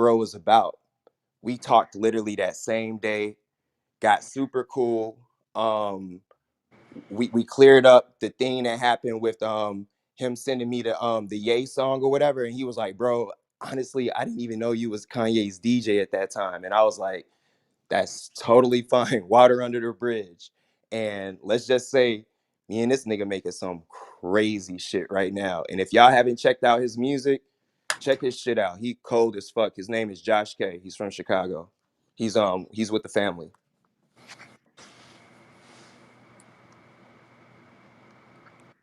bro was about. We talked literally that same day, got super cool. We cleared up the thing that happened with him sending me the Ye song or whatever, and he was like, "Bro, honestly, I didn't even know you was Kanye's DJ at that time." And I was like, "That's totally fine. Water under the bridge." And let's just say me and this nigga making some crazy shit right now. And if y'all haven't checked out his music, check his shit out. He cold as fuck. His name is Josh K. He's from Chicago. He's with the family.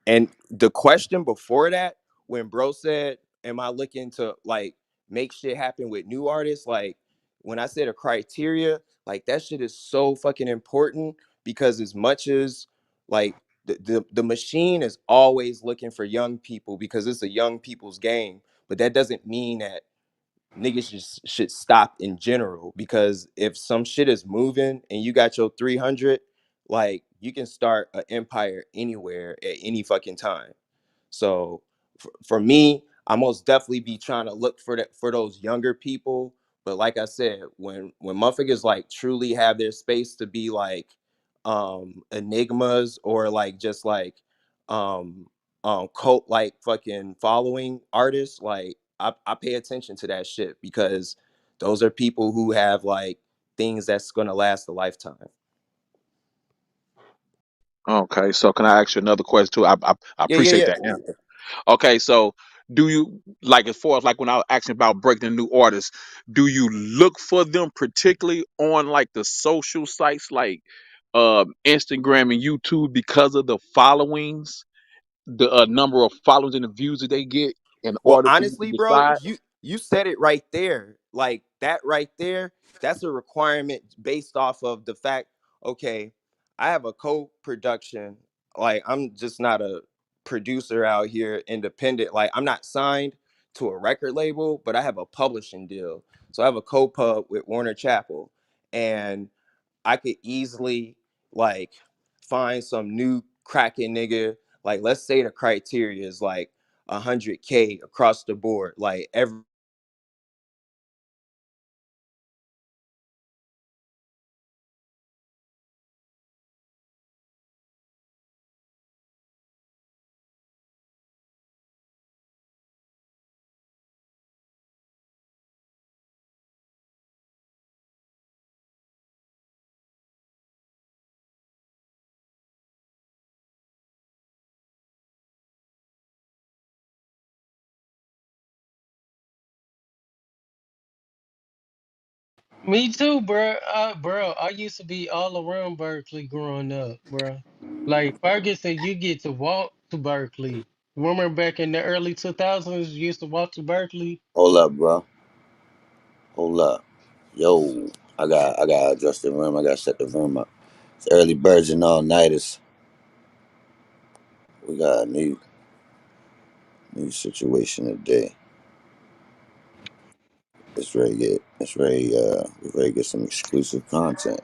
And the question before that, when bro said, "Am I looking to like make shit happen with new artists?" Like when I said a criteria, like that shit is so fucking important because as much as like the machine is always looking for young people because it's a young people's game, but that doesn't mean that niggas just should stop in general because if some shit is moving and you got your 300, like you can start an empire anywhere at any fucking time. So for me, I most definitely be trying to look for that for those younger people. But like I said, when motherfuckers like truly have their space to be like enigmas or like just like um cult like fucking following artists, like I pay attention to that shit because those are people who have like things that's gonna last a lifetime. Okay, so can I ask you another question too? I Yeah, yeah, appreciate yeah. that answer. Okay, so do you like as far as like when I was asking about breaking new artists, do you look for them particularly on like the social sites like Instagram and YouTube because of the followings, the number of followers and the views that they get in Well, order for you to honestly, bro, decide? you said it right there. Like that right there, that's a requirement based off of the fact, okay, I have a co-production. Like I'm just not a producer out here independent. Like I'm not signed to a record label, but I have a publishing deal. So I have a co-pub with Warner Chappell. And I could easily like find some new cracking nigga. Like let's say the criteria is like 100K across the board. Like every Me too, bro. Bro, I used to be all around Berkeley growing up, bro. Like Ferguson, you get to walk to Berkeley. Remember back in the early 2000s, you used to walk to Berkeley? Hold up, bro. Hold up. Yo, I got to adjust the room. I got to set the room up. It's early birds and all nighters. We got a new situation today. It's ready to get some exclusive content.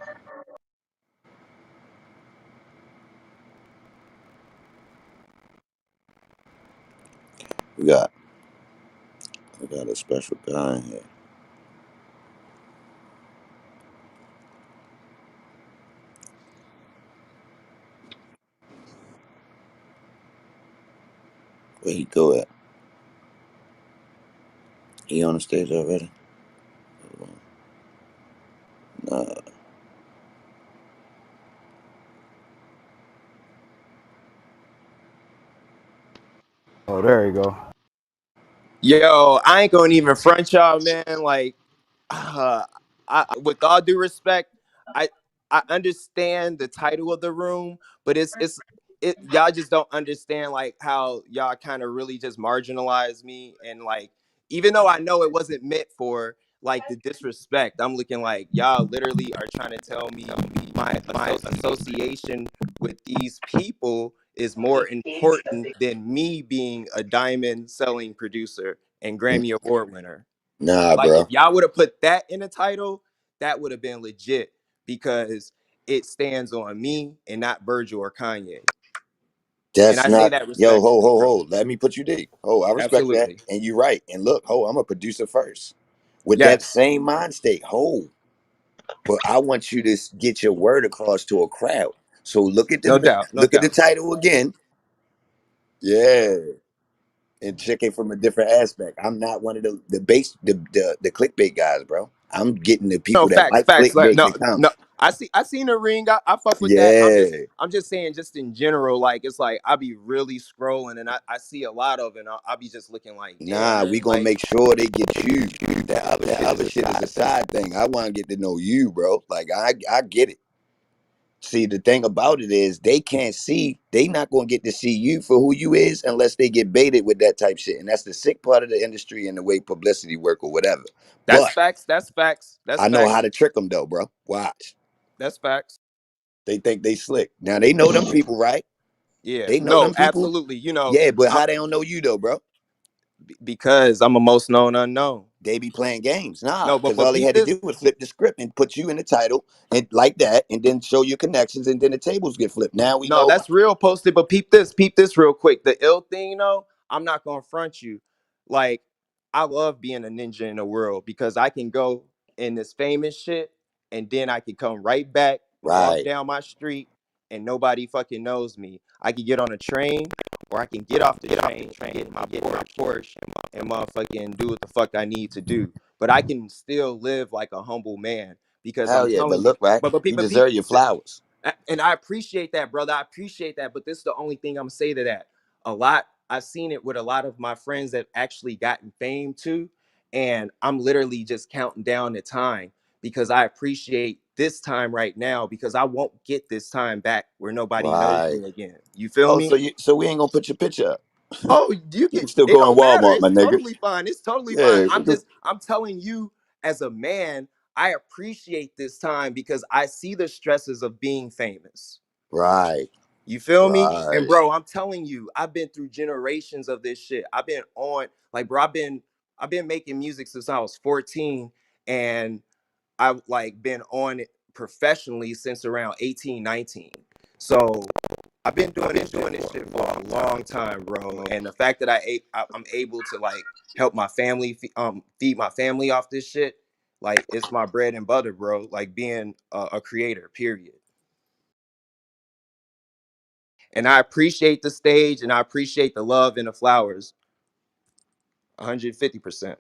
We got we got a special guy in here. Where he go at? He on the stage already? Nah. Oh, there you go. yo, I ain't gonna even front y'all, man. Like, uh, with all due respect, I I understand the title of the room, but it y'all just don't understand like how y'all kind of really just marginalize me and like even though I know it wasn't meant for like the disrespect, I'm looking like y'all literally are trying to tell me my association with these people is more important than me being a diamond selling producer and Grammy Award winner. Nah, Like if bro. y'all would have put that in the title, that would have been legit because it stands on me and not Virgil or Kanye. And That's I say not. that Yo, ho, respectfully, ho, bro. ho. Let me put you deep. Oh, I respect that. Absolutely. And you right. And look, ho, I'm a producer first. with that Yes, same mind state. Hold, but I want you to get your word across to a crowd. So no doubt, no look at the doubt. title again. Yeah, and check it from a different aspect. I'm not one of the clickbait guys, bro. I'm getting the No, people that facts, like facts. Like clickbait no, to come. no. I seen the ring. I fuck with that. Yeah. I'm just saying, just in general, like it's like I be really scrolling and I see a lot of it. And I be just looking like, damn, Nah, we man, gonna like make sure they get you. That other shit is a side thing. I want to get to know you, bro. Like I get it. See, the thing about it is they can't see. They not gonna get to see you for who you is unless they get baited with that type shit. And that's the sick part of the industry and the way publicity work or whatever. that's But facts. That's facts. That's I know facts. how to trick them though, bro. Watch. That's facts. They think they slick. Now they know them people, right? Yeah. They know No, them people. absolutely. Yeah, but I, how they don't know you though, bro? because I'm a most known unknown. They be playing games. Nah, No, because but all they peep had to this. do was flip the script and put you in the title and like that, and then show your connections, and then the tables get flipped. Now we No, know. that's real posted. But peep this real quick. The ill thing, though, I'm not gonna front you. Like, I love being a ninja in the world because I can go in this famous shit, and then I can come right back, walk Right, down my street, and nobody fucking knows me. I can get on a train, or I can get off the train, get in my Porsche, and motherfucking do what the fuck I need to do. But I can still live like a humble man because I'm hell yeah. But telling you. look, right, you But deserve your flowers. and I appreciate that, brother. I appreciate that. But this is the only thing I'm gonna say to that. A lot, I've seen it with a lot of my friends that actually gotten fame too. And I'm literally just counting down the time because I appreciate this time right now because I won't get this time back where nobody knows Right. me again. You feel Oh, me? so we ain't gonna put your picture up. Oh, you You can can still it go in don't matter. Walmart, my It's nigga. totally fine. It's totally fine. Yeah. I'm telling you as a man, I appreciate this time because I see the stresses of being famous. Right. You feel me? And Right. bro, I'm telling you, I've been through generations of this shit. I've been on like bro, I've been making music since I was 14 and I've like been on it professionally since around 18, 19. So I've been doing this shit for a long time, bro. And the fact that I'm able to like help my family feed my family off this shit, like it's my bread and butter, bro. Like being a creator, period. And I appreciate the stage and I appreciate the love and the flowers 150%.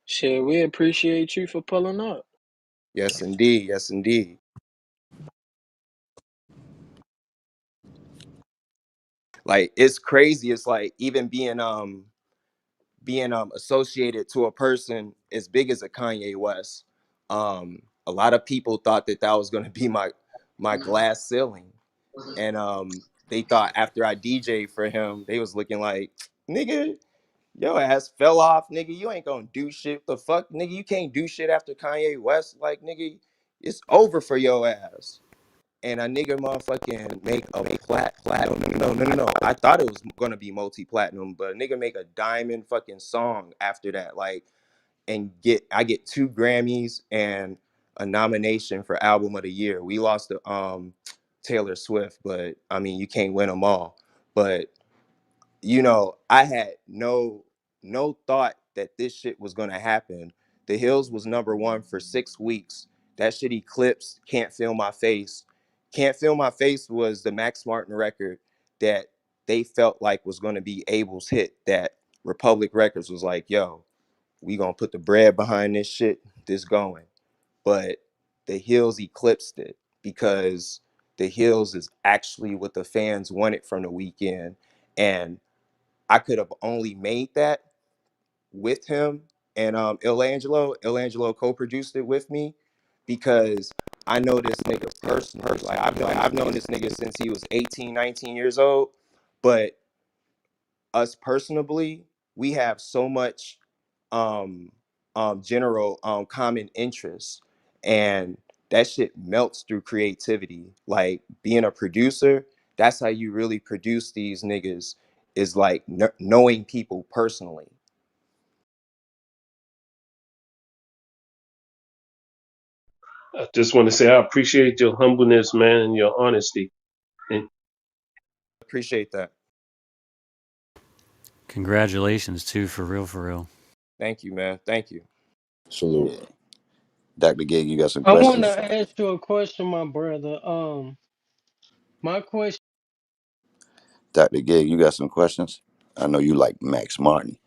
Shit, we appreciate you for pulling up. Yes, indeed. Yes, indeed. Like it's crazy. It's like even being associated to a person as big as a Kanye West. A lot of people thought that that was going to be my glass ceiling, and they thought after I DJ for him, they was looking like, nigga, your ass fell off, nigga. You ain't gonna do shit. The fuck, nigga, you can't do shit after Kanye West. Like, nigga, it's over for your ass. And a nigga motherfucking make a platinum. No. I thought it was gonna be multi-platinum, but a nigga make a diamond fucking song after that. Like, and I get 2 Grammys and a nomination for album of the year. We lost to Taylor Swift, but I mean you can't win them all. But I had no thought that this shit was gonna happen. The Hills was #1 for 6 weeks. That shit eclipsed Can't Feel My Face. Can't Feel My Face was the Max Martin record that they felt like was gonna be Abel's hit. That Republic Records was like, yo, we gonna put the bread behind this shit, this going. But the Hills eclipsed it because the Hills is actually what the fans wanted from the weekend. And I could have only made that with him and Il Angelo. Il Angelo co-produced it with me because I know this nigga personally. Like I've known this nigga since he was 18, 19 years old. But us personally, we have so much um general common interests and that shit melts through creativity. Like being a producer, that's how you really produce these niggas is like knowing people personally. I just want to say I appreciate your humbleness, man, and your honesty. And Appreciate that. Congratulations too, for real, for real. Thank you, man. Thank you. Salute. Yeah. Dr. Gig, you got some I want questions? to ask you a question, my brother. My question. Dr. Gig, you got some questions? I know you like Max Martin.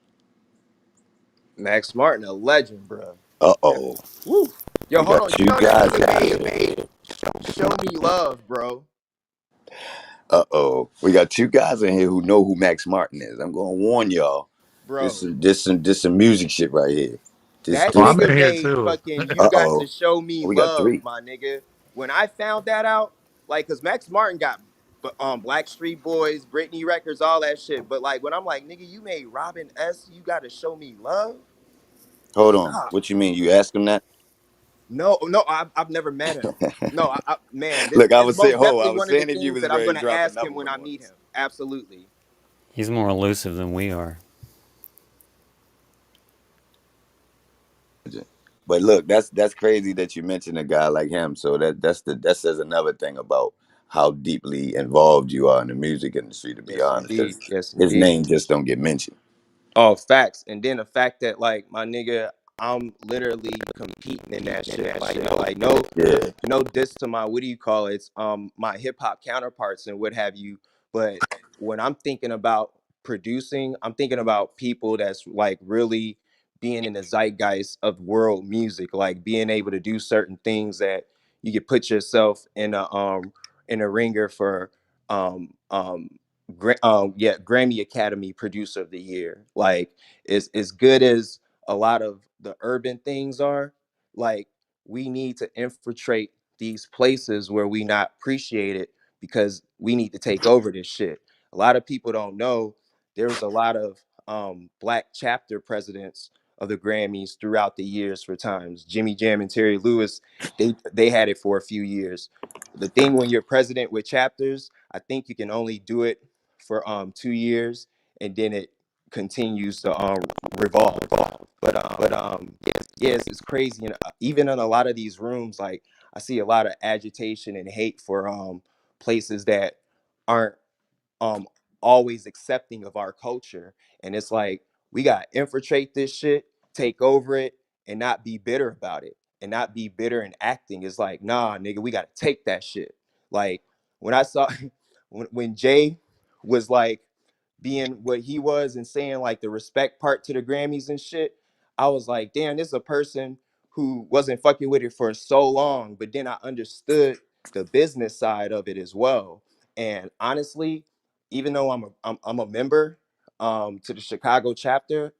Max Martin, a legend, bro. Uh-oh. Woo. Yo, We hold got on. You two know that guys nigga in made here. Show Me Love, bro. Uh-oh. We got two guys in here who know who Max Martin is. I'm gonna warn y'all. Bro, This some music shit right here. This that Oh, I'm this nigga in here made too. fucking You Got uh-oh. to Show Me We got Love, three. my nigga. When I found that out, like, cause Max Martin got Black Street Boys, Britney Records, all that shit. But like when I'm like, nigga, you made Robin S. You Gotta Show Me Love? Hold on. Nah. What you mean? You ask him that? No, no, I've never met him. No, man, this Look, I is was saying, most I definitely one was of the saying if you things was that I'm ready to gonna drop ask another him when one I on meet us. him. Absolutely. He's more elusive than we are. But look, that's crazy that you mentioned a guy like him. So that says another thing about how deeply involved you are in the music industry. To be Yes, honest, indeed. because Yes, his indeed. name just don't get mentioned. Oh, facts. And then the fact that like my nigga, I'm literally competing in that shit. Like Yeah. no diss to my what do you call it? It's my hip hop counterparts and what have you. But when I'm thinking about producing, I'm thinking about people that's like really being in the zeitgeist of world music, like being able to do certain things that you could put yourself in a ringer for um um yeah, Grammy Academy Producer of the Year. Like as good as a lot of the urban things are, like we need to infiltrate these places where we not appreciated because we need to take over this shit. A lot of people don't know there was a lot of black chapter presidents of the Grammys throughout the years for times. Jimmy Jam and Terry Lewis, they had it for a few years. The thing when you're president with chapters, I think you can only do it for 2 years and then it continues to revolve. Yes, it's crazy. And even in a lot of these rooms, like I see a lot of agitation and hate for places that aren't um always accepting of our culture. And it's like we gotta infiltrate this shit, take over it, and not be bitter about it. And not be bitter and acting. It's like, nah, nigga, we gotta take that shit. Like when I saw when Jay was like being what he was and saying like the respect part to the Grammys and shit, I was like, damn, this is a person who wasn't fucking with it for so long, but then I understood the business side of it as well. And honestly, even though I'm a member to the Chicago chapter,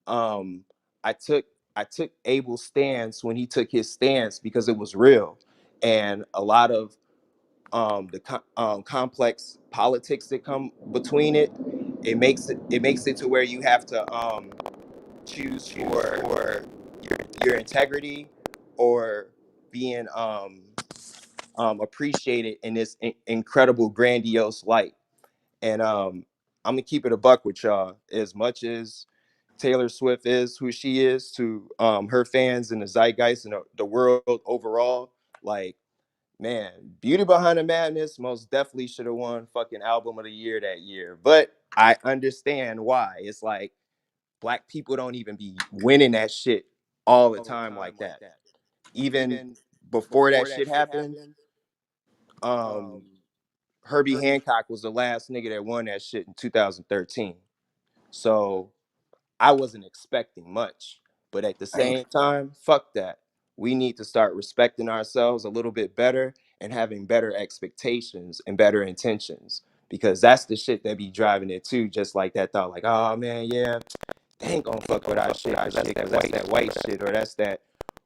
um, I took I took Abel's stance when he took his stance because it was real, and a lot of complex politics that come between it, it makes it to where you have to choose for your integrity or being appreciated in this incredible grandiose light. And I'm gonna keep it a buck with y'all. As much as Taylor Swift is who she is to her fans and the zeitgeist and the world overall, like man, Beauty Behind the Madness most definitely should have won fucking album of the year that year. But I understand why. It's like black people don't even be winning that shit all the time like that. Even before that shit happened, um, Herbie Hancock was the last nigga that won that shit in 2013. So I wasn't expecting much. But at the I, same time, fuck that. We need to start respecting ourselves a little bit better and having better expectations and better intentions because that's the shit that be driving it too. Just like that thought, like, oh man, yeah, they ain't gonna fuck with our shit because that's that white shit or that's that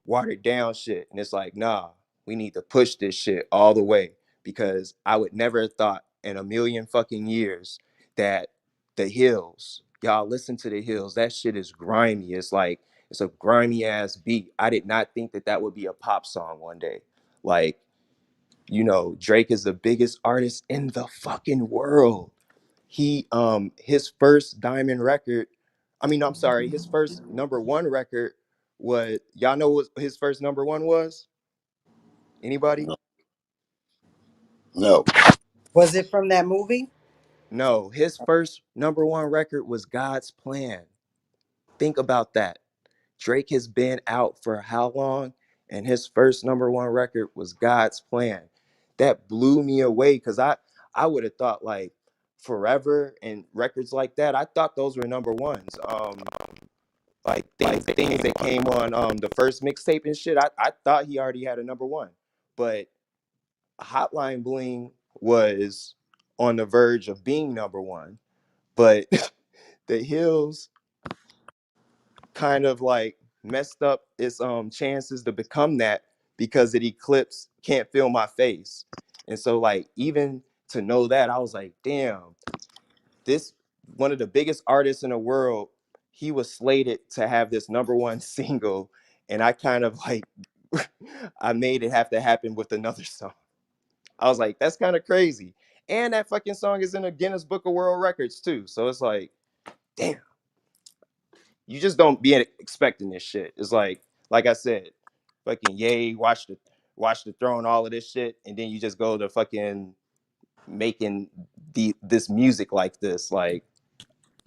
watered down shit. And it's like, nah, we need to push this shit all the way because I would never have thought in a million fucking years that the hills, y'all listen to the hills. That shit is grimy. It's like, it's a grimy ass beat. I did not think that that would be a pop song one day. Like, Drake is the biggest artist in the fucking world. He his first diamond record, I mean, I'm sorry, his first number one record was, y'all know what his first number one was? Anybody? no. Was it from that movie? No, his first number one record was God's Plan. Think about that. Drake has been out for how long? And his first number one record was God's Plan. That blew me away because I would have thought like Forever and records like that. I thought those were number ones. Like things that came on the first mixtape and shit. I thought he already had a number one. But Hotline Bling was on the verge of being number one. But the Hills kind of like messed up its chances to become that because it eclipsed Can't Feel My Face. And so like even to know that, I was like, damn, this one of the biggest artists in the world, he was slated to have this number one single, and I kind of like I made it have to happen with another song. I was like, that's kind of crazy. And that fucking song is in the Guinness Book of World Records too. So it's like, damn, you just don't be expecting this shit. It's like I said, fucking yay, watch the throne, all of this shit, and then you just go to fucking making this music like this. Like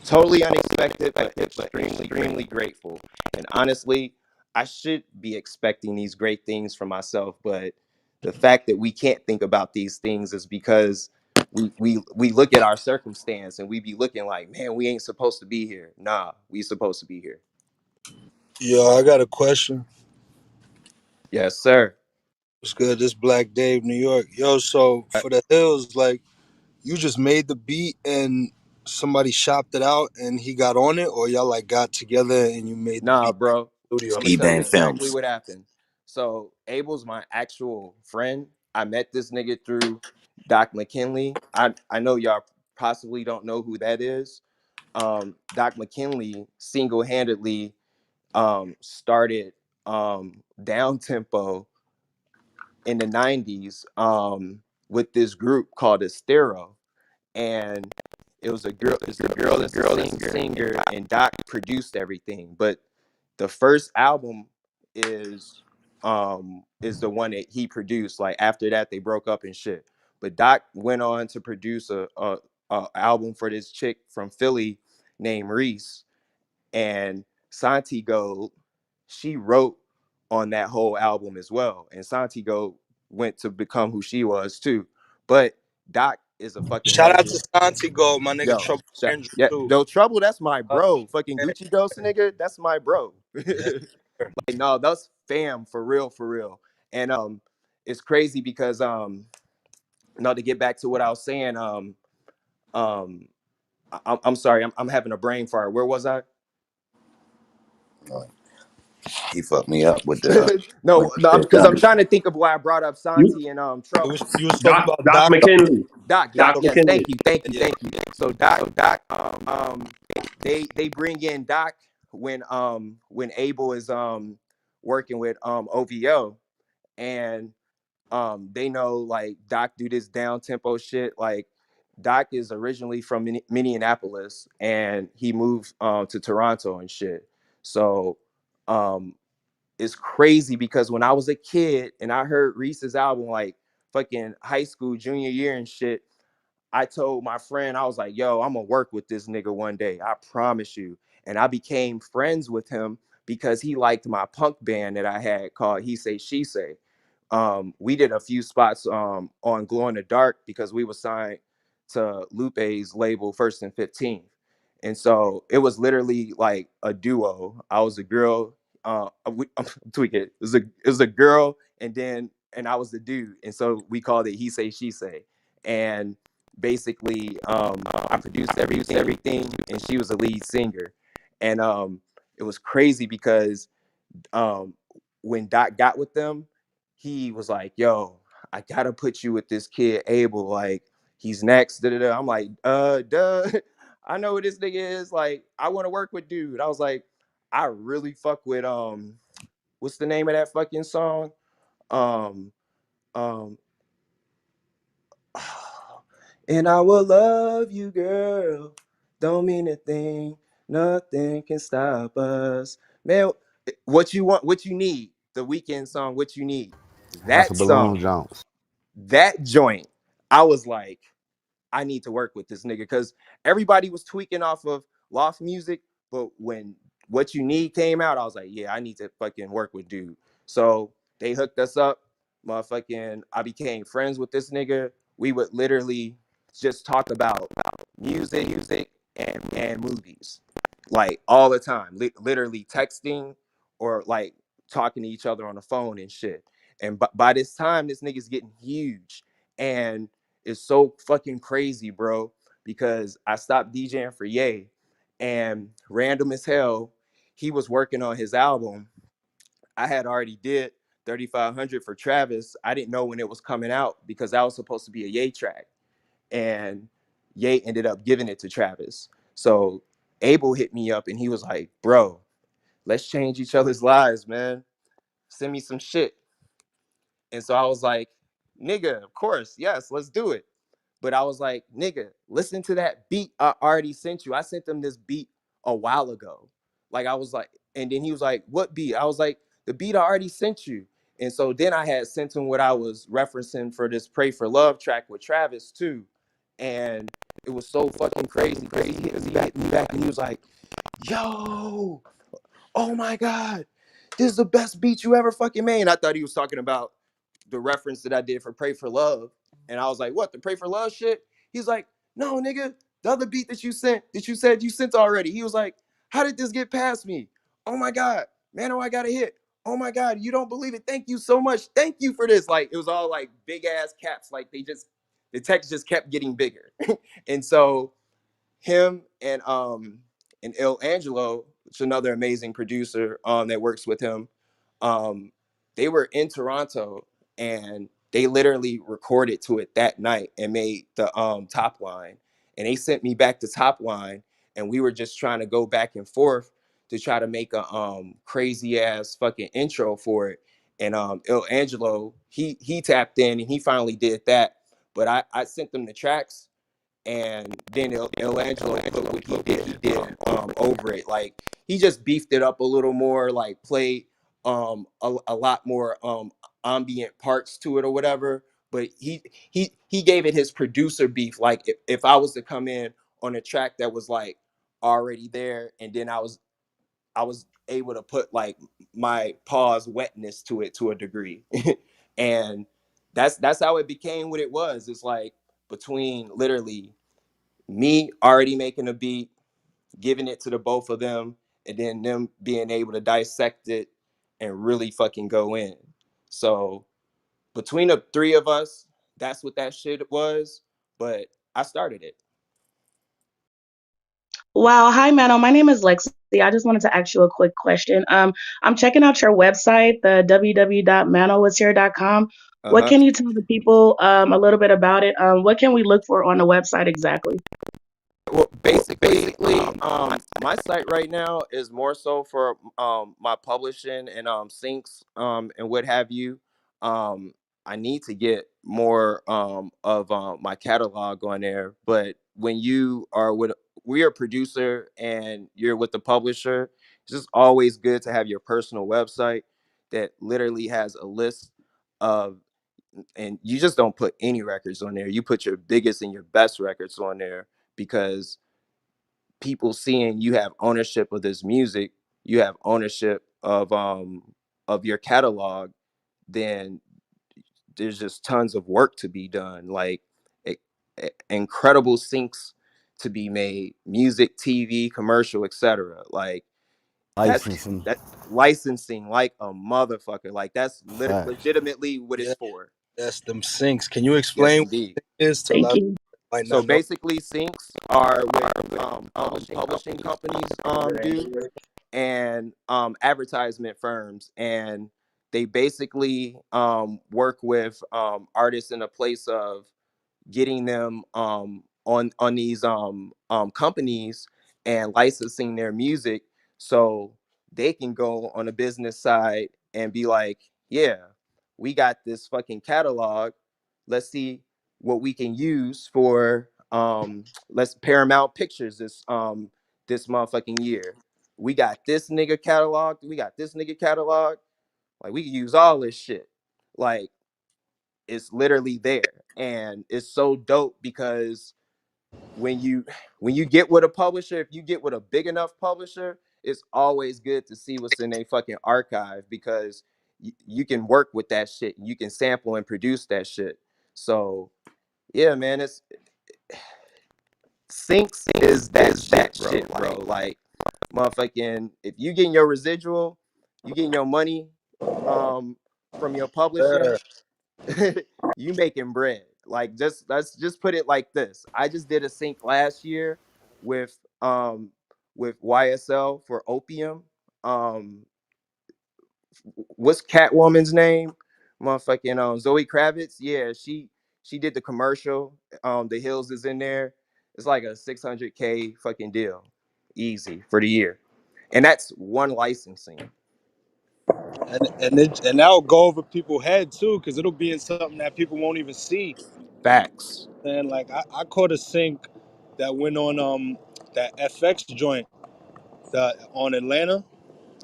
totally unexpected, but extremely grateful. And honestly, I should be expecting these great things for myself, but the fact that we can't think about these things is because we look at our circumstance and we be looking like, man, we ain't supposed to be here. Nah, we supposed to be here. Yo, I got a question. Yes, sir. What's good? This Black Dave, New York. Yo, so for the Hills, like, you just made the beat and somebody shopped it out and he got on it, or y'all like got together and you made the Nah, beat bro. in the studio? I'm gonna tell you EBAN exactly Films. what happened. So Abel's my actual friend. I met this nigga through Doc McKinley. I know y'all possibly don't know who that is. Doc McKinley single-handedly started down tempo in the 90s with this group called Estero. And it was a girl, that's a singer, and Doc produced everything. But the first album is the one that he produced. Like after that, they broke up and shit. But Doc went on to produce a album for this chick from Philly named Reese, and Santi Gold, she wrote on that whole album as well. And Santi Gold went to become who she was too. But Doc is a fucking Shout out legend. to Santi Gold, my nigga Yo, Trouble Andrew yeah, too. no trouble. That's my Uh, bro. Fucking yeah, Gucci Ghost nigga. That's my bro. yes, Like sir. no, that's fam for real, for real. And it's crazy because now to get back to what I was saying, um, I'm sorry, I'm having a brain fart. Where was I? Oh, he fucked me up with No, the no, shit. because I'm trying to think of why I brought up You, Santi and You Trouble. was, you was talking about Doc Doc. McKinley. Doc, Doc So yes, McKinley. yeah, thank you. So Doc, they bring in Doc when Abel is working with OVO, and they know like Doc do this down tempo shit. Like Doc is originally from Minneapolis, and he moved to Toronto and shit. So um it's crazy because when I was a kid and I heard Reese's album like fucking high school junior year and shit, I told my friend, I was like, yo, I'm gonna work with this nigga one day. I promise you. And I became friends with him because he liked my punk band that I had called He Say She Say. We did a few spots on Glow in the Dark because we were signed to Lupe's label First and 15th. And so it was literally like a duo. I was a girl, I'm tweaking. It was a girl, and I was the dude. And so we called it He Say She Say. And basically I produced everything, and she was the lead singer. And it was crazy because um when Doc got with them, he was like, yo, I gotta put you with this kid Abel, like he's next. Da, da, da. I'm like, duh. I know who this nigga is. Like, I want to work with dude. I was like, I really fuck with what's the name of that fucking song? Um um and I will love you, girl. Don't mean a thing. Nothing can stop us. Man, what you want, what you need. The weekend song, what you need. House That of Balloon song, Jones. that joint, I was like, I need to work with this nigga because everybody was tweaking off of loft music. But when What You Need came out, I was like, yeah, I need to fucking work with dude. So they hooked us up. Motherfucking, I became friends with this nigga. We would literally just talk about music and movies, like all the time. Literally texting or like talking to each other on the phone and shit. And by this time, this nigga's getting huge, and it's so fucking crazy, bro. Because I stopped DJing for Ye, and random as hell, he was working on his album. I had already did 3500 for Travis. I didn't know when it was coming out because that was supposed to be a Ye track, and Ye ended up giving it to Travis. So Abel hit me up and he was like, bro, let's change each other's lives, man. Send me some shit. And so I was like, nigga, of course, yes, let's do it. But I was like, nigga, listen to that beat I already sent you. I sent them this beat a while ago. Like, I was like, and then he was like, what beat? I was like, the beat I already sent you. And so then I had sent him what I was referencing for this Pray for Love track with Travis too. And it was so fucking crazy. Crazy. He hit me back and he was like, yo, oh my God, this is the best beat you ever fucking made. And I thought he was talking about the reference that I did for Pray for Love. And I was like, what, the Pray for Love shit? He's like, no, nigga, the other beat that you sent, that you said you sent already. He was like, how did this get past me? Oh my God, man, oh, I got a hit. Oh my God, you don't believe it. Thank you so much. Thank you for this. Like, it was all like big ass caps. Like, the text just kept getting bigger. And so him and Il Angelo, which is another amazing producer that works with him, um, they were in Toronto and they literally recorded to it that night and made the top line. And they sent me back to top line, and we were just trying to go back and forth to try to make a crazy ass fucking intro for it. And Il Angelo, he tapped in and he finally did that. But I sent them the tracks, and then Angelo put what he did over it. Like, he just beefed it up a little more, like played a lot more ambient parts to it or whatever. But he gave it his producer beef. Like, if I was to come in on a track that was like already there, and then I was able to put like my pause wetness to it to a degree. And that's how it became what it was. It's like between literally me already making a beat, giving it to the both of them, and then them being able to dissect it and really fucking go in. So between the three of us, that's what that shit was. But I started it. Wow. Hi, Mano. My name is Lexi. I just wanted to ask you a quick question. I'm checking out your website, the www.manowashere.com. What Uh-huh. can you tell the people a little bit about it? What can we look for on the website exactly? Well, basically, my site right now is more so for my publishing and syncs and what have you. Um, I need to get more of my catalog on there. But when you are with we're a producer and you're with the publisher, it's just always good to have your personal website that literally has a list of, and you just don't put any records on there. You put your biggest and your best records on there, because people seeing you have ownership of this music, you have ownership of your catalog, then there's just tons of work to be done. Like, i- incredible syncs to be made, music, TV, commercial, etc. Like, that's Licensing. that licensing like a motherfucker. Like, that's Facts. legitimately what it's Yeah, for. that's them sinks. Can you Yes, explain what indeed. it is to a Thank lot of you. people that might So not know? basically, syncs are with publishing companies do, and advertisement firms, and they basically work with artists in a place of getting them on these companies and licensing their music, so they can go on the business side and be like, yeah, we got this fucking catalog. Let's see what we can use for let's Paramount Pictures this motherfucking year. We got this nigga catalog. We got this nigga catalog. Like, we can use all this shit. Like, it's literally there, and it's so dope because when you when you get with a publisher, if you get with a big enough publisher it's always good to see what's in a fucking archive because you can work with that shit. You can sample and produce that shit. So yeah, man, it's syncs is that shit, bro. Like motherfucking, if you getting your residual, you getting your money from your publisher, Yeah. you making bread. Like just let's just put it like this. I just did a sync last year with YSL for Opium. Um what's Catwoman's name? Motherfucking Zoe Kravitz. Yeah, she did the commercial. The Hills is in there. It's like a 600K fucking deal. Easy for the year. And that's one licensing. And that'll go over people's head too, because it'll be in something that people won't even see. Facts. And like I caught a sync that went on that FX joint on Atlanta.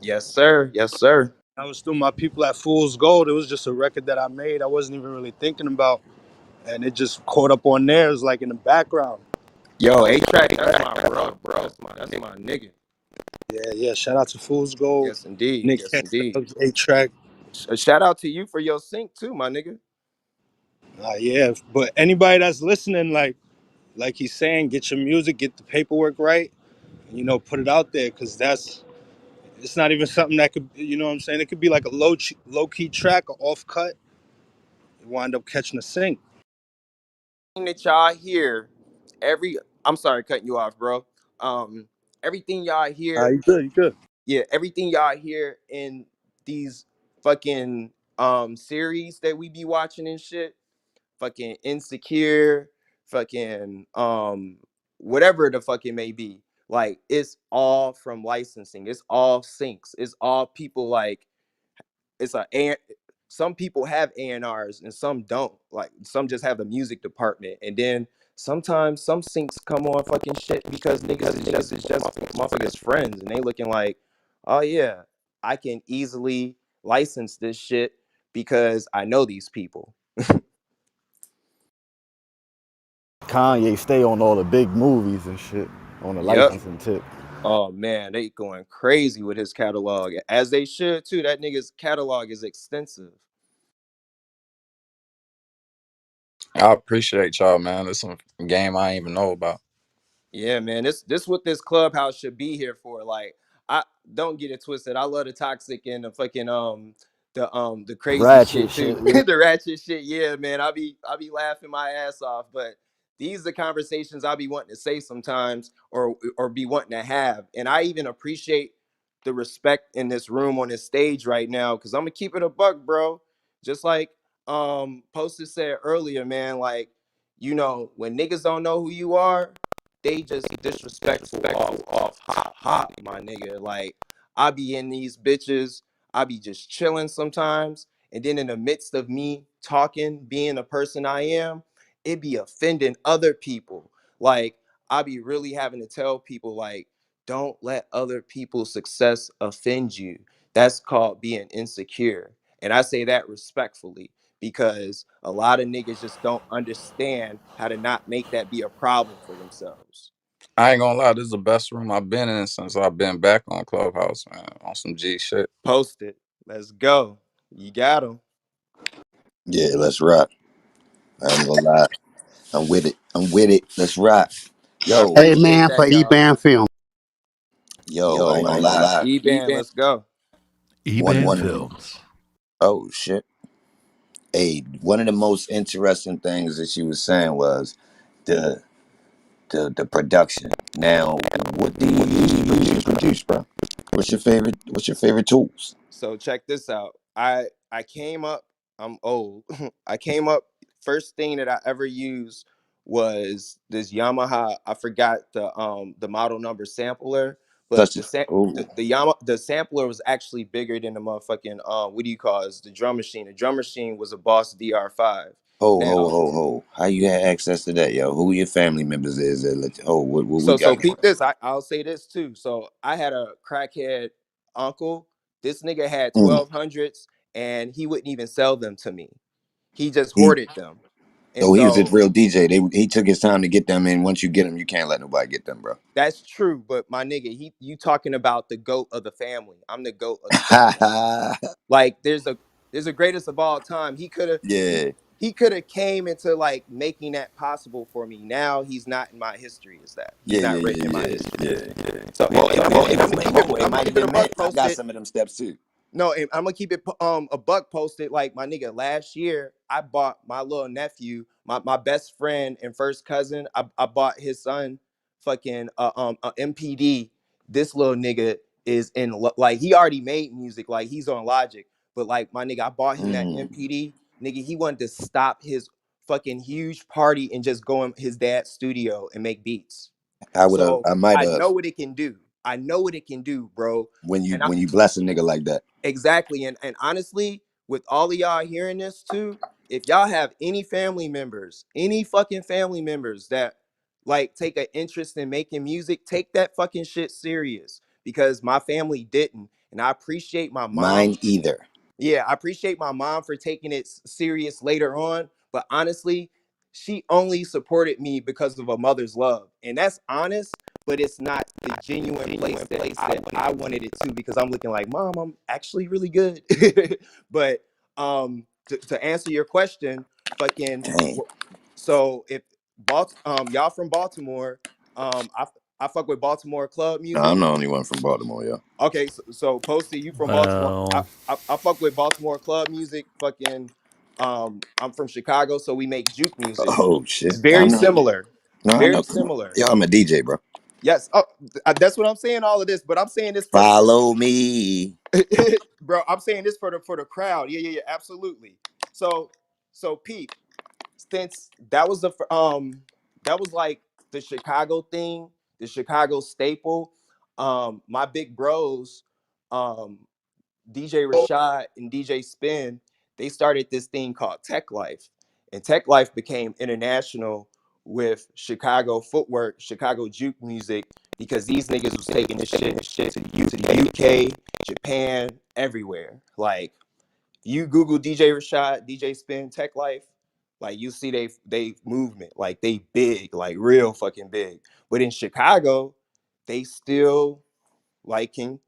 Yes, sir. Yes, sir. I was through my people at Fool's Gold. It was just a record that I made. I wasn't even really thinking about, and it just caught up on there. It was like in the background. Yo, A Track, that's my bro. That's my nigga. Yeah, yeah. Shout out to Fool's Gold, Yes, indeed. Nick Yes, Cannon, indeed. A Track. A shout out to you for your sync too, my nigga. Yeah, but anybody that's listening, like he's saying, get your music, get the paperwork right, and, put it out there, because it's not even something that could, what I'm saying. It could be like a low key track, or off cut. You wind up catching a sync. That y'all hear every I'm sorry cutting you off, bro. Um everything y'all hear, You good? You good? yeah, everything y'all hear in these fucking series that we be watching and shit, fucking Insecure, fucking whatever the fuck it may be. Like it's all from licensing. It's all syncs. It's all people like it's some people have A&Rs and some don't. Like some just have the music department, and then sometimes some syncs come on fucking shit because niggas is just motherfuckers friends, and they looking like, oh yeah, I can easily license this shit because I know these people. Kanye stay on all the big movies and shit on the Yep. licensing tip. Oh man, they going crazy with his catalog, as they should too. That nigga's catalog is extensive. I appreciate y'all, man. This some game I ain't even know about. Yeah, man. This what this clubhouse should be here for. Like, I don't get it twisted. I love the toxic and the fucking the crazy Ratchet shit shit, too. yeah. The ratchet shit. Yeah, man. I be laughing my ass off. But these are conversations I be wanting to say sometimes or be wanting to have. And I even appreciate the respect in this room on this stage right now. Cause I'm gonna keep it a buck, bro. Just like Posted said earlier, man, like, when niggas don't know who you are, they just disrespectful off hop, my nigga. Like, I be in these bitches, I be just chilling sometimes, and then in the midst of me talking, being the person I am, it be offending other people. Like, I be really having to tell people, like, don't let other people's success offend you. That's called being insecure. And I say that respectfully because a lot of niggas just don't understand how to not make that be a problem for themselves. I ain't gonna lie, this is the best room I've been in since I've been back on Clubhouse, man. On some G shit. Post it. Let's go. You got them. Yeah, let's rock. I ain't gonna lie. I'm with it. I'm with it. Let's rock. I Yo, appreciate that, y'all. I ain't gonna lie. EBAN, let's go. EBAN One. Films. Oh shit. Hey, one of the most interesting things that she was saying was the the production. Now, what do you use to produce, bro? What's your favorite tools? So check this out. I came up. I'm old. I came up. First thing that I ever used was this Yamaha. I forgot the model number sampler, but Such as oh the sampler was actually bigger than the motherfucking what do you call it? The drum machine. The drum machine was a Boss DR5. Now, ho. How you had access to that, yo? Who your family members is that let you, what we so got going? peep this. I'll say this too. So I had a crackhead uncle. This nigga had Mm. 1200s and he wouldn't even sell them to me. He just He hoarded them. And So he was his so real DJ. He took his time to get them in. Once you get them, you can't let nobody get them, bro. that's true, but my nigga, you talking about the goat of the family. I'm the goat of the family. Like there's a greatest of all time. Yeah, He could have came into like making that possible for me. Now he's not in my history as that. He's yeah, not yeah, written in yeah, my yeah, history. yeah, yeah. So Well, and I'm gonna keep it it I'm gonna might have keep it a been buck meant. I got posted. some of them steps too. No, and I'm gonna keep it a buck posted. Like my nigga, last year I bought my little nephew, my best friend and first cousin. I bought his son fucking a MPD. This little nigga is like he already made music, like he's on Logic. But like my nigga, I bought him that Mm. MPD. Nigga, he wanted to stop his fucking huge party and just go in his dad's studio and make beats. I would have. So I might I have. know what it can do. I know what it can do, bro. And I When you bless a nigga like that. Exactly. And honestly, with all of y'all hearing this too, if y'all have any family members, any fucking family members that like take an interest in making music, take that fucking shit serious because my family didn't. And I appreciate my mom. Mine either. Yeah, I appreciate my mom for taking it serious later on, but honestly, she only supported me because of a mother's love. And that's honest, but it's not the genuine place that I wanted it to because I'm looking like, "Mom, I'm actually really good." But to answer your question, fucking Dang. so if y'all from Baltimore, I fuck with Baltimore club No, I'm music. the only one from Baltimore, yo. Okay, so Posty, you from Baltimore? I, Well, I I fuck with Baltimore club music. Fucking, I'm from Chicago, so we make juke music. Oh shit. I Very know. similar, No, I very know. similar. Yo, I'm a DJ, bro. Yes, that's what I'm saying. All of this, but I'm saying this for Follow me. bro. I'm saying this for the crowd. Yeah, yeah, yeah, absolutely. So, Pete, since that was like the Chicago thing, the Chicago staple. My big bros, um DJ Rashad and DJ Spin, they started this thing called Tech Life. And Tech Life became international with Chicago footwork, Chicago juke music, because these niggas was taking this shit to the UK, Japan, everywhere. Like you Google DJ Rashad, DJ Spin, Tech Life, like you see they movement, like they big, like real fucking big. But in Chicago, they still like can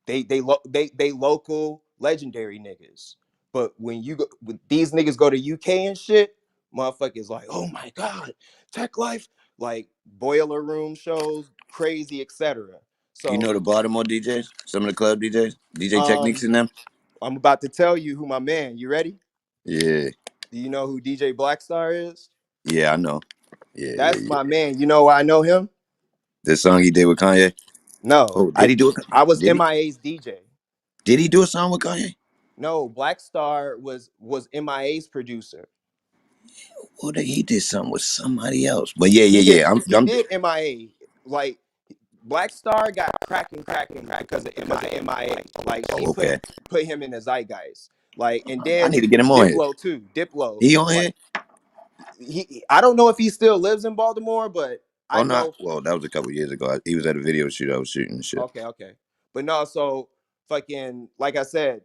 they local legendary niggas. But when when these niggas go to UK and shit, motherfuckers like, oh my god, Tech Life, like boiler room shows, crazy, etc. You So know the Baltimore DJs? Some of the club DJs? DJ Techniques um, in them? I'm about to tell you who my man. You ready? Yeah. Do you know who DJ Blackstar is? Yeah, I know. Yeah, yeah, That's yeah. my man. You know why I know him? This song he did with Kanye. No, Oh, did he do it? I was Did he? MIA's DJ. Did he do a song with Kanye? No, Blackstar was MIA's producer. Or that he did something with somebody else. But yeah, yeah, He did yeah. he did MIA. Like Black Star got cracking because of MIA. Like she Oh, okay. put him in the zeitgeist. Like and I then need to get him on here. Diplo too. Diplo. He on Like here? I don't know if he still lives in Baltimore, but Oh I not. know Well, that was a couple years ago. He was at a video shoot I was shooting and shit. okay. But no, so fucking like I said,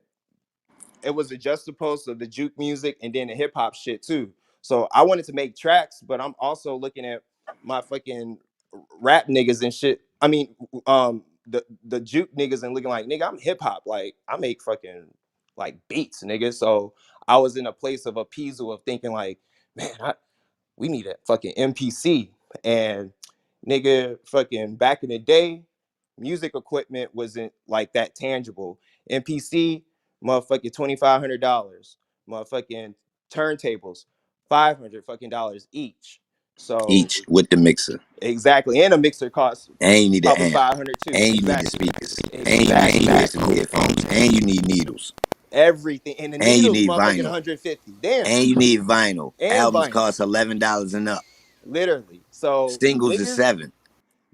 it was a juxtapost of the juke music and then the hip hop shit too. So I wanted to make tracks, but I'm also looking at my fucking rap niggas and shit. I mean, the juke niggas and looking like nigga, I'm hip hop. Like I make fucking like beats, nigga. So I was in a place of appeasal of thinking like, man, we need a fucking MPC. And nigga, fucking back in the day, music equipment wasn't like that tangible. MPC, motherfucking $2,500. Motherfucking turntables, $500 each. So Each with the mixer. exactly, and a mixer costs And you need the probably amp. 500 too. And you need the Exactly, speakers. And you need some exactly. headphones. And you need needles. Everything, and the And you needles, need motherfucking vinyl. 150. Damn, And you need vinyl. and Albums vinyl, cost $11 and up. literally. So Singles is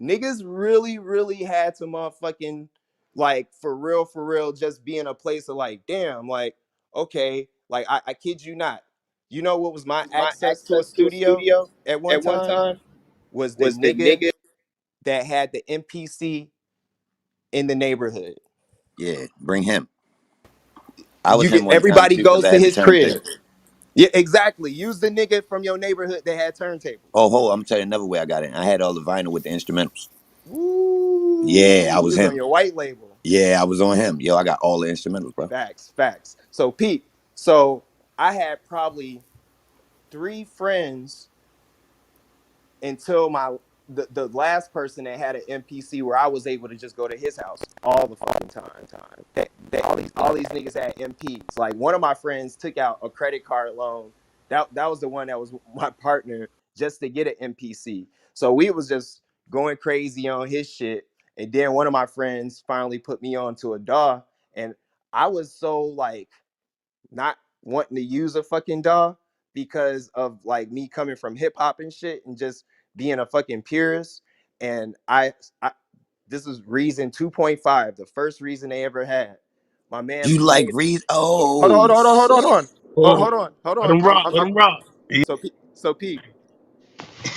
niggas really had to motherfucking like for real just be in a place of like damn like okay like I kid you not, you know what was my my access to a access to a studio studio at one at one time time was the was the nigga nigga. that had the MPC in the neighborhood. Yeah, bring him. I was You him get one time everybody too because goes I to had the his crib, turntable. Yeah, exactly. Use the nigga from your neighborhood that had turntables. Oh, hold, I'm gonna tell you another way I got it. I had all the vinyl with the instrumentals. Yeah, I Ooh, was you was on him. your white label. Yeah, I was on him. Yo, I got all the instrumentals, bro. Facts, facts. So Pete, so I had probably three friends until the last person that had an MPC where I was able to just go to his house all the fucking time. All these niggas had MPs. Like one of my friends took out a credit card loan. That was the one that was my partner just to get an MPC. So we was just going crazy on his shit. And then one of my friends finally put me on to a DAW. And I was so like not wanting to use a fucking DAW because of like me coming from hip hop and shit and just being a fucking purist. And I this is reason 2.5, the first reason they ever had. My man's You my like nigga. Reese? Hold on, Oh hold on, hold on, hold on, hold shit. on. Oh, Hold on, hold let on. him rock. Let him rock. Yeah. So Pete,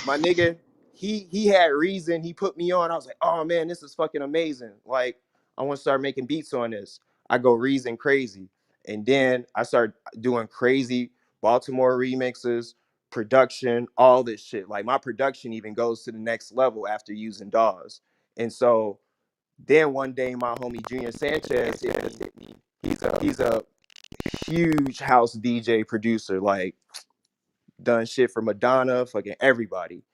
my nigga, he had reason. He put me on. I was like, oh man, this is fucking amazing. Like, I want to start making beats on this. I go reason crazy, and then I start doing crazy Baltimore remixes, production, all this shit. Like my production even goes to the next level after using DAWs. And so then one day, my homie Junior Sanchez hit me. He's a huge house DJ producer. Like done shit for Madonna, fucking everybody.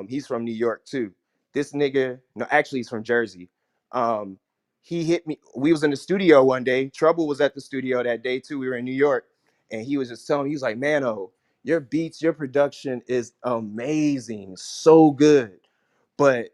He's from New York too. This nigga, no, actually he's from Jersey. Um, he hit me. We was in the studio one day. Trouble was at the studio that day too. We were in New York, and he was just telling me, he was like, Mano, your beats, your production is amazing, so good. But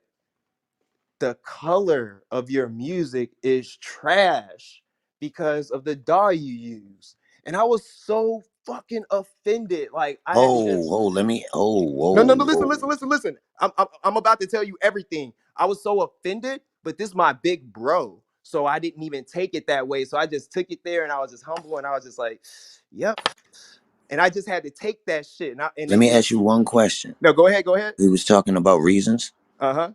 the color of your music is trash because of the DAW you use. And I was so fucking offended. Like I had to just Let me. Oh, no, no, whoa, no. Listen, whoa. listen, listen, listen. I'm about to tell you everything. I was so offended, but this is my big bro, so I didn't even take it that way. So I just took it there, and I was just humble, and I was just like, "Yep." And I just had to take that shit. And Let they me did. ask you one question. No, go ahead, go ahead. He was talking about reasons. Uh huh.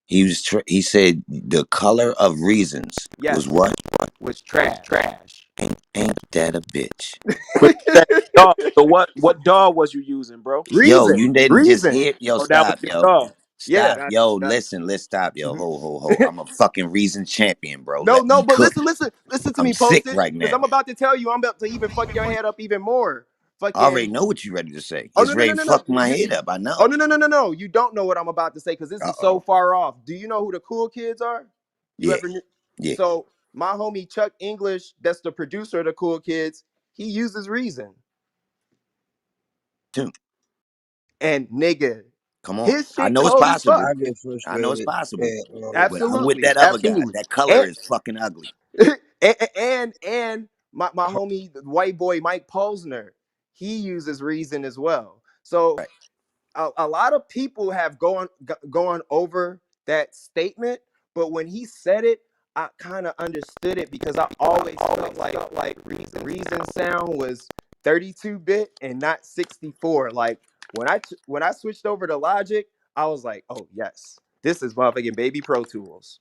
He said the color of reasons was Yes, what? was trash. Ain't that a bitch? But that dog. So what dog was you using, bro? Yo, Reason, you didn't just reason. hear. Yo, Oh, that was stop, your yo. dog. Yeah. Stop. Yo, That, listen, let's stop, yo. mhm. Ho. I'm a fucking reason champion, bro. No, Let no, me but cook. listen to I'm me, sick post it, right because now. I'm about to tell you, I'm about to even fuck your head up even more. I already Fucking. know what you're ready to say. Oh It's no, no, no, ready to no, no. fuck my head up. I Oh know. no, no, no, no, no. You don't know what I'm about to say because this is so Uh-oh. far off. Do you know who the cool kids are? You Yeah, ever knew? yeah. So my homie Chuck English, that's the producer of the Cool Kids. He uses Reason, Tune. and nigga, Come on. his I shit know it's cold as fuck. I possible. get I know it's frustrated. possible. Yeah, But I'm with Absolutely, that other guy. absolutely. That color And is fucking ugly. and my homie, the white boy Mike Posner, he uses Reason as well. So Right. a lot of people have gone over that statement, but when he said it, I kind of understood it because I always felt like Reason sound was 32-bit and not 64. Like when I switched over to Logic, I was like, oh yes, this is motherfucking baby Pro Tools.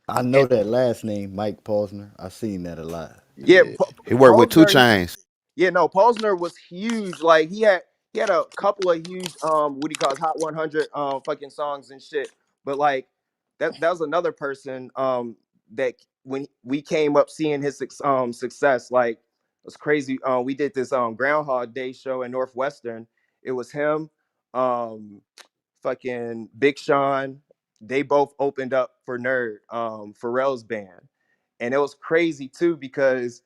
I know And that last name, Mike Posner. I seen that a lot. yeah, Yeah. He worked with Two Posner. Chains. Yeah, no, Posner was huge. Like he had a couple of huge what he calls Hot 100 fucking songs and shit. But like that was another person that when we came up seeing his success, like it was crazy. We did this Groundhog Day show in Northwestern. It was him, um fucking Big Sean. They both opened up for Nerd, Pharrell's band. And it was crazy too because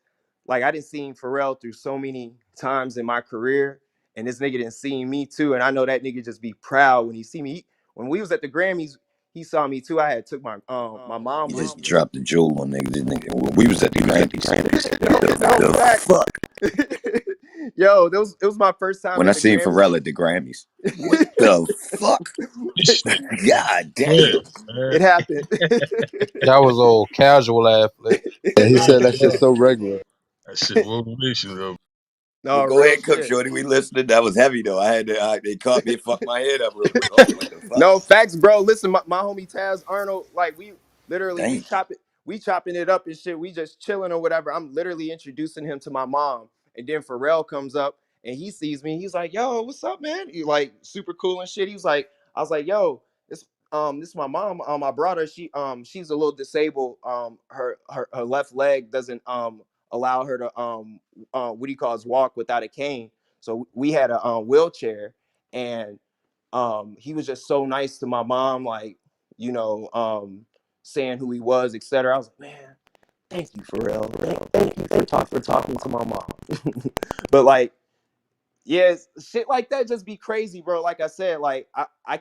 like I didn't see Pharrell through so many times in my career, and this nigga didn't see me too. And I know that nigga just be proud when he see me. When we was at the Grammys, he saw me too. I had took my mom You with just me. dropped the jewel on nigga. This nigga. Well, we was at the Grammys. No The facts. fuck? Yo, it was my first time When I at the seen Grammys. Pharrell at the Grammys. What the fuck? God Yeah, damn. man. It happened. That was old casual athlete. Yeah, he Yeah, said that shit's man. so regular. That shit motivation though. No, But go real ahead, cook, shit. shorty. We listening. That was heavy though. they caught me and fucked my head up real quick. Hold on, what the fuck? No facts, bro. Listen, my homie Taz Arnold, like we literally Damn. we chopping it up and shit. We just chilling or whatever. I'm literally introducing him to my mom, And then Pharrell comes up and he sees me. He's like, "Yo, what's up, man?" He like super cool and shit. He was like, I was like, "Yo, this is my mom. My brother. She's a little disabled. Her left leg doesn't allow her to what do you call it, walk without a cane. So we had a wheelchair, and he was just so nice to my mom, like, you know, saying who he was, etc. I was like, man, thank you, Pharrell. Thank you for talking to my mom. But like, yes, shit like that just be crazy, bro. Like I said, like I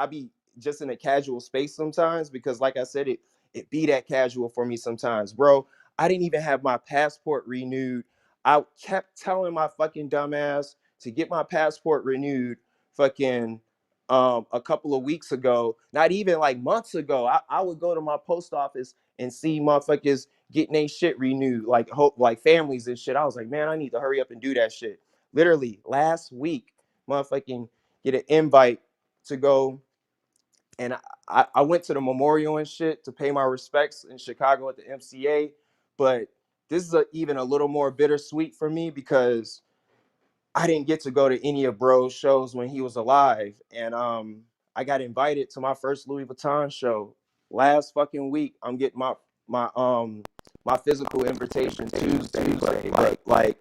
be just in a casual space sometimes because, like I said, it be that casual for me sometimes, bro. I didn't even have my passport renewed. I kept telling my fucking dumbass to get my passport renewed, fucking a couple of weeks ago, not even like months ago. I would go to my post office and see motherfuckers getting their shit renewed, like hope like families and shit. I was like, man, I need to hurry up and do that shit. Literally last week, motherfucking get an invite to go, and I went to the memorial and shit to pay my respects in Chicago at the MCA. But this is even a little more bittersweet for me because I didn't get to go to any of Bro's shows when he was alive, and I got invited to my first Louis Vuitton show last fucking week. I'm getting my physical invitation Tuesday, but like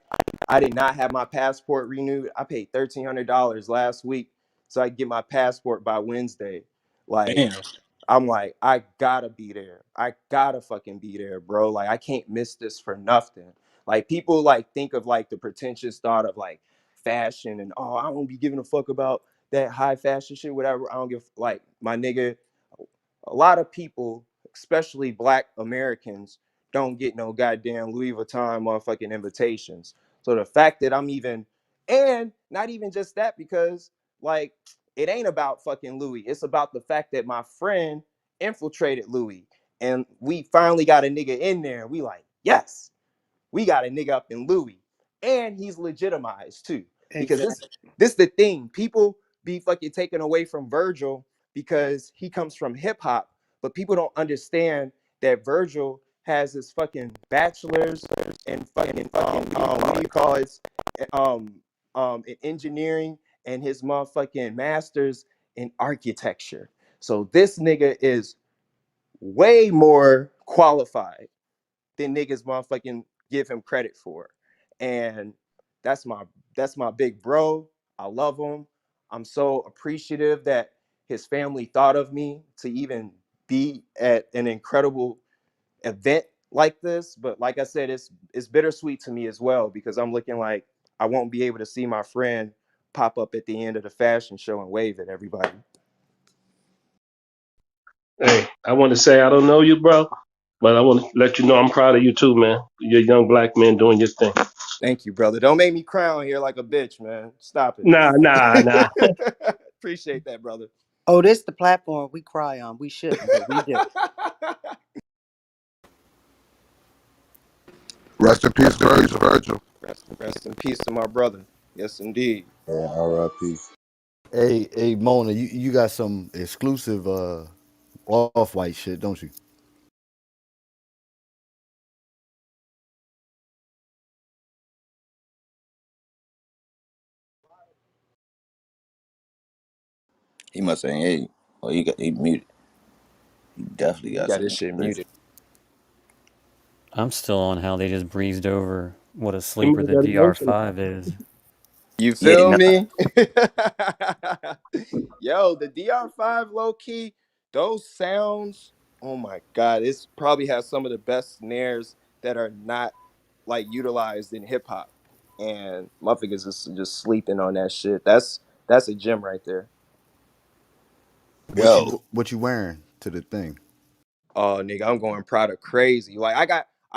I did not have my passport renewed. I paid $1,300 last week so I could get my passport by Wednesday. Like, Damn. I'm like, I gotta be there. I gotta fucking be there, bro. Like, I can't miss this for nothing. Like, people like think of like the pretentious thought of like fashion and, oh, I don't be giving a fuck about that high fashion shit, whatever. I don't give, like, my nigga, a lot of people, especially black Americans, don't get no goddamn Louis Vuitton motherfucking invitations. So the fact that I'm even, and not even just that, because like it ain't about fucking Louis. It's about the fact that my friend infiltrated Louis, and we finally got a nigga in there. We like, yes, we got a nigga up in Louis, and he's legitimized too. Because Exactly. this the thing. People be fucking taken away from Virgil because he comes from hip hop, but people don't understand that Virgil has his fucking bachelor's and fucking what do you call it, um in engineering, and his motherfucking master's in architecture. So this nigga is way more qualified than niggas motherfucking give him credit for. And that's my that's my big bro. I love him. I'm so appreciative that his family thought of me to even be at an incredible event like this. But like I said, it's bittersweet to me as well because I'm looking like I won't be able to see my friend pop up at the end of the fashion show and wave at everybody. Hey, I want to say I don't know you, bro, but I want to let you know I'm proud of you too, man. You're a young black man doing your thing. Thank you, brother. Don't make me cry on here like a bitch, man. Stop Nah, nah, nah. it. Appreciate that, brother. Oh, this the platform we cry on. We shouldn't, but we do. Rest in peace, Virgil. Rest in peace to my brother. Yes, indeed. Yeah, R.I.P. Hey, Mona, you got some exclusive off white shit, don't you? He must say, hey, oh, he muted. He definitely He got got some his shit exclusive. muted. I'm still on how they just breezed over what a He sleeper might the got emotional. DR5 is. You Yeah, feel nah. me? Yo, the DR5 low key, those sounds, oh my God, it's probably has some of the best snares that are not like utilized in hip hop. And motherfuckers is just sleeping on that shit. That's a gem right there. Yo, What you wearing to the thing? Oh nigga, I'm going Prada crazy. Like I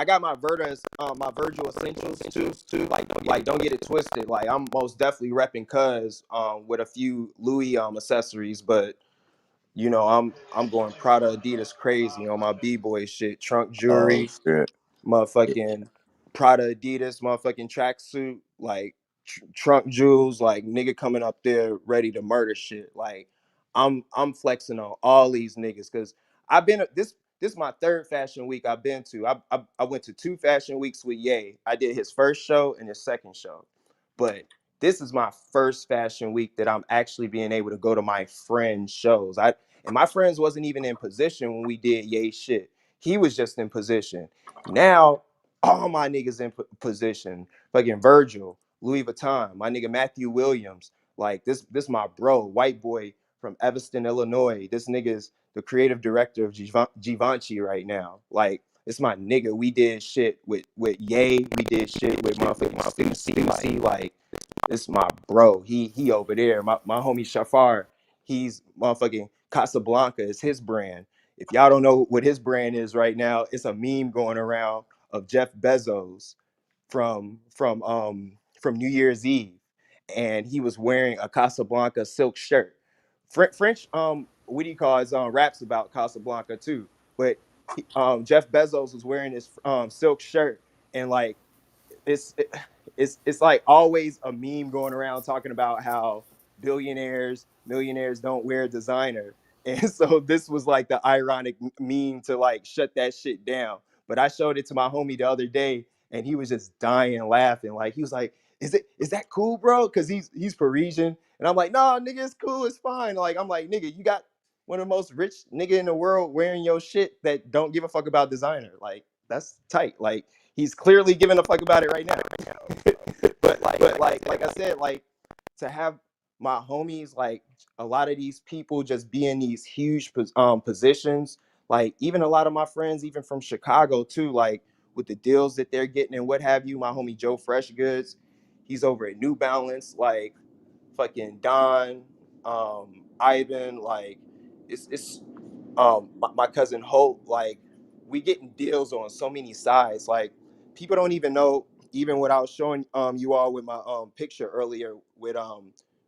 got my Virgil Essentials too. Like don't get it twisted. Like I'm most definitely repping Cuz with a few Louis accessories, but you know I'm going Prada Adidas crazy on my B-boy shit. Trunk oh jewelry, shit. Yeah. motherfucking Prada Adidas, motherfucking tracksuit, like trunk jewels, like nigga coming up there ready to murder shit. Like I'm flexing on all these niggas because I've been this. this is my third fashion week I've been to. I went to 2 fashion weeks with Ye. I did his first show and his second show, but this is my first fashion week that I'm actually being able to go to my friends' shows. And my friends wasn't even in position when we did Ye shit. He was just in position. Now all my niggas in position. Fucking Virgil, Louis Vuitton, my nigga Matthew Williams. Like this my bro, white boy from Evanston, Illinois. This nigga's the creative director of Givenchy right now. Like, it's my nigga. We did shit with Ye. We did shit with motherfucking Stussy. Like, it's my bro. He over there. My homie Shafar. He's motherfucking Casablanca is his brand. If y'all don't know what his brand is right now, it's a meme going around of Jeff Bezos from New Year's Eve, and he was wearing a Casablanca silk shirt. French what do you call his raps about Casablanca too, but Jeff Bezos was wearing this silk shirt, and like it's it's like always a meme going around talking about how millionaires don't wear designer. And so this was like the ironic meme to like shut that shit down. But I showed it to my homie the other day, and he was just dying laughing. Like he was like, is that cool, bro? Because he's Parisian. And I'm like, nah, nigga, it's cool, it's fine. Like, I'm like, nigga, you got one of the most rich nigga in the world wearing your shit that don't give a fuck about designer. Like, that's tight. Like, he's clearly giving a fuck about it right now. But like I said, like to have my homies, like a lot of these people just be in these huge positions. Like even a lot of my friends, even from Chicago too, like with the deals that they're getting and what have you. My homie Joe Fresh Goods, he's over at New Balance. Like fucking Don, Ivan, like it's my cousin Hope, like we getting deals on so many sides. Like people don't even know, even what I was showing you all with my picture earlier with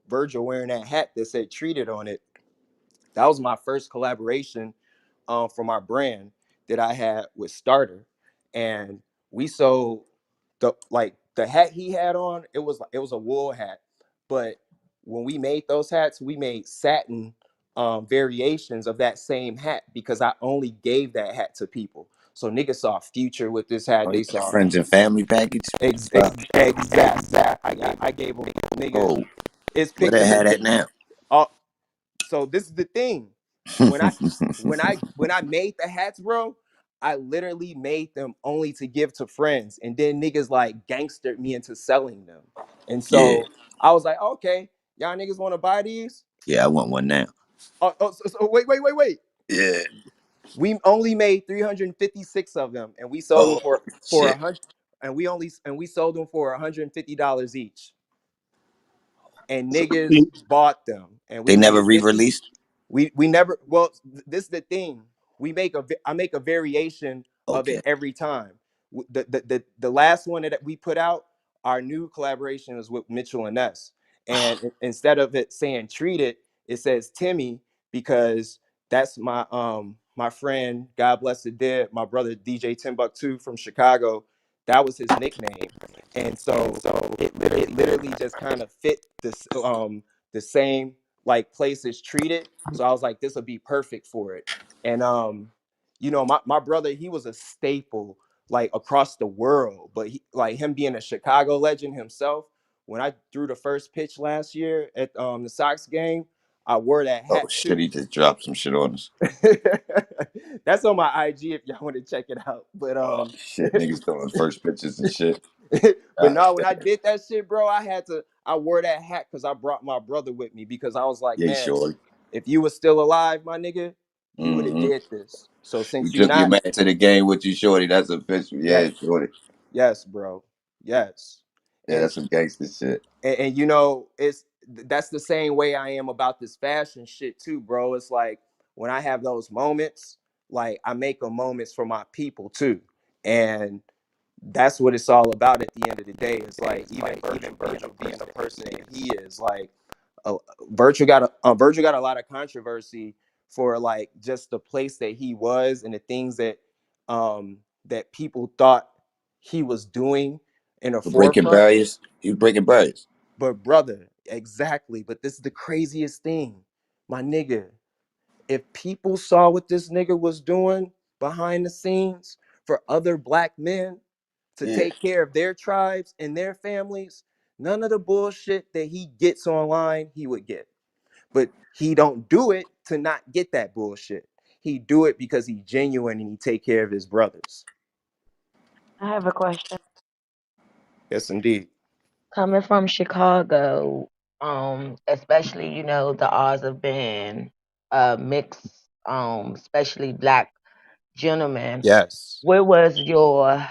Virgil wearing that hat that said treated on it. That was my first collaboration from our brand that I had with Starter. And we sold the hat he had on, it was a wool hat. But when we made those hats, we made satin variations of that same hat because I only gave that hat to people. So niggas saw Future with this hat. Oh, They you got a saw friends and family package? Wow. exact. I gave them nigga. Oh, It's where they pictures of had that now? so this is the thing. When I when I made the hats, bro, I literally made them only to give to friends, and then niggas like gangstered me into selling them. And Yeah, so I was like, okay, y'all niggas want to buy these? yeah, I want one now. So wait. Yeah. We only made 356 of them, and we sold them Oh for a shit. hundred, and we sold them for $150 each. And niggas bought them, and They we never made 50. re-released. We never, well, this is the thing. I make a variation of Okay. it every time. The last one that we put out, our new collaboration is with Mitchell and Ness. And instead of it saying treat it says Timmy, because that's my friend, God bless the dead, my brother DJ Timbuktu from Chicago. That was his nickname. And so it literally just kind of fit this the same like places treated. So I was like, this will be perfect for it. And my brother, he was a staple like across the world, but like him being a Chicago legend himself, when I threw the first pitch last year at the Sox game, I wore that Oh hat shit, too. he just dropped some shit on us. That's on my IG if y'all want to check it out. But Oh shit, niggas throwing first pitches and shit. but God no, when I damn. did that shit, bro, I wore that hat because I brought my brother with me because I was like, Yeah, man, shorty. if you were still alive, my nigga, you would have Mm-hmm. did this. So You since you took your not, man to the game with you, shorty. That's official. Yeah, yes, shorty. yes, bro, yes, Yeah, and that's some gangster shit. and that's the same way I am about this fashion shit too, bro. It's like when I have those moments, like I make them moments for my people too, and that's what it's all about at the end of the day. It's like even Virgil being the person that he is, like uh, Virgil got a lot of controversy for like just the place that he was and the things that people thought he was doing in the For breaking forefront. barriers. He was breaking barriers. But brother, exactly. But this is the craziest thing, my nigga. If people saw what this nigga was doing behind the scenes for other black men to Yeah. take care of their tribes and their families, none of the bullshit that he gets online he would get. But he don't do it to not get that bullshit. He do it because he's genuine and he take care of his brothers. I have a question. Yes, indeed. Coming from Chicago, especially, the odds have been mixed, especially black gentlemen. Yes. What was your,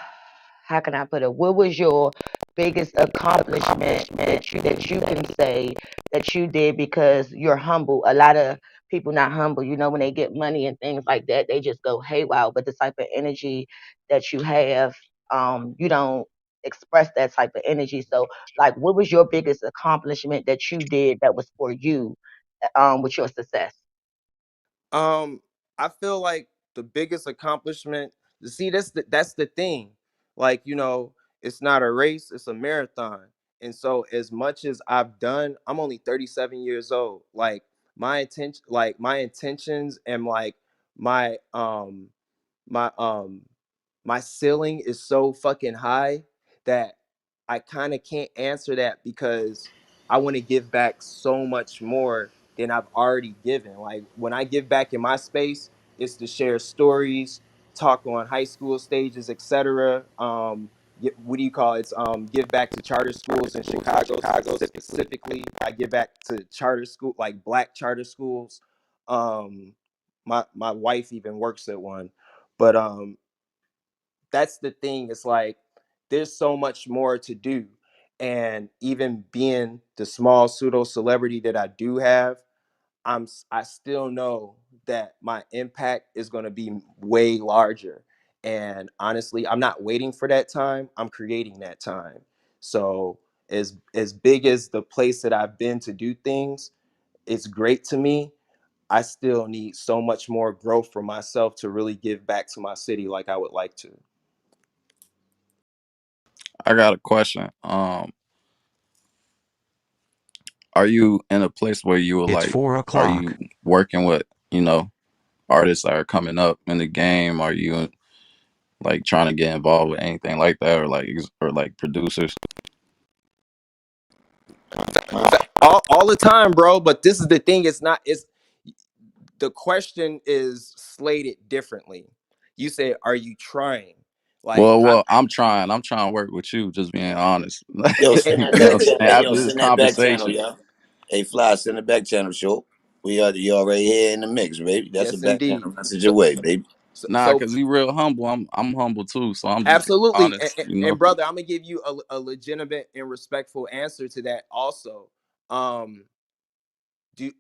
how can I put it? What was your biggest accomplishment that you can say that you did because you're humble? A lot of people not humble. When they get money and things like that, they just go haywire. But the type of energy that you have, you don't express that type of energy. So, like, what was your biggest accomplishment that you did that was for you, with your success? Um, I feel like the biggest accomplishment, you see, that's the thing. Like, it's not a race, it's a marathon. And so as much as I've done, I'm only 37 years old. Like my intentions and like my my my ceiling is so fucking high that I kind of can't answer that because I want to give back so much more than I've already given. Like when I give back in my space, it's to share stories, talk on high school stages, etc. What do you call it? It's give back to charter schools in Chicago specifically. I give back to charter school, like black charter schools. My wife even works at one, but that's the thing. It's like there's so much more to do. And even being the small pseudo celebrity that I do have, I still know that my impact is going to be way larger. And honestly, I'm not waiting for that time. I'm creating that time. So as big as the place that I've been to do things, it's great to me. I still need so much more growth for myself to really give back to my city like I would like to. I got a question. Are you in a place where you were It's like, four are you o'clock. working with, artists that are coming up in the game? Are you like trying to get involved with anything like that, or like producers? All the time, bro. But this is the thing. It's not. It's the question is slated differently. You say, "Are you trying?" Like I I'm trying. I'm trying to work with you. Just being honest. Yo, and, send that You know what back I'm channel. saying? Hey, yo, After this send that back channel, conversation, y'all. Hey, Fly, send the back channel, show. You already here in the mix, baby. That's a yes, back indeed. channel message So, away, baby. nah, so cause you real humble. I'm humble too. So I'm just being absolutely, honest. and brother, I'm gonna give you a legitimate and respectful answer to that. Also, um,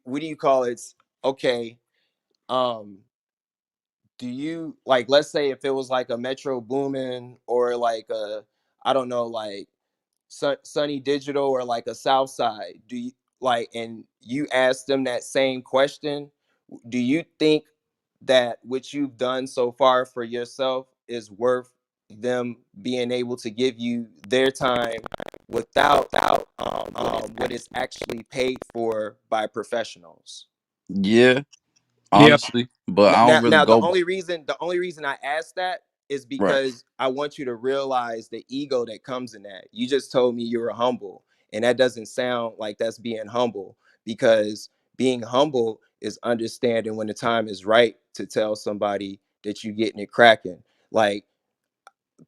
what do you call it? Okay, um, do you like? Let's say if it was like a Metro Boomin or like a, I don't know, like Sunny Digital or like a Southside, do you like, and you ask them that same question, do you think that what you've done so far for yourself is worth them being able to give you their time without what is actually paid for by professionals? Yeah, Yeah. honestly, but I Now, don't really now go. the only reason I asked that is Right. because I want you to realize the ego that comes in that. You just told me you were humble, and that doesn't sound like that's being humble, because being humble is understanding when the time is right to tell somebody that you're getting it cracking. Like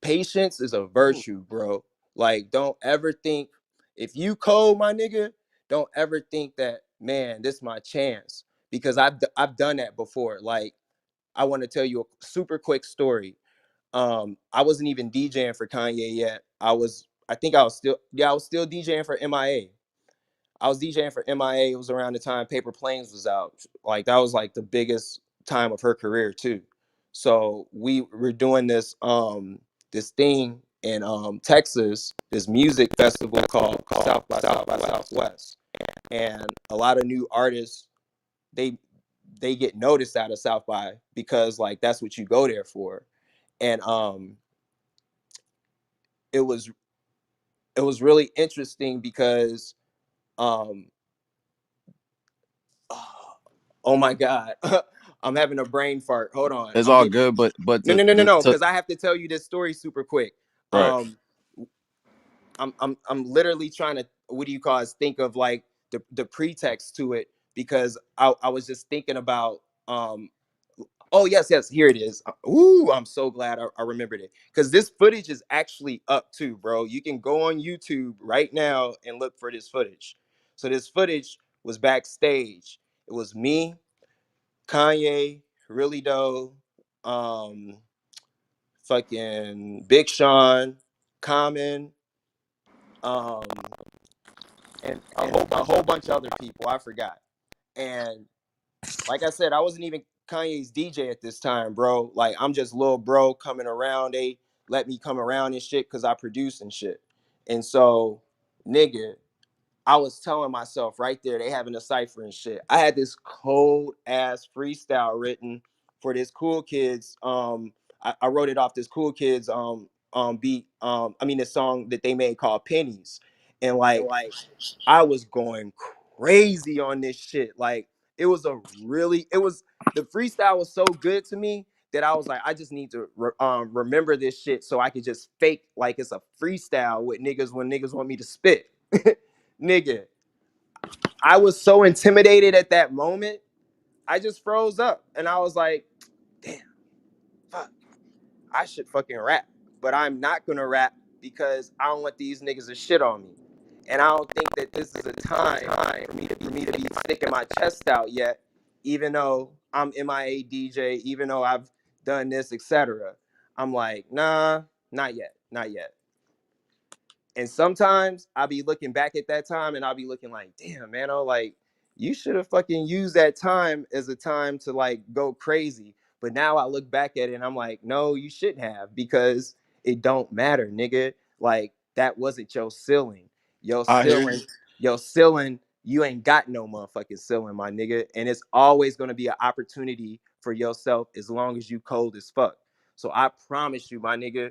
patience is a virtue, bro. Like don't ever think, if you cold, my nigga, don't ever think that, man, this is my chance, because I've done that before. Like I want to tell you a super quick story. I wasn't even DJing for Kanye yet. I think I was still DJing for MIA. I was DJing for MIA. It was around the time Paper Planes was out. Like that was like the biggest time of her career too. So we were doing this thing in Texas, this music festival called South by Southwest. And a lot of new artists, they they get noticed out of South by because like that's what you go there for. And it was it was really interesting because um oh my god. I'm having a brain fart. Hold on. It's I'm all getting good, but no, no, no, no, no, to because I have to tell you this story super quick. right. Um, I'm literally trying to, what do you call it, think of like the pretext to it, because I was just thinking about um oh yes, yes, here it is. Ooh, I'm so glad I remembered it, because this footage is actually up too, bro. You can go on YouTube right now and look for this footage. So this footage was backstage. It was me, Kanye, Really Doe, um, fucking Big Sean, Common, um, and a whole bunch of other people. I forgot. And like I said, I wasn't even Kanye's DJ at this time, bro. Like I'm just little bro coming around. They let me come around and shit because I produce and shit. And so, nigga, I was telling myself right there, they having a cipher and shit. I had this cold ass freestyle written for this Cool Kids. I wrote it off this Cool Kids beat. I mean the song that they made called Pennies. And like I was going crazy on this shit. Like it was the freestyle was so good to me that I was like, I just need to remember this shit so I could just fake like it's a freestyle with niggas when niggas want me to spit. Nigga, I was so intimidated at that moment. I just froze up and I was like, damn, fuck. I should fucking rap, but I'm not gonna rap because I don't want these niggas to shit on me. And I don't think that this is a time for me to be sticking my chest out yet, even though I'm MIA DJ, even though I've done this, etc. I'm like, nah, not yet, not yet. And sometimes I'll be looking back at that time and I'll be looking like, damn, man, oh, like you should have fucking used that time as a time to like go crazy. But now I look back at it and I'm like, no, you shouldn't have, because it don't matter, nigga. Like that wasn't your ceiling. Your I hear you. ceiling, your ceiling, you ain't got no motherfucking ceiling, my nigga. And it's always gonna be an opportunity for yourself as long as you cold as fuck. So I promise you, my nigga,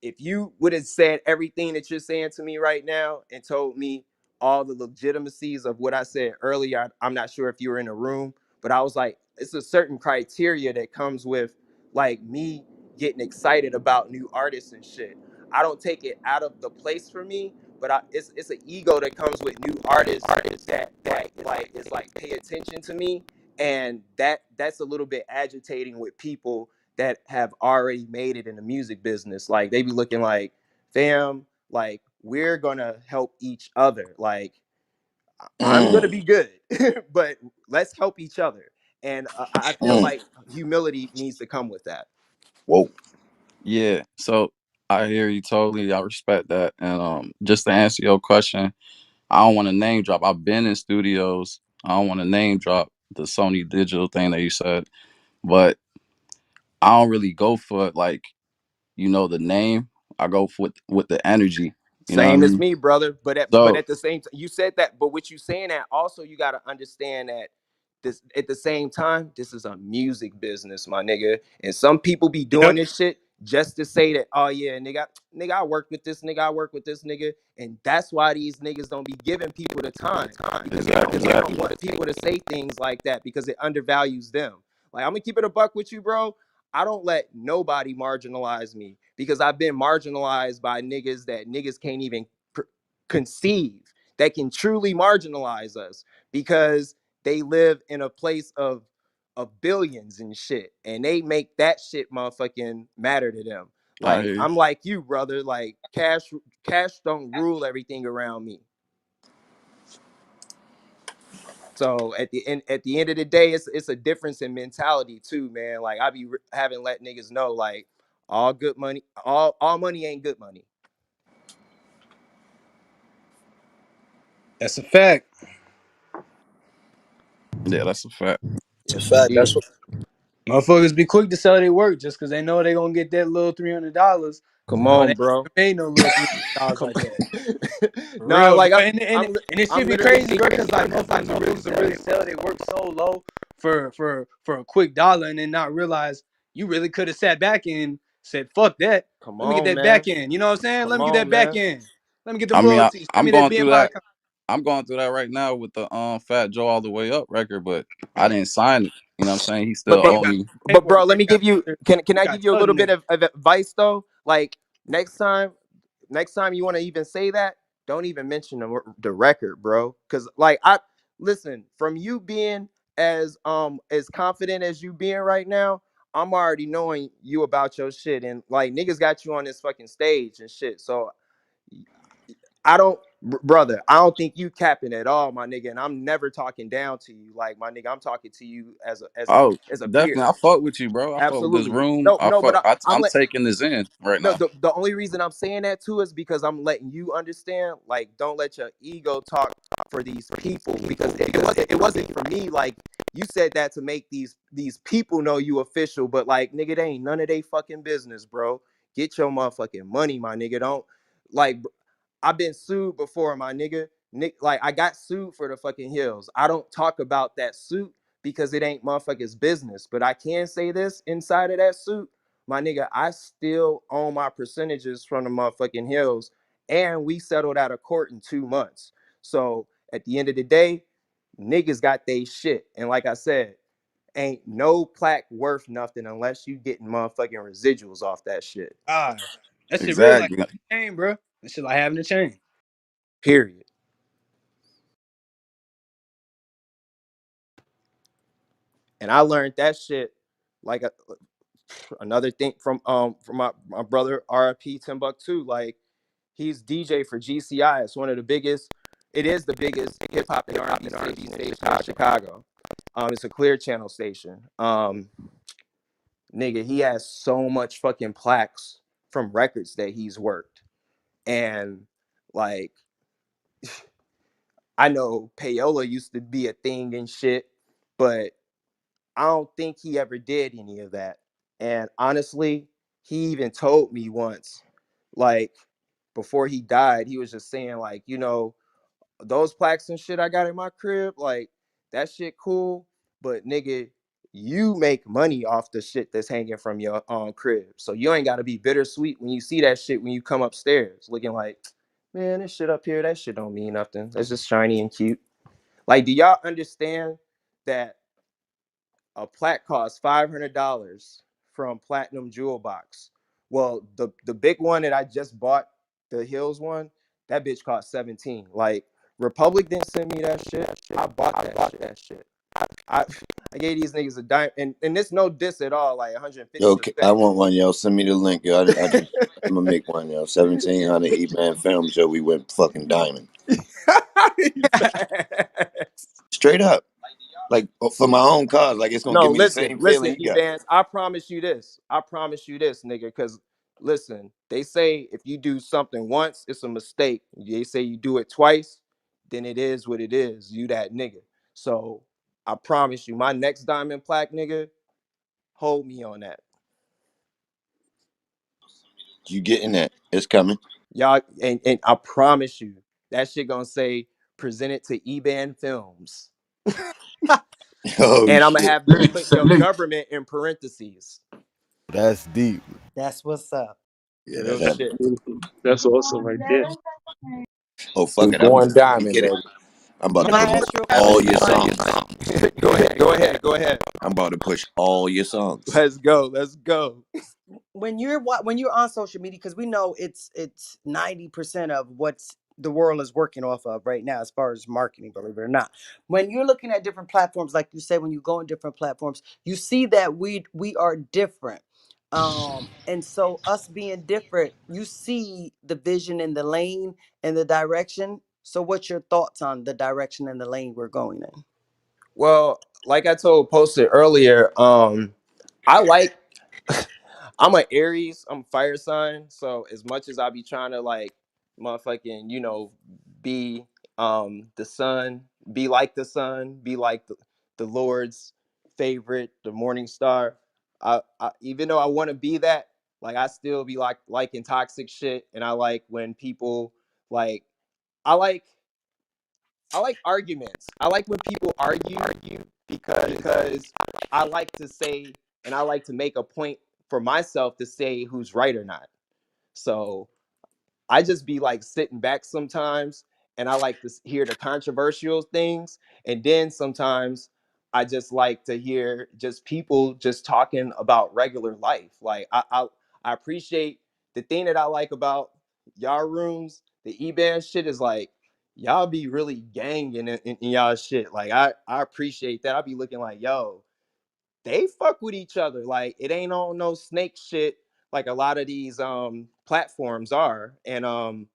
if you would have said everything that you're saying to me right now and told me all the legitimacies of what I said earlier, I'm not sure if you were in the room, but I was like, it's a certain criteria that comes with like me getting excited about new artists and shit. I don't take it out of the place for me, but it's an ego that comes with new artists that like is like pay attention to me, and that's a little bit agitating with people that have already made it in the music business. Like they be looking like, fam, like we're gonna help each other. Like I'm gonna Mm, be good, but let's help each other. And I feel mm. like humility needs to come with that. Whoa. Yeah. So I hear you totally. I respect that. And just to answer your question, I don't want to name drop. I've been in studios. I don't want to name drop the Sony Digital thing that you said, but I don't really go for like the name. I go for with the energy. You know what I Same as mean? me, brother. But So at the same time, you said that. But what you saying that also, you got to understand that this at the same time, this is a music business, my nigga. And some people be doing Yep. this shit just to say that, oh yeah, nigga, I work with this nigga, I work with this nigga, and that's why these niggas don't be giving people the time, because they don't want people to say things like that because it undervalues them. Like I'm gonna keep it a buck with you, bro. I don't let nobody marginalize me because I've been marginalized by niggas that niggas can't even conceive, that can truly marginalize us because they live in a place of billions and shit, and they make that shit motherfucking matter to them. I Like hear you. I'm like you, brother. Like cash don't rule everything around me. So at the end of the day, it's a difference in mentality too, man. Like I be having let niggas know like all good money, all money ain't good money. That's a fact. Yeah, that's a fact. It's a Yes, fact. That's indeed. what motherfuckers be quick to sell their work just because they know they gonna get that little $300. Come But they on, ain't bro. never made no little $300 Come. like that. For Nah, real, like bro. I'm And and I'm and it I'm should be literally crazy, bro, speaking. because like motherfuckers will really sell their work so low for a quick dollar and then not realize you really could have sat back and said, fuck that. Come Let me get on, that back man. end. You know what I'm saying? Let Come me get on, that back man. end. Let me get them I mean, royalties. Send I'm me that going through BMI that. account. I'm going through that right now with the Fat Joe All the Way Up record, but I didn't sign it. You know what I'm saying? He But still bro, owe me. but Paperwork bro, let they me got give you. Can you I got give you a other little bit niggas. of advice though? Like next time you want to even say that, don't even mention the record, bro. Because like I listen from you being as confident as you being right now. I'm already knowing you about your shit, and like niggas got you on this fucking stage and shit. So I don't, brother. I don't think you capping at all, my nigga. And I'm never talking down to you, like my nigga. I'm talking to you Oh, as a peer. definitely. I fuck with you, bro. I fuck with this Absolutely. room. No, no, but I'm I'm like taking this in right now. the only reason I'm saying that too is because I'm letting you understand. Like, don't let your ego talk for these people because it wasn't for me. Like you said that to make these people know you official, but like nigga, they ain't none of they fucking business, bro. Get your motherfucking money, my nigga. Don't like I've been sued before, my nigga. Nick, like I got sued for the fucking hills. I don't talk about that suit because it ain't motherfuckers' business. But I can say this inside of that suit, my nigga, I still own my percentages from the motherfucking hills. And we settled out of court in 2 months. So at the end of the day, niggas got they shit. And like I said, ain't no plaque worth nothing unless you getting motherfucking residuals off that shit. Ah, that shit real like Exactly. having a chain, bro. That shit like having a chain. Period. And I learned that shit like another thing from my brother RP Timbuktu. Like he's DJ for GCI. It's one of the biggest. It is the biggest hip hop and R&B station in Chicago. It's a clear channel station. Nigga, he has so much fucking plaques from records that he's worked, and like I know payola used to be a thing and shit, but I don't think he ever did any of that. And honestly, he even told me once, like before he died, he was just saying, like, those plaques and shit I got in my crib, like that shit cool. But nigga, you make money off the shit that's hanging from your crib. So you ain't gotta be bittersweet when you see that shit when you come upstairs, looking like, man, this shit up here, that shit don't mean nothing. That's just shiny and cute. Like, do y'all understand that a plaque costs $500 from Platinum Jewel Box? Well, the big one that I just bought, the Hills one, that bitch cost 17. Like Republic didn't send me that shit. I bought that shit. I I gave these niggas a dime, and it's no diss at all. Like 150 Okay, I percent. want one, yo. Send me the link, yo. I'm gonna make one, yo. 1700 E-Man Films, yo. We went fucking diamond. Straight up. Like, for my own cause. Like, it's gonna No, give me the listen, same listen, feeling you got. Evans. I promise you this. I promise you this, nigga. Because listen, they say if you do something once, it's a mistake. They say you do it twice, then it is what it is. You that nigga. So I promise you, my next diamond plaque, nigga, hold me on that. You getting that. It's coming. Y'all, and I promise you, that shit gonna say presented to EBAN Films. Oh, And I'm gonna shit. have them put your government in parentheses. That's deep. That's what's up. Yeah, Real that's happening. shit. That's awesome right there. Oh, fuck We it. I'm going about to diamond, get it. baby. I'm about to Can I promote ask you a all question? your songs. Go ahead, go ahead, go ahead. I'm about to push all your songs. Let's go, let's go. When you're on social media, because we know it's 90% of what's the world is working off of right now as far as marketing, believe it or not. When you're looking at different platforms, like you said, when you go on different platforms, you see that we are different. And so us being different, you see the vision and the lane and the direction. So what's your thoughts on the direction and the lane we're going in? Well, like I told posted earlier, I like I'm an Aries, I'm fire sign. So as much as I be trying to like motherfucking, be the sun, be like the sun, be like the Lord's favorite, the morning star. I even though I want to be that, like I still be like liking toxic shit. And I like when people like I like I like arguments. I like when people argue because I like to say and I like to make a point for myself to say who's right or not. So I just be like sitting back sometimes and I like to hear the controversial things. And then sometimes I just like to hear just people just talking about regular life. Like I appreciate the thing that I like about y'all rooms. The EBAN shit is like y'all be really ganging in y'all shit. Like I appreciate that. I be looking like yo, they fuck with each other. Like it ain't on no snake shit like a lot of these platforms are. And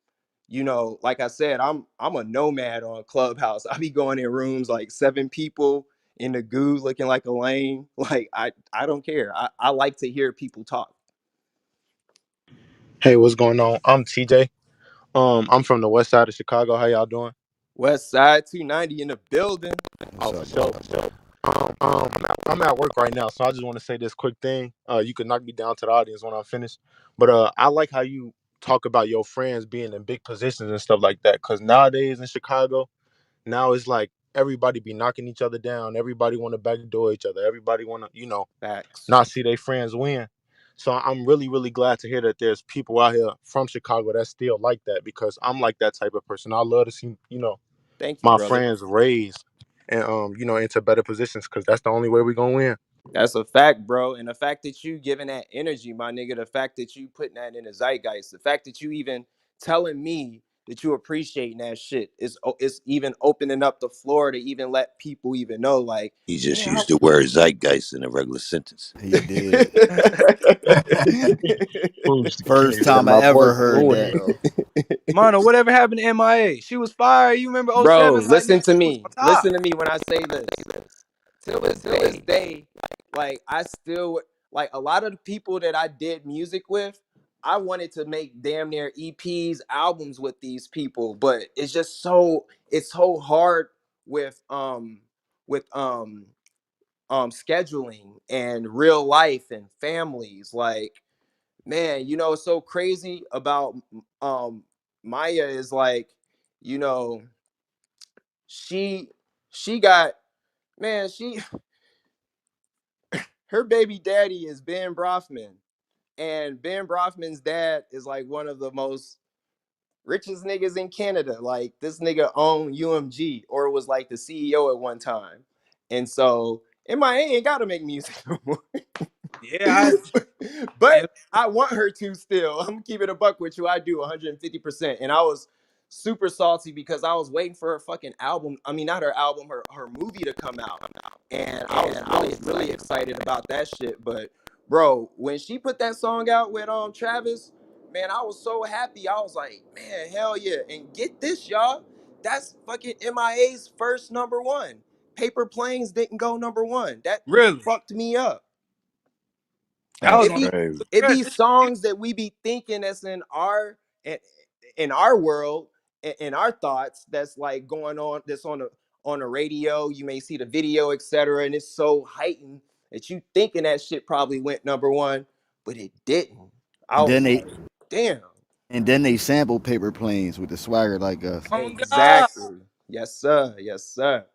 you know, like I said, I'm a nomad on Clubhouse. I be going in rooms like 7 people in the goo looking like a lame. Like I don't care. I like to hear people talk. Hey, what's going on? I'm TJ. I'm from the west side of Chicago. How y'all doing? West Side 290 in the building. What's Oh, for up, bro? sure. I'm at work right now, so I just want to say this quick thing. You could knock me down to the audience when I'm finished. But I like how you talk about your friends being in big positions and stuff like that. Cause nowadays in Chicago, now it's like everybody be knocking each other down. Everybody want to backdoor each other. Everybody want to, Facts. not see their friends win. So I'm really, really glad to hear that there's people out here from Chicago that still like that because I'm like that type of person. I love to see, Thank you, my brother. friends raised and into better positions because that's the only way we're gonna win. That's a fact, bro. And the fact that you giving that energy, my nigga, the fact that you putting that in the zeitgeist, the fact that you even telling me that you appreciating that shit is it's even opening up the floor to even let people even know, like, He just yeah. used the word zeitgeist in a regular sentence. He did. Proves the First case that time I my ever voice heard annoying, that. bro. Mano, whatever happened to MIA? She was fired. You remember Bro, '07? Like, nigga, listen to she was me. on top. Listen to me when I say this. Till this day, like I still like a lot of the people that I did music with. I wanted to make damn near EPs, albums with these people, but it's just it's so hard with with scheduling and real life and families. Like, man, you know, it's so crazy about um Maya is like, you know, she she got man, she her baby daddy is Ben Brofman. And Ben Brofman's dad is like one of the most richest niggas in Canada. Like this nigga owned UMG or was like the CEO at one time. And so MIA ain't gotta make music no more. Yeah, But yeah, I want her to still. I'm keeping a buck with you. I do 150%. And I was super salty because I was waiting for her fucking album. I mean, not her album, her movie to come out. And I was really excited about that shit. But bro, when she put that song out with Travis, man, I was so happy. I was like, man, hell yeah. And get this, y'all. That's fucking MIA's first number one. Paper Planes didn't go number one. That really. fucked me up. I That's was It on be crazy. it be stress. songs that we be thinking that's in our world, in our thoughts, that's like going on, that's on the radio. You may see the video, etc., and it's so heightened that you thinking that shit probably went number one, but it didn't. I And then was they like, damn. and then they sample paper planes with the swagger like us. Oh God. Exactly. Yes, sir. Yes, sir.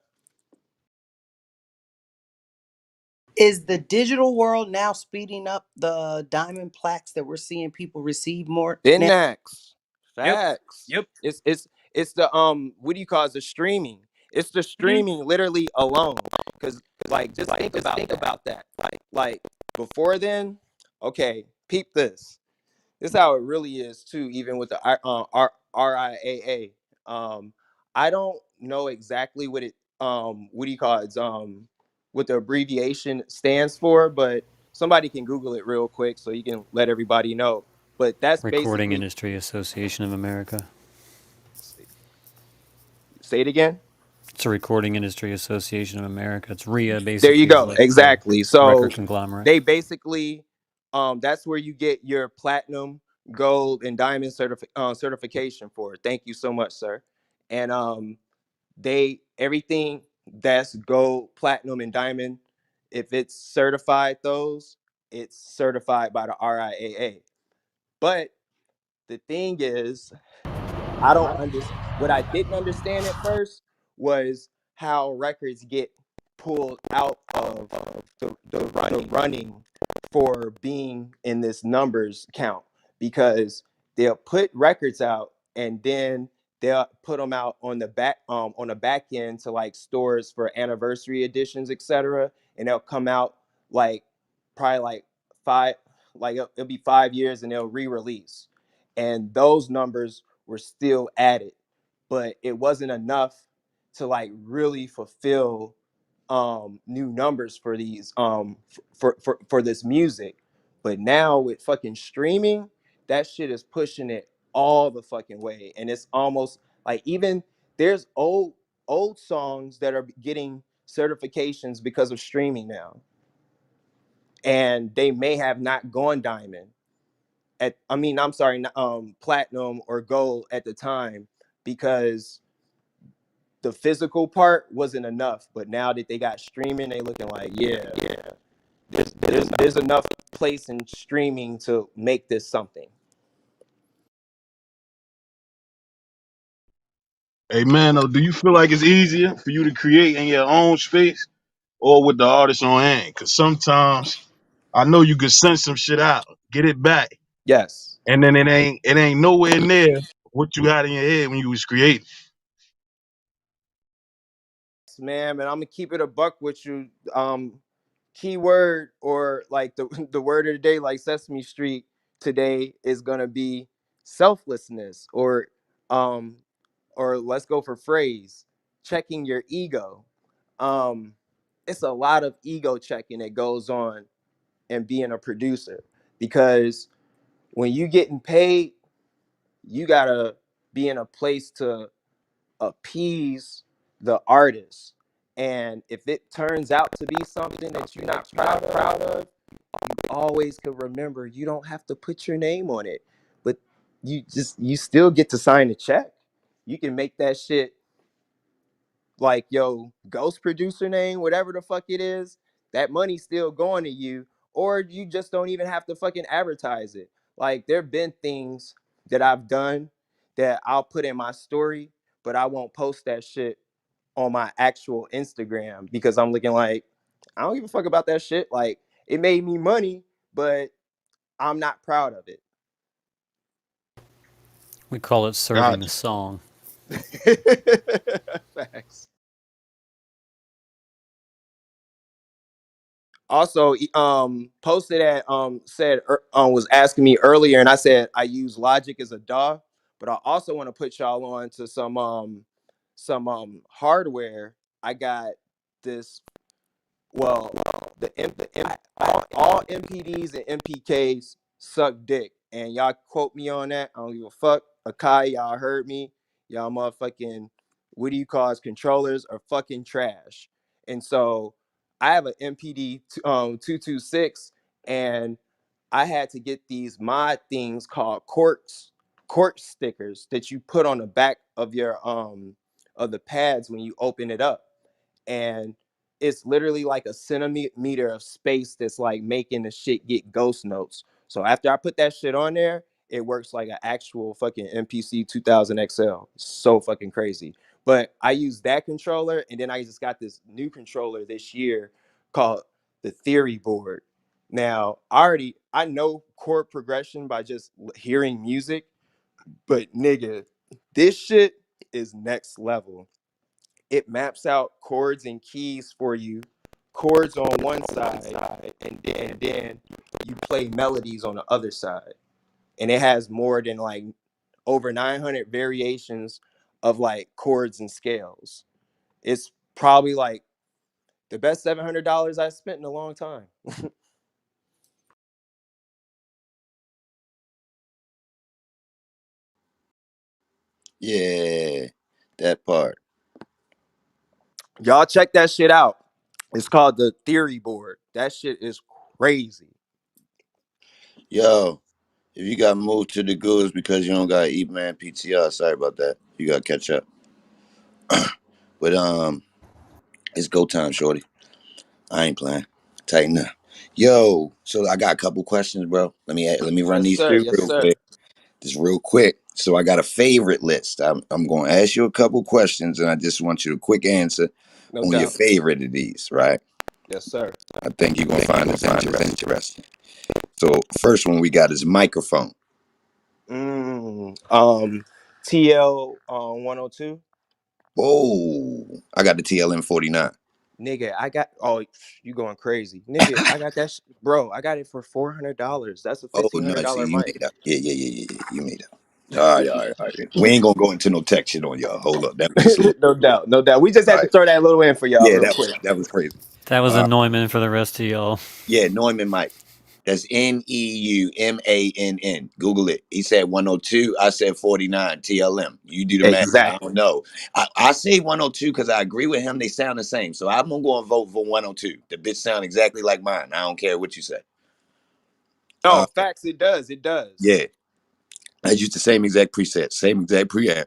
Is the digital world now speeding up the diamond plaques that we're seeing people receive more now? Finax. Yep. Facts. Yep. It's the what do you call it? The streaming. It's the Mhm. streaming literally alone. Cause like just think about that. Like before then, okay, peep this. This is how it really is too, even with the RIAA. I don't know exactly what do you call it? What the abbreviation stands for, but somebody can Google it real quick so you can let everybody know. But that's Recording basically Industry Association of America. say it again. It's a Recording Industry Association of America. It's RIA, There you basically, is go. like the Exactly. So record conglomerate. they basically that's where you get your platinum, gold, and diamond certification for. Thank you so much, sir. And they everything that's gold, platinum, and diamond, if it's certified those, it's certified by the RIAA. But the thing is, I don't understand. What I didn't understand at first was how records get pulled out of the running for being in this numbers count, because they'll put records out and then they'll put them out on the back end to like stores for anniversary editions, etc. And they'll come out like probably like five, like it'll be 5 years, and they'll re-release. And those numbers were still added, but it wasn't enough to like really fulfill new numbers for these for this music. But now with fucking streaming, that shit is pushing it all the fucking way. And it's almost like, even there's old songs that are getting certifications because of streaming now, and they may have not gone diamond at, I mean, I'm sorry, platinum or gold at the time, because the physical part wasn't enough. But now that they got streaming, they looking like, yeah, there's enough place in streaming to make this something. Hey, Mano, do you feel like it's easier for you to create in your own space or with the artist on hand? Because sometimes I know you can send some shit out, get it back, Yes. and then it ain't nowhere near what you had in your head when you was creating. Man, and I'm gonna keep it a buck with you. Keyword, or like the the word of the day, like Sesame Street today, is gonna be selflessness, um or let's go for phrase, checking your ego. um it's a lot of ego checking that goes on in being a producer, because when you getting paid, you gotta be in a place to appease the artist. And if it turns out to be something that you're not proud of, always could remember, you don't have to put your name on it, but you still get to sign the check. You can make that shit like, yo, ghost producer name, whatever the fuck it is. That money's still going to you, or you just don't even have to fucking advertise it. Like, there have been things that I've done that I'll put in my story, but I won't post that shit on my actual Instagram, because I'm looking like, I don't give a fuck about that shit. Like, it made me money, but I'm not proud of We call it serving the Gotcha. song. it. Facts. Also, posted that said was asking me earlier, and I said I use Logic as a DAW, but I also want to put y'all on to some hardware. I got this. Well, all MPDs and MPKs suck dick, and y'all quote me on that. I don't give a fuck. Akai, y'all heard me. Y'all motherfucking, what do you call it, controllers are fucking trash. And so I have an MPD 226, and I had to get these mod things called cork stickers that you put on the back of your of the pads when you open it up. And it's literally like a centimeter of space that's like making the shit get ghost notes. So after I put that shit on there, it works like an actual fucking MPC 2000 XL. So fucking crazy. But I use that controller, and then I just got this new controller this year called the Theory Board. Now, I know chord progression by just hearing music, but nigga, this shit is next level. It maps out chords and keys for you, chords on one side, and then you play melodies on the other side. And it has more than like over 900 variations of like chords and scales. It's probably like the best $700 I spent in a long time. Yeah, that part. Y'all check that shit out. It's called the Theory Board. That shit is crazy. Yo, if you got moved to the goods because you don't got EBAN PTR, sorry about that. You gotta catch up. But it's go time, shorty. I ain't playing. Tighten up. Yo, so I got a couple questions, bro. Let me run Yes, these sir. through Yes, real sir. quick. Just real quick. So I got a favorite list. I'm going to ask you a couple questions, and I just want you to quick answer No on your doubt. favorite of these, right? Yes, sir. I think you're gonna find this interesting. So first one we got is microphone. Mm, um, TL 102. Whoa, I got the TLM 49. Nigga, I got you going crazy. Nigga, I got that bro, I got it for $400. That's a Oh no, see, $1,500 you mic. made up. Yeah. You made up. All right, all right, all right. We ain't gonna go into no tech shit on y'all. Hold up, that was just a little. No doubt, no doubt. We just All had to right, throw that little in for y'all yeah, real quick. that was crazy. That was a Uh, Neumann for the rest of y'all. yeah, Neumann Mike. That's Neumann. Google it. He said 102. I said 49. TLM. You do the math. I don't Exactly. know. I say 102 because I agree with him. They sound the same. So I'm gonna go and vote for 102. The bitch sound exactly like mine. I don't care what you say. No, Uh, facts, it does. It does. yeah, I used the same exact preset, same exact preamp.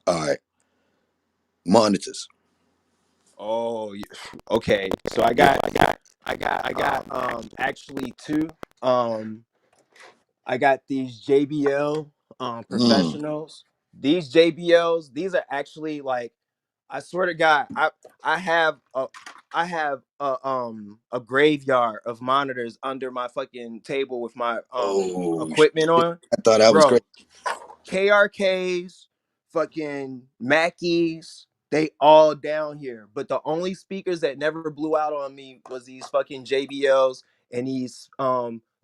All right, monitors. Oh, okay. So I got actually two. Um I got these JBL Mm. professionals. These JBLs, these are actually like, I swear to God, I have a graveyard of monitors under my fucking table with my Oh equipment shit! on. I thought that was crazy. Bro, KRKs, fucking Mackies, they all down here. But the only speakers that never blew out on me was these fucking JBLs and these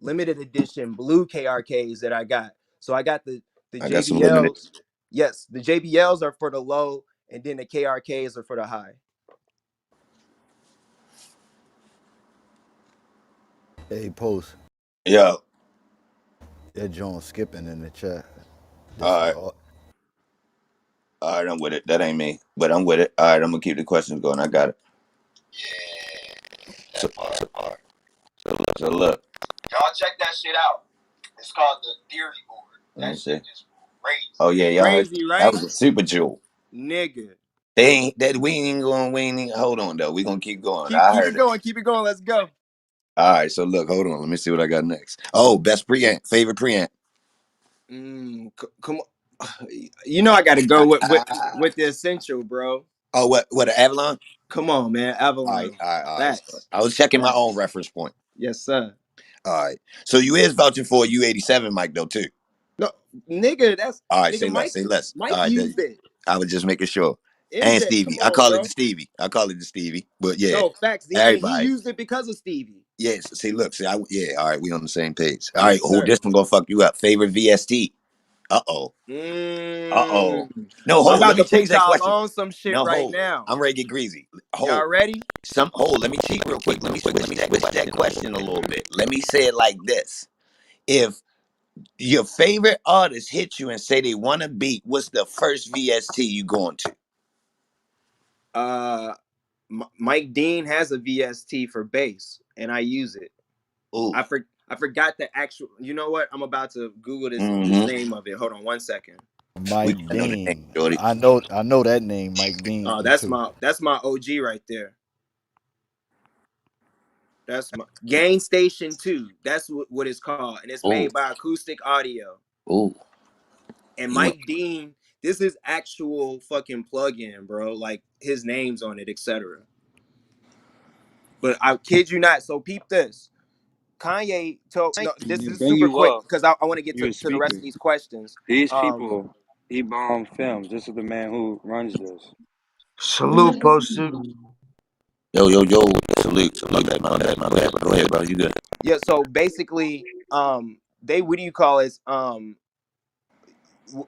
limited edition blue KRKs that I got. So I got the I got some limited. JBLs. Yes, the JBLs are for the low, and then the KRKs are for the high. Hey, post Yo, that John skipping in the chat. This all is right, all. all right. I'm with it. That ain't me, but I'm with it. All right, I'm gonna keep the questions going. I got it. So, so look. Y'all check that shit out. It's called the Theory Board. That shit is crazy. Oh yeah, y'all heard Crazy, that right? was a super jewel. Nigga. They ain't that we ain't going. We ain't. Hold on though. We gonna keep going. Keep I keep heard it it. going, keep it going. Let's go. All right. So look. Hold on. Let me see what I got next. Oh, best preamp. Favorite preamp. Come on. You know I got to go with the essential, bro. Oh, what? An Avalon. Come on, man. All right. Avalon. All right. All right. So Facts. I was checking my own Facts. reference point. Yes, sir. All right. So you is vouching for a U87 mic though too. No, nigga, that's All right. nigga Say less. Mike. Say less. Mike All right. used it. I was just making sure. And MJ, come Stevie. I on, call it the bro. Stevie. I call it the Stevie. But yeah, No, facts. And he everybody. used it because of Stevie. Yes. See, look. See, yeah. All right. We on the same page. All right. Yes, Oh, sir. this one gonna fuck you up. Favorite VST. Uh oh. Uh oh. Mm. No, I'm hold. Let about me to change put that y'all question. on some shit No, right hold. now. I'm ready to get greasy. Y'all Hold. ready? Hold. Let me cheat real quick. Let me switch that question a little bit. Let me say it like this. If your favorite artist hit you and say they want a beat, what's the first VST you going to? Uh, Mike Dean has a VST for bass, and I use it. Ooh. I forgot the actual. You know what? I'm about to Google this Mm-hmm. name of it. Hold on one second. We Mike gotta know the name, Dean. Shorty. I know that name, Mike Dean too. That's my OG right there. That's my Gain Station 2. That's what it's called, and it's Ooh. made by Acoustic Audio. Ooh. And You went. Mike Dean, this is actual fucking plug-in, bro. Like his name's on it, etc. But I kid you not. So peep this. Kanye told no. This You is bring super you quick up, because I want to get you're a to the rest speaker. of these questions. These Um, people, EBAN Films. This is the man who runs this. Salute, Posted. Yo. Salute. My bad. Go ahead, bro. You good? yeah. So basically, they what do you call it?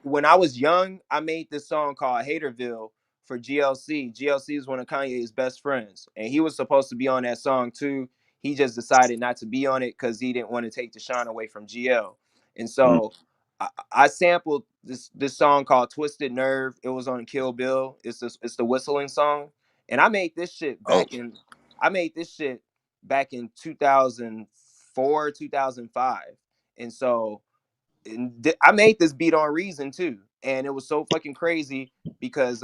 When I was young, I made this song called Haterville for GLC. GLC is one of Kanye's best friends, and he was supposed to be on that song too. He just decided not to be on it because he didn't want to take the shine away from GL. And Mm. so I sampled this song called Twisted Nerve. It was on Kill Bill. It's the whistling song, and Oh. I made this shit back in 2004, 2005, and so I made this beat on Reason too, and it was so fucking crazy because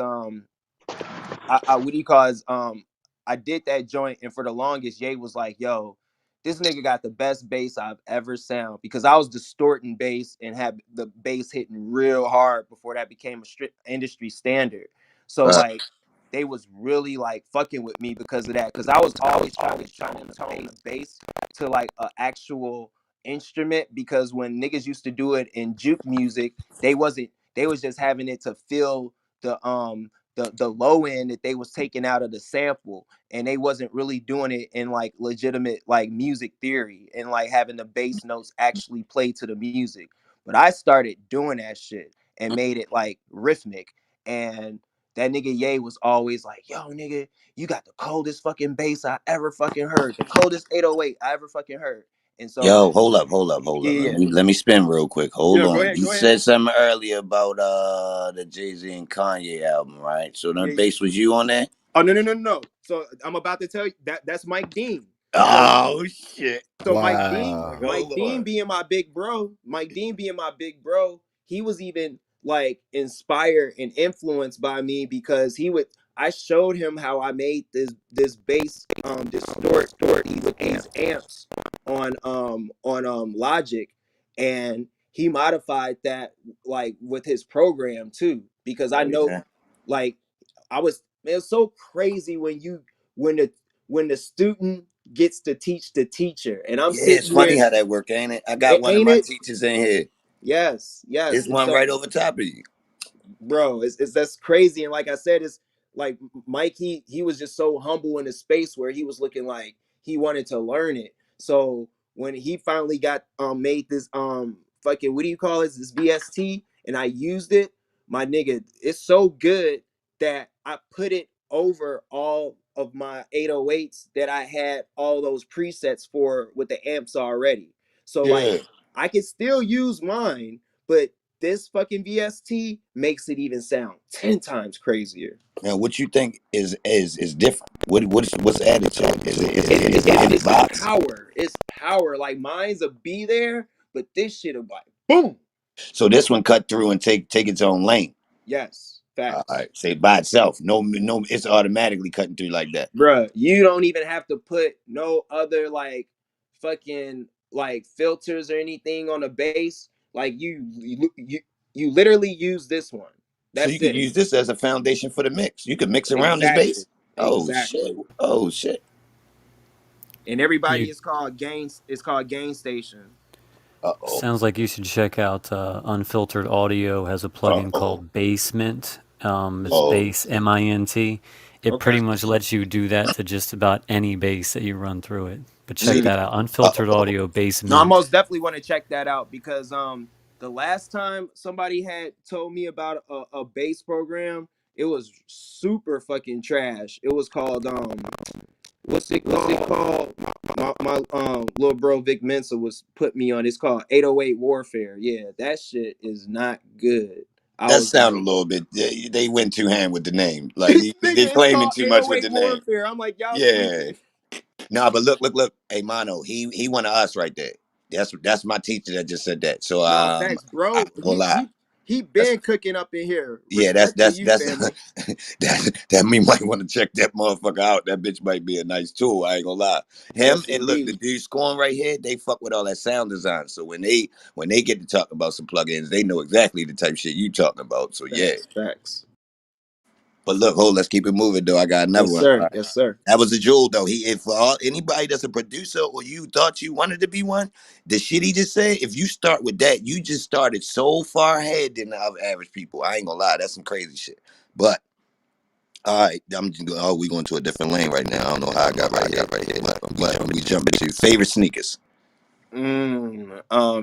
I what do you call it? I did that joint, and for the longest, Ye was like, "Yo, this nigga got the best bass I've ever sound," because I was distorting bass and had the bass hitting real hard before that became a strict industry standard. So Right. like, they was really like fucking with me because of that, because I was always trying to tone the bass to like a actual instrument, because when niggas used to do it in juke music, They was just having it to fill the low end that they was taking out of the sample, and they wasn't really doing it in like legitimate like music theory and like having the bass notes actually play to the music. But I started doing that shit and made it like rhythmic. And that nigga Ye was always like, yo, nigga, you got the coldest fucking bass I ever fucking heard, the coldest 808 I ever fucking heard. And so, Yo, hold up, hold up, hold yeah, up. yeah, yeah. Let me spin real quick. Hold Yeah, go on. ahead, You go ahead. said something earlier about the Jay-Z and Kanye album, right? So Yeah, that yeah. bass was you on that? Oh, no, no, no, no. So I'm about to tell you that's Mike Dean. So Oh shit. So Mike Dean, Like, Wow. Mike hold Dean on. being my big bro, Mike Dean being my big bro, he was even like inspired and influenced by me because I showed him how I made this bass distort with these amps on Logic, and he modified that like with his program too, because I Oh know yeah. like I was man, it's so crazy when the when the student gets to teach the teacher. And I'm Yeah, it's sitting funny here, how that work, ain't it? I got one of ain't my it? teachers in here. Yes, yes. It's And one so right over top of you. bro, it's that's crazy. And like I said, it's like Mike, he was just so humble in a space where he was looking like he wanted to learn it. So when he finally got made this fucking what do you call it, this VST, and I used it, my nigga, it's so good that I put it over all of my 808s that I had all those presets for with the amps already. So like Yeah. I can still use mine, but this fucking VST makes it even sound 10 times crazier. Now, what you think is different? What's added to it? Is it It's, any it's box? power. It's power. Like mine's a be there, but this shit will like boom. So this one cut through and take its own lane. Yes, All facts. right, say by itself. No, no, it's automatically cutting through like that. Bruh, you don't even have to put no other like fucking like filters or anything on the base. Like you literally use this one. So you That's could it. use this as a foundation for the mix. You could mix around this Exactly. bass. Oh shit! Exactly. Oh shit! And everybody You is called gain. It's called gain station. Uh oh. sounds like you should check out Unfiltered Audio has a Uh plugin oh. called Basement. It's Oh. Bass Mint. It Okay. pretty much lets you do that to just about any bass that you run through it. But check See. Mm. that out. Uh Unfiltered oh. Audio No, I Basement. most definitely want to check that out because the last time somebody had told me about a bass program, it was super fucking trash. It was called what's it called? My little bro Vic Mensa was put me on. It's called 808 Warfare. Yeah, that shit is not good. I That was sounded like, a little bit. They went too hand with the name. Like nigga, they it's claiming called too much with 808 the name. Warfare. I'm like, y'all Yeah. tweaking. No, but look. Hey, Mano, he one of us right there. That's my teacher that just said that. So No, facts, I bro. ain't gonna lie. He That's been cooking up in here. yeah. Respect to you, family. That me might want to check that motherfucker out. That bitch might be a nice tool. I ain't gonna lie. Him Yes, and look, the indeed. dude scoring right here, they fuck with all that sound design. So when they get to talk about some plugins, they know exactly the type of shit you talking about. So yeah. Facts, facts. But look, let's keep it moving though. I got another Yes, one. sir. Yes, sir. That was a jewel though. He if for all anybody that's a producer or you thought you wanted to be one, the shit he just said, if you start with that, you just started so far ahead than the other average people. I ain't gonna lie, that's some crazy shit. But all right, we going to a different lane right now. I don't know how I got right here, but we jumping to favorite sneakers.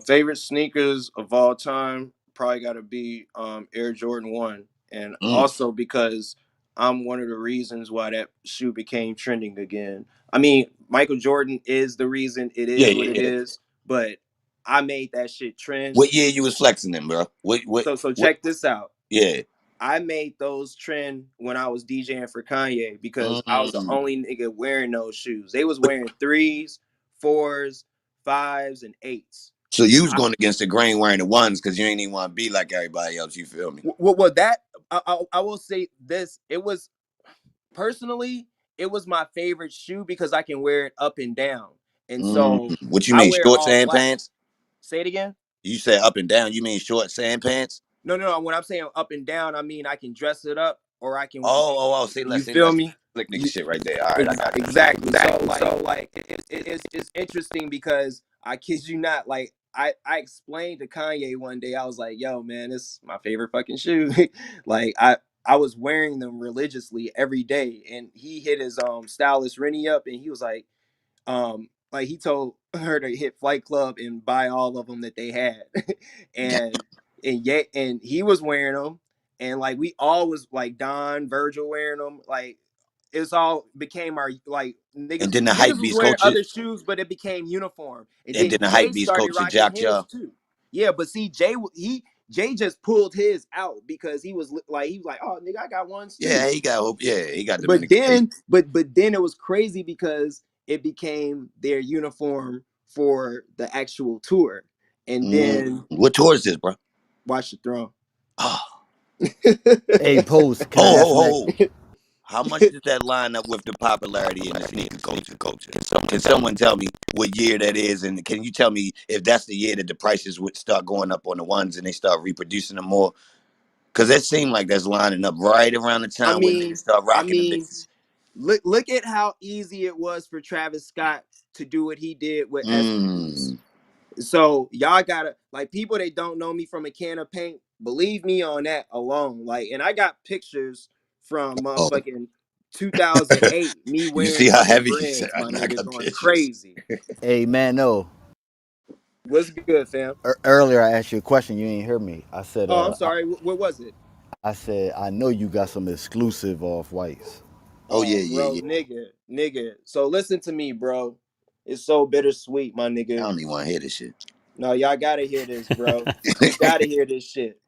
Favorite sneakers of all time probably got to be Air Jordan 1, and Mm. also because I'm one of the reasons why that shoe became trending again. I mean, Michael Jordan is the reason it Yeah, is what yeah, it yeah. is, but I made that shit trend. What year you was flexing them, bro? So What? check this out. Yeah. I made those trend when I was DJing for Kanye because I was the Mm. only nigga wearing those shoes. They was wearing threes, fours, fives, and eights. So you was going against the grain wearing the ones because you ain't even want to be like everybody else. You feel me? Well, that I will say this. It was personally, it was my favorite shoe because I can wear it up and down, and Mm. so What you I mean, wear shorts all and black. pants? Say it again. You say up and down. You mean shorts and pants? No, no, no. When I'm saying up and down, I mean I can dress it up or I can. Oh. Say You less, say feel less. me? Slick nigga You, shit right there. All right, I got you. exactly. So like it's interesting because I kid you not, like I explained to Kanye one day. I was like, "Yo, man, this is my favorite fucking shoe." Like I was wearing them religiously every day, and he hit his stylist Rennie up, and he was like he told her to hit Flight Club and buy all of them that they had, and yet and he was wearing them, and like we all was like Don Virgil wearing them, like it's all became our like And niggas then the hype was beast wearing culture, other shoes, but it became uniform, and and then then the Jay hype beast started culture rocking jock his y'all. too. Yeah, but see, Jay just pulled his out because he was like, oh nigga, I got ones too. Yeah, he got hope. Yeah, he got But Dominican. Yeah. then, but then it was crazy because it became their uniform for the actual tour, and then What tour is this, bro? Watch the Throne. Oh, Hey, Post, can I ho, ask ho, him that? ho. How much does that line up with the popularity in the sneaker culture? Can someone tell me what year that is? And can you tell me if that's the year that the prices would start going up on the ones and they start reproducing them more? Because it seemed like that's lining up right around the I time when niggas mean, start I rocking the mean, bitches. look at how easy it was for Travis Scott to do what he did with SBs. Mm. So y'all gotta like people that don't know me from a can of paint, believe me on that alone. Like, and I got pictures from Oh, motherfucking 2008, me you see wearing how fucking heavy you said? dreads, my I nigga, got going pictures. crazy. Hey, Mano. What's good, fam? Earlier I asked you a question. You ain't hear me. I said, Oh, I'm sorry. What was it? I said, I know you got some exclusive off whites. Oh yeah, Oh, yeah, bro, yeah. nigga. So listen to me, bro. It's so bittersweet, my I nigga. don't even want to hear this shit. No, y'all gotta hear this, bro. You gotta hear this shit.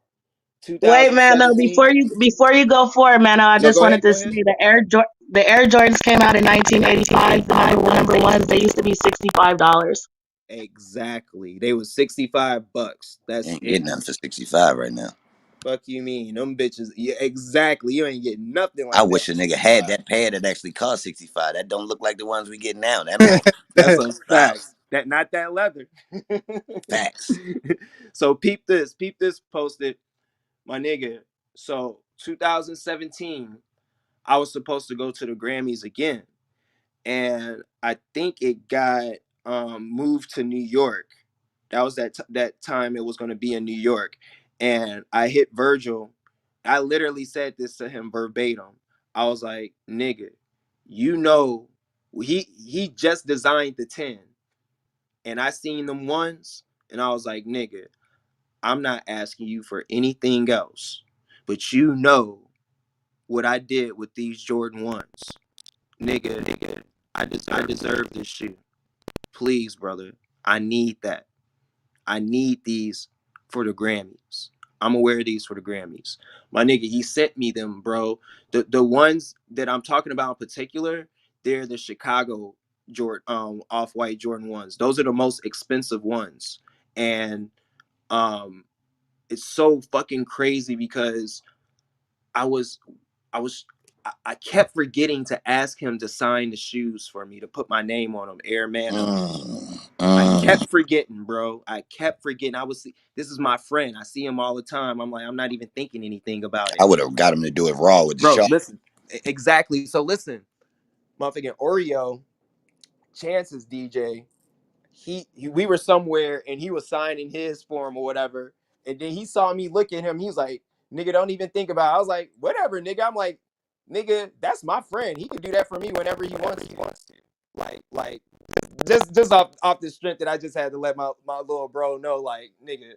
Wait, man, no, 2017. before you go forward, man, I No, just go wanted ahead. to Go say ahead. the Air Jordans came out in 1985. The number ones, they used to be $65. Exactly. They was $65. You That's ain't it. getting nothing for 65 right now. Fuck you mean? Them bitches. Yeah, exactly. You ain't getting nothing I like that wish a for nigga had 65. that pair that actually cost 65. That don't look like the ones we get now. Them all That's some 65. facts. That not that leather. Facts. So peep this. Peep this posted, my nigga. So 2017, I was supposed to go to the Grammys again, and I think it got moved to New York. That was that time it was going to be in New York, and I hit Virgil. I literally said this to him verbatim. I was like, "Nigga, you know, he just designed the 10, and I seen them ones, and I was like, nigga, I'm not asking you for anything else, but you know what I did with these Jordan ones, nigga. I deserve this shit. Please, brother, I need that. I need these for the Grammys. I'm gonna wear these for the Grammys. My nigga, he sent me them, bro. The ones that I'm talking about in particular, they're the Chicago Jordan off-white Jordan ones. Those are the most expensive ones. And um it's so fucking crazy because I was I was I kept forgetting to ask him to sign the shoes for me to put my name on them, Air Mano. Mm, I mm. kept forgetting, bro. I kept forgetting. This is my friend. I see him all the time. I'm like, I'm not even thinking anything about I it. would have got him to do it raw with the Bro, shark. listen. Exactly. So listen, motherfucking Oreo, Chance's DJ, we were somewhere and he was signing his form or whatever. And then he saw me look at him. He's like, nigga, don't even think about it. I was like, whatever, nigga. I'm like, nigga, that's my friend. He can do that for me whenever he wants to. Like just off the strength that I just had to let my little bro know, like, nigga,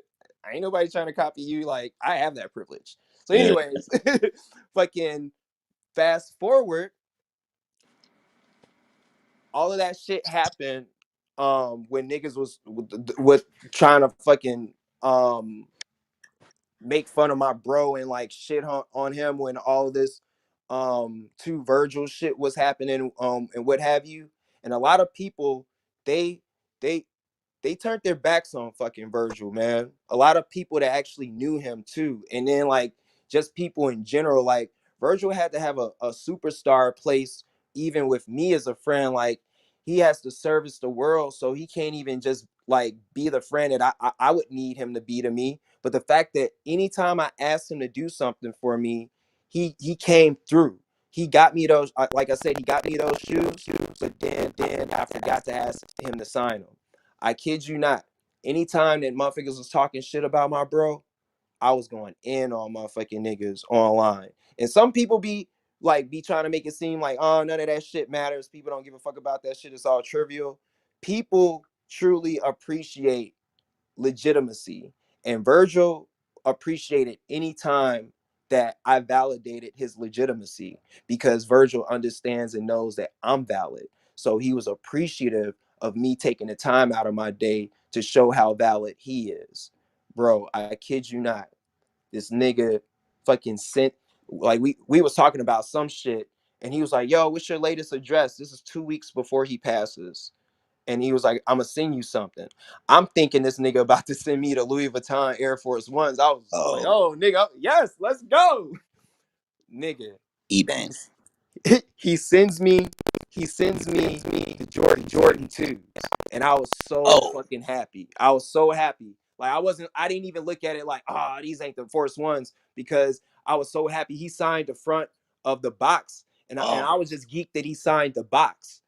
ain't nobody trying to copy you. Like, I have that privilege. So, Yeah. anyways, fucking fast forward, all of that shit happened when niggas was with trying to fucking um make fun of my bro and like shit on him when all this two Virgil shit was happening and what have you. And a lot of people, they they they turned their backs on fucking Virgil, man. A lot of people that actually knew him too. And then like just people in general, like Virgil had to have a superstar place even with me as a friend. Like he has to service the world, so he can't even just like be the friend that I would need him to be to me. But the fact that anytime I asked him to do something for me, he came through. He got me those, like I said, he got me those shoes. But then I forgot to ask him to sign them. I kid you not. Anytime that motherfuckers was talking shit about my bro, I was going in on motherfucking niggas online. And some people be trying to make it seem like, oh, none of that shit matters. People don't give a fuck about that shit. It's all trivial. People truly appreciate legitimacy. And Virgil appreciated any time that I validated his legitimacy because Virgil understands and knows that I'm valid. So he was appreciative of me taking the time out of my day to show how valid he is. Bro, I kid you not. This nigga fucking sent, like, we was talking about some shit and he was like, yo, what's your latest address? This is 2 weeks before he passes. And he was like, I'm gonna send you something. I'm thinking this nigga about to send me the Louis Vuitton Air Force Ones. I was like, Oh, oh nigga, yes, let's go. Nigga, EBAN. he sends me the Jordan 2s. And I was so Oh, fucking happy. I was so happy. Like I didn't even look at it like, these ain't the Force Ones because I was so happy he signed the front of the box. And oh, I was just geeked that he signed the box.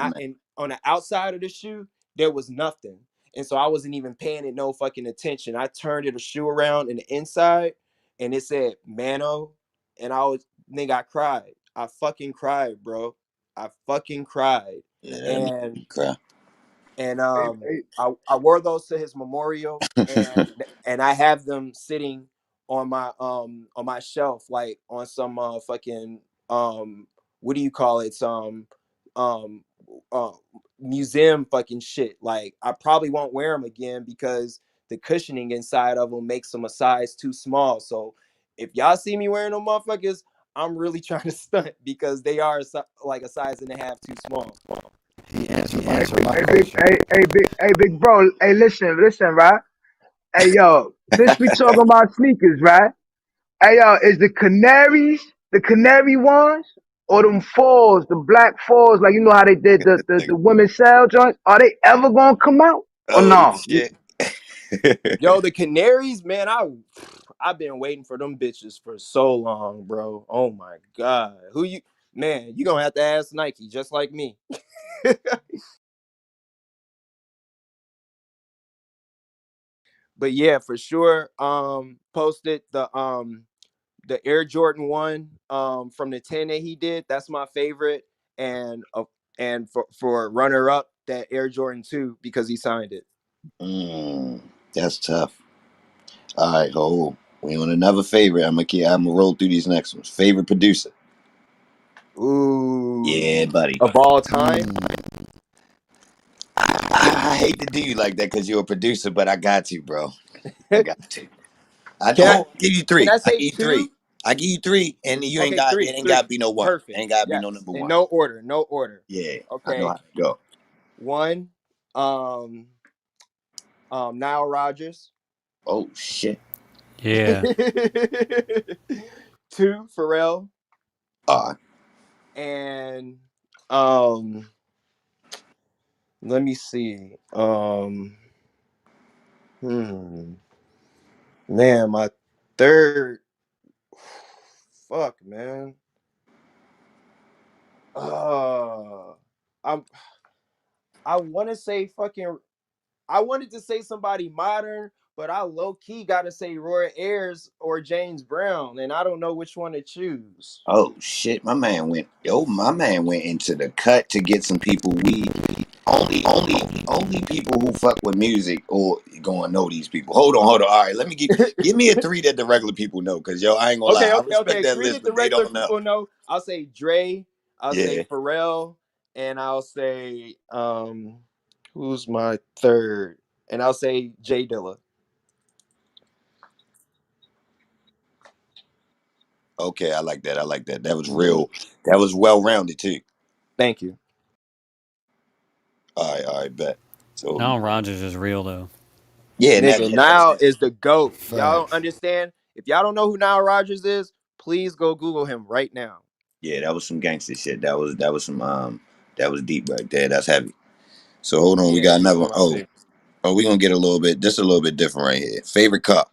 man. And on the outside of the shoe, there was nothing. And so I wasn't even paying it no fucking attention. I turned the shoe around in the inside and it said Mano. And nigga, I cried. I fucking cried, bro. I fucking cried. Yeah, that make And me cry. and Hey, hey, I wore those to his memorial, and I have them sitting on my shelf, like on some fucking what do you call it, some um uh, museum fucking shit. Like I probably won't wear them again because the cushioning inside of them makes them a size too small. So if y'all see me wearing them motherfuckers, I'm really trying to stunt because they are like a size and a half too small. He answered hey, my question. big bro. Hey, listen, right? Hey, yo, since we talking about sneakers, right? Hey, yo, is the canary ones, or them falls, the black falls, like you know how they did the women's sale joints? Are they ever gonna come out or Oh no? shit. Yo, the Canaries, man, I've been waiting for them bitches for so long, bro. Oh my god, man? You gonna have to ask Nike, just like me. But yeah, for sure. Posted the Air Jordan 1 from the 10 that he did. That's my favorite, and for runner up, that Air Jordan 2 because he signed it. That's tough. All right, hold. We on another favorite. I'm gonna roll through these next ones. Favorite producer. Yeah, Ooh, buddy. of all time. Mm, I hate to do you like that because you're a producer, but I got you, bro. I got you. Can I I'll give you can three. I I say give you three. two? I give you three, and you ain't Okay, got it. three, Ain't got to three. be no one. Perfect. Ain't got to be no Yes. number In one. no order. No order. Yeah, I know Okay. how to go. One, um, Nile Rodgers. Oh shit. Yeah. Two, Pharrell. Uh, And um, let me see. Hmm. Man, my third. Fuck, man. Uh, I'm. I want to say fucking. I wanted to say somebody modern, but I low key got to say Roy Ayers or James Brown, and I don't know which one to choose. oh shit. My man went into the cut to get some people we only people who fuck with music or gonna know these people. Hold on. All right, let me give me a three that the regular people know, cause yo, I ain't gonna lie. Okay, I okay, respect okay. that Three list, that the but they regular don't know. people know. I'll say Dre. I'll say Yeah. Pharrell, and I'll say who's my third? And I'll say Jay Dilla. Okay, I like that. I like that. That was real. That was well rounded too. Thank you, All right, bet. So Now Rogers is real though. yeah, nigga. that was Now it. is the goat. Y'all don't facts. understand. If y'all don't know who Nile Rodgers is, please go Google him right now. Yeah, that was some gangster shit. That was some that was deep right there. That's heavy. So hold on, we Yeah, got he's another one one. of my Oh, favorites. we gonna get a little bit. This a little bit different right here. Favorite car.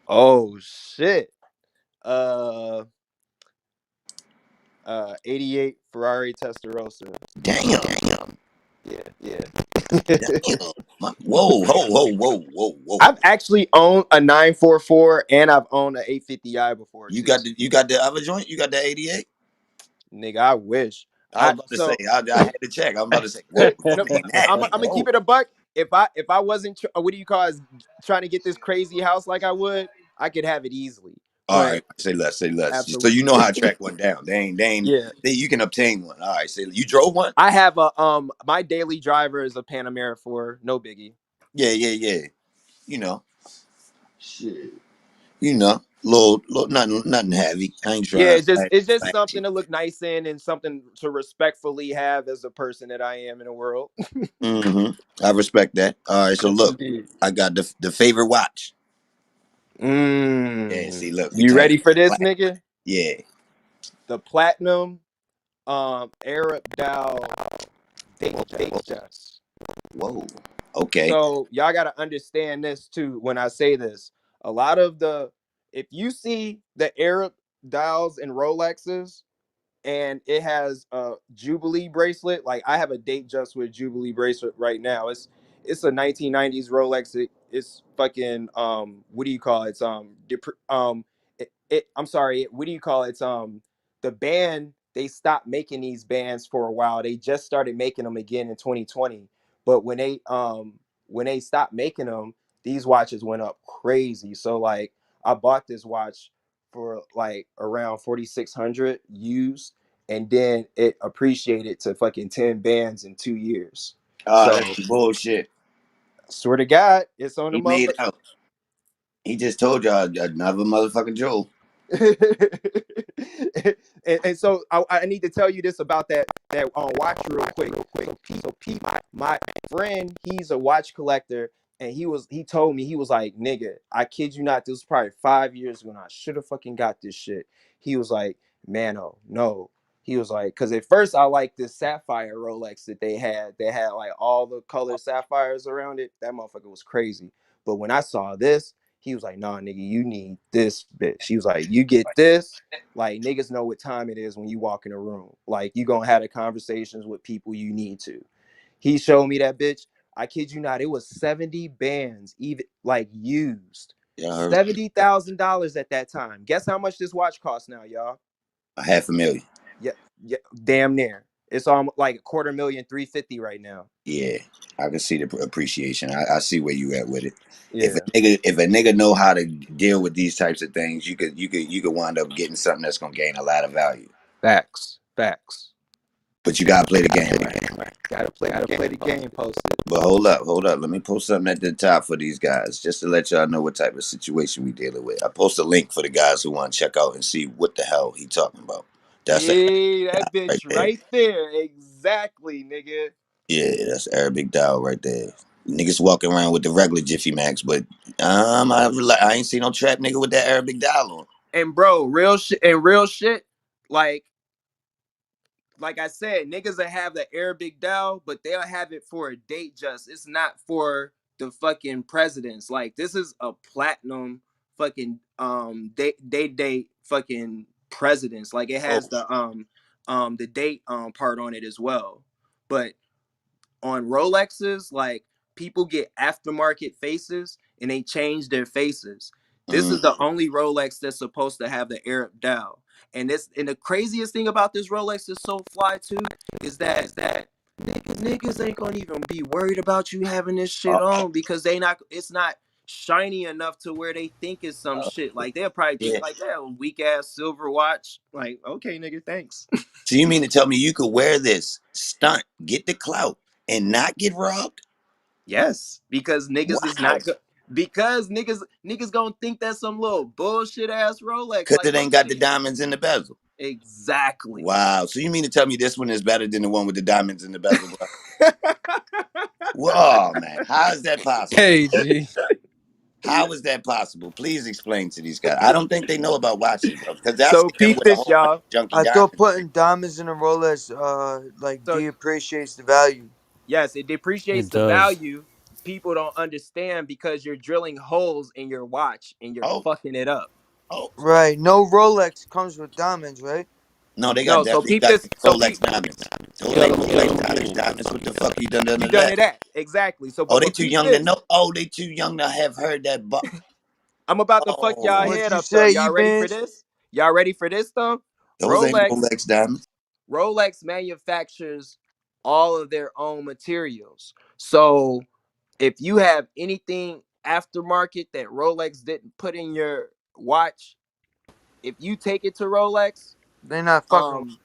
Oh shit. Uh, 88 Ferrari Testarossa. Damn. Yeah, yeah. Damn. Whoa. I've actually owned a 944 and I've owned an 850i before You too. got the other joint? You got the 88? Nigga, I wish. I was I about to say, so I had to check. I'm about to say, whoa, no, don't mean that. I'm gonna keep Whoa. it a buck. If I wasn't what do you call it, trying to get this crazy house like I would, I could have it easily. All But right, say less. So you know absolutely, how to track one down. yeah. You can obtain one. All right, say you drove one? I have a my daily driver is a Panamera 4, no biggie. Yeah. You know, shit. Little nothing heavy. I ain't Yeah, trying. it's just Flashy. something to look nice in and something to respectfully have as a person that I am in the world. I respect that. All right, so Yes, look, indeed. I got the favorite watch. Yeah, see, look, we You tagging ready for this, black. nigga? Yeah. The platinum Arab Dow Datejust. Whoa. Okay. So y'all gotta understand this too when I say this. A lot of the if you see the Arab dials and Rolexes, and it has a Jubilee bracelet. Like I have a date just with Jubilee bracelet right now. It's a 1990s Rolex. It's fucking what do you call it? It's I'm sorry. What do you call it? It's the band. They stopped making these bands for a while. They just started making them again in 2020. But when they stopped making them, these watches went up crazy. So like I bought this watch for like around 4,600 used, and then it appreciated to fucking 10 bands in 2 years. So That's bullshit. swear to God, it's on the He made motherfucker. out. He just told y'all another motherfucking Joe. And so I need to tell you this about that watch real quick. So Pete, my friend, he's a watch collector, and he told me he was like, nigga, I kid you not, this was probably 5 years when I should have fucking got this shit. He was like, Mano, no. He was like, because at first I liked this sapphire Rolex that they had. They had like all the color sapphires around it. That motherfucker was crazy. But when I saw this, he was like, nah, nigga, you need this bitch. He was like, you get this. Like, niggas know what time it is when you walk in a room. Like, you gonna have the conversations with people you need to. He showed me that bitch. I kid you not, it was 70 bands, even like used. Y'all heard $70,000 at that time. Guess how much this watch costs now, y'all? a 500,000. Yeah, yeah, damn near. It's almost like a quarter million, 350 right now. Yeah, I can see the appreciation. I see where you at with it. Yeah, If a nigga know how to deal with these types of things, you could wind up getting something that's gonna gain a lot of value. facts. But you gotta play the game, right? Gotta play the game, post it. But hold up. Let me post something at the top for these guys, just to let y'all know what type of situation we dealing with. I post a link for the guys who want to check out and see what the hell he talking about. That's a Yeah, that right bitch there. right there. Exactly, nigga. Yeah, that's Arabic Dow right there. Niggas walking around with the regular Jiffy Max, but I ain't seen no trap nigga with that Arabic Dow on. And bro, real shit, like like I said, niggas that have the Arabic Dow, but they'll have it for a date just. It's not for the fucking presidents. Like this is a platinum fucking date fucking presidents. Like it Oh, has the date part on it as well. But on Rolexes, like people get aftermarket faces and they change their faces. This mm, is the only Rolex that's supposed to have the Arab dial. And the craziest thing about this Rolex is so fly too is that niggas ain't gonna even be worried about you having this shit uh, on because they not it's not shiny enough to where they think it's some shit. Like they'll probably think yeah. like that weak ass silver watch. Like, okay, nigga, thanks. So you mean to tell me you could wear this stunt, get the clout, and not get robbed? Yes, because niggas is Wow. not good. Because niggas gonna think that's some little bullshit ass Rolex. Cause Like, it ain't got the okay, diamonds in the bezel. exactly. Wow. So you mean to tell me this one is better than the one with the diamonds in the bezel, bro? Whoa, man. How is that possible? Hey, G. How is that possible? Please explain to these guys. I don't think they know about watches, bro. Because I see So them peep with a this, whole bunch y'all. of junky I thought diamonds. putting diamonds in a Rolex like So depreciates the value. yes, it depreciates It the does. value. People don't understand because you're drilling holes in your watch and you're Oh, fucking it up. oh. Right. No Rolex comes with diamonds, right? No, they got No, so definitely peep got this. So Rolex peep. diamonds. Those Yo, ain't yo, Rolex diamonds. What the fuck you done you to done that? to that exactly. So, Oh, they but too peep young to this. know. Oh, they too young to have heard that. I'm about to fuck y'all Oh, What head you up though. say, Y'all ready for Evans? this? Y'all ready for this though? those ain't Rolex, Rolex diamonds. Rolex manufactures all of their own materials. So if you have anything aftermarket that Rolex didn't put in your watch, if you take it to Rolex, They not fucking with um,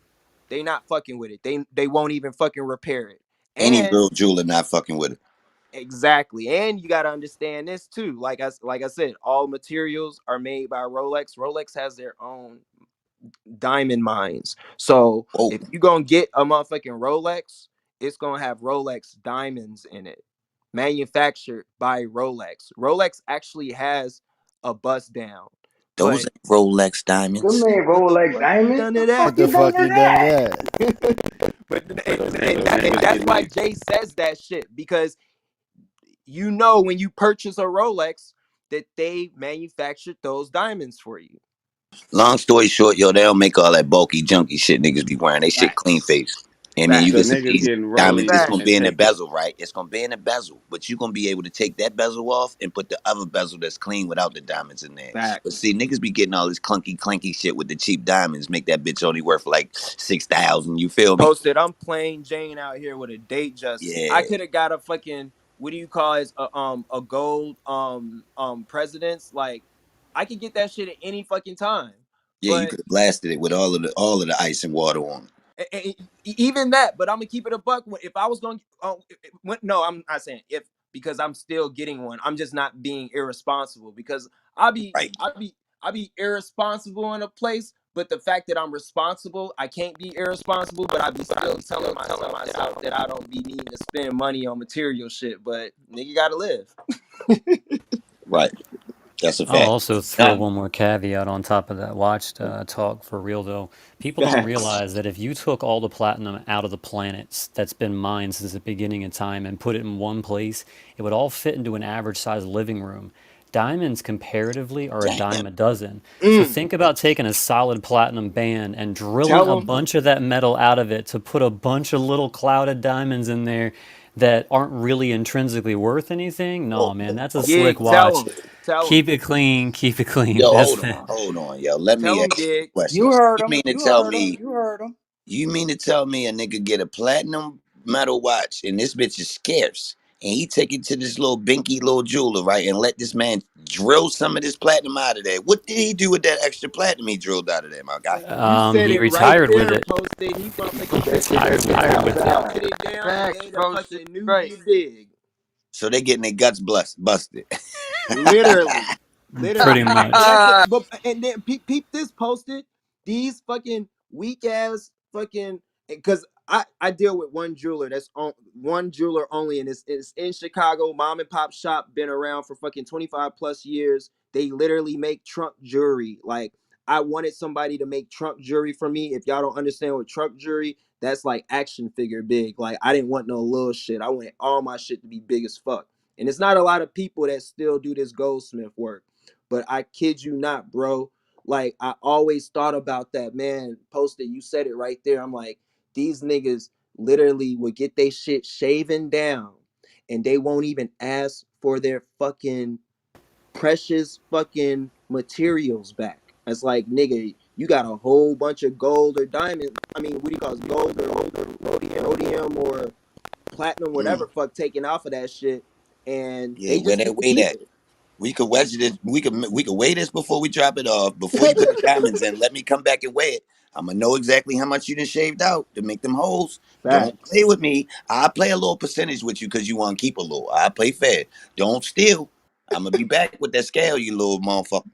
they not fucking with it. They won't even fucking repair it. Any And real jeweler not fucking with it. exactly, and you got to understand this too. Like I said, all materials are made by Rolex. Rolex has their own diamond mines. So Whoa, if you gonna get a motherfucking Rolex, it's gonna have Rolex diamonds in it, manufactured by Rolex. Rolex actually has a bust down, those but ain't Rolex Them diamonds. ain't what the Rolex fuck you diamonds. done The to fuck What that? the you done fuck to you done to that? that? But and that's why Jay says that shit because you know when you purchase a Rolex that they manufactured those diamonds for you. Long story short, yo, they don't make all that bulky, junky shit niggas be wearing. They shit clean Facts. face. I mean, you So can Facts. see niggas these getting diamonds. It's rollies gonna Facts. and be in the taking. bezel, right? It's gonna be in the bezel, but you gonna be able to take that bezel off and put the other bezel that's clean without the diamonds in there. But Facts. see, niggas be getting all this clunky, clanky shit with the cheap diamonds, make that bitch only worth like 6,000. You feel me? Posted. I'm plain Jane out here with a date just. I Yeah, could have got a fucking what do you call it? A gold presidents. Like I could get that shit at any fucking time. yeah. You But could have blasted it with all of the ice and water on it. even that. But I'm gonna keep it a buck. If I was going, no, I'm not saying if because I'm still getting one. I'm just not being irresponsible because I'll be Right, I'll be I'll be irresponsible in a place. But the fact that I'm responsible, I can't be irresponsible. But I be still telling myself that I don't be needing to spend money on material shit. But nigga gotta live. right. That's a I'll fact. also throw Nah, one more caveat on top of that watch talk for real though. People don't Facts. realize that if you took all the platinum out of the planets that's been mined since the beginning of time and put it in one place, it would all fit into an average sized living room. Diamonds comparatively are a damn. dime a dozen. So Mm, think about taking a solid platinum band and drilling tell a them. bunch of that metal out of it to put a bunch of little clouded diamonds in there that aren't really intrinsically worth anything. Whoa, No, man, that's a whoa. slick Gig. Tell watch. them. Tell them. Keep it clean, keep it clean. Yo, That's hold the on, hold on, yo. Let Tell me them. ask you Gig. a question. You So heard you him. mean to You tell heard him. me, You heard him. you mean to tell me a nigga get a platinum metal watch and this bitch is scarce, and he take it to this little binky little jeweler, right, and let this man drill some of this platinum out of there? What did he do with that extra platinum he drilled out of there, my guy? You said he it right retired with there, it. posted. He He motherfucking retired with it. melted it down and facts, made a bro. Shit, fucking new right. dig. So they getting their guts busted. Literally. Pretty Literally. And much. that's it. But and then peep this posted. These fucking weak ass fucking because I deal with one jeweler that's on one jeweler only and it's in Chicago, mom and pop shop, been around for fucking 25 plus years. They literally make trunk jewelry. Like I wanted somebody to make trunk jewelry for me. If y'all don't understand what trunk jewelry, that's like action figure big. Like I didn't want no little shit. I wanted all my shit to be big as fuck. And it's not a lot of people that still do this goldsmith work. But I kid you not, bro. Like I always thought about that, man. Posted, you said it right there. I'm like, these niggas literally would get they shit shaven down and they won't even ask for their fucking precious fucking materials back. It's like, nigga, you got a whole bunch of gold or diamond. I mean, what do you call it? Gold or rhodium or platinum, Mm, whatever fuck taken off of that shit, and yeah, they where just that get to weight keep at? it. We could wedge this. We could weigh this before we drop it off. Before you put the diamonds in, let me come back and weigh it. I'm gonna know exactly how much you done shaved out to make them holes. Don't Facts. play with me. I play a little percentage with you because you want to keep a little. I play fair. Don't steal. I'm gonna be back with that scale, you little motherfucker.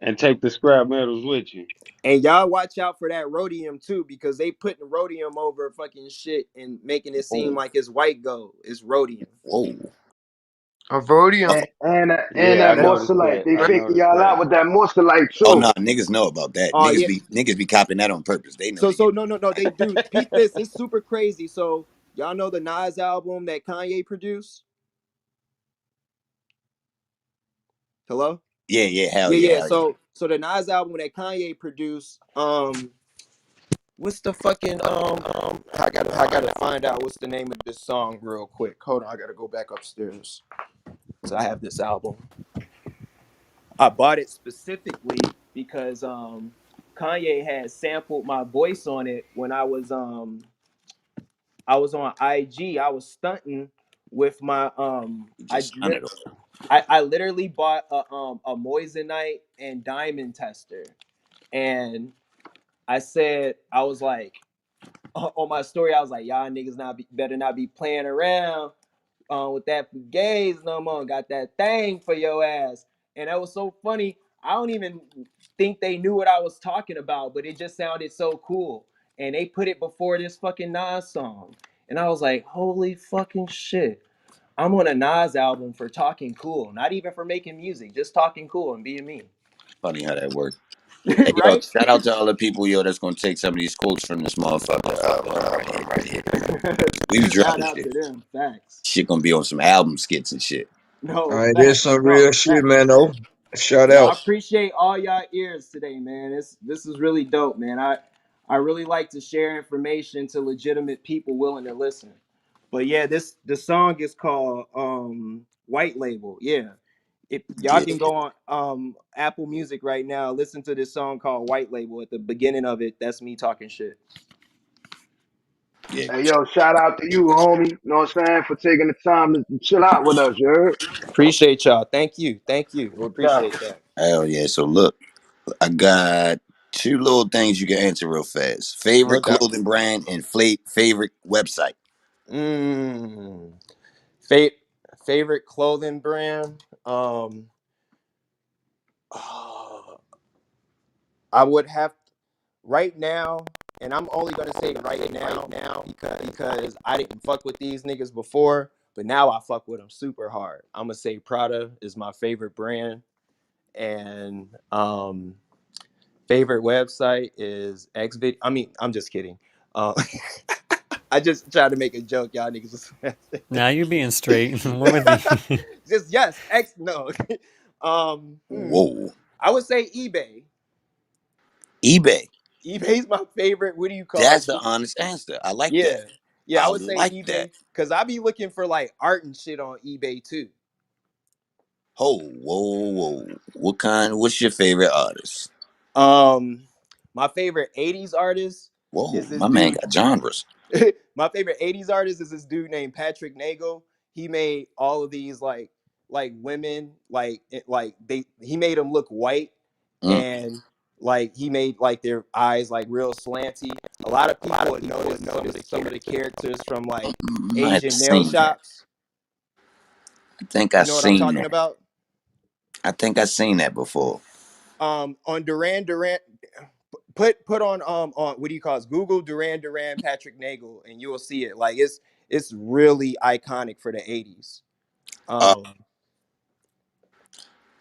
And take the scrap metals with you. And y'all watch out for that rhodium too, because they putting rhodium over fucking shit and making it seem Whoa, like it's white gold. It's rhodium. whoa. Avodium. And Yeah, I that That's noticed morcellite. that. They I great. faking noticed y'all that. out with that morcellite Oh too. no, niggas know about that. Oh yeah. Niggas be copping that on purpose. They know So they get. no, they do. Peep this. It's super crazy. So y'all know the Nas album that Kanye produced? Hello? Yeah, yeah, hell Yeah, yeah, yeah. hell yeah. So the Nas album that Kanye produced, what's the fucking I gotta find out what's the name of this song real quick. Hold on, I gotta go back upstairs. So I have this album. I bought it specifically because Kanye had sampled my voice on it when I was on IG. I was stunting with my You just stunned it. I literally bought a moissanite and diamond tester, and I said I was like on my story I was like, y'all niggas better not be playing around with that gaze no more. Got that thing for your ass. And that was so funny. I don't even think they knew what I was talking about, but it just sounded so cool. And they put it before this fucking Nas song. And I was like, holy fucking shit. I'm on a Nas album for talking cool, not even for making music, just talking cool and being me. Funny how that worked. Hey, yo, Right? shout out to all the people, yo, that's gonna take some of these quotes from this motherfucker right here. We be Shout dropping out shit. to them. Facts. Shit gonna be on some album skits and shit. All No, right, there's facts. some No, real shit, facts. man. Oh, shout Yo, out. I appreciate all y'all ears today, man. This is really dope, man. I really like to share information to legitimate people willing to listen. But yeah, the song is called White Label. Yeah. If y'all Yeah, can go on Apple Music right now, listen to this song called White Label. At the beginning of it, that's me talking shit. yeah. Hey, yo, shout out to you, homie. You know what I'm saying? For taking the time to chill out with us, you heard? Appreciate y'all. Thank you. Thank you. No doubt. Appreciate that. Hell yeah. So look, I got two little things you can answer real fast. No Favorite doubt. clothing brand and favorite website. Mm. Fa- Favorite clothing brand? I would have right now, and I'm only gonna say right now because I didn't fuck with these niggas before, but now I fuck with them super hard. I'm gonna say Prada is my favorite brand, and favorite website is Xvid. I mean, I'm just kidding. Uh, I just tried to make a joke, y'all niggas. Now you're being straight. We're with you. Just yes, X no. um, hmm, Whoa. I would say eBay. eBay. eBay's my favorite. What do you call That's it? the honest answer. I like that. Yeah. Yeah, I I would say like that. eBay because I be looking for like art and shit on eBay too. Oh, whoa, whoa. What's your favorite artist? Um, my favorite 80s artist Whoa, is this my man dude. got genres. My favorite 80s artist is this dude named Patrick Nagel. He made all of these like women like they he made them look white Mm, and like he made like their eyes like real slanty. A lot of people would notice some of the characters from like I have Asian nail seen that. shops. I think I You know what I'm seen talking that. about? I think I seen that before. On Duran, put on what do you call it? Google Duran Patrick Nagel and you will see it. Like it's really iconic for the 80s. Uh, Um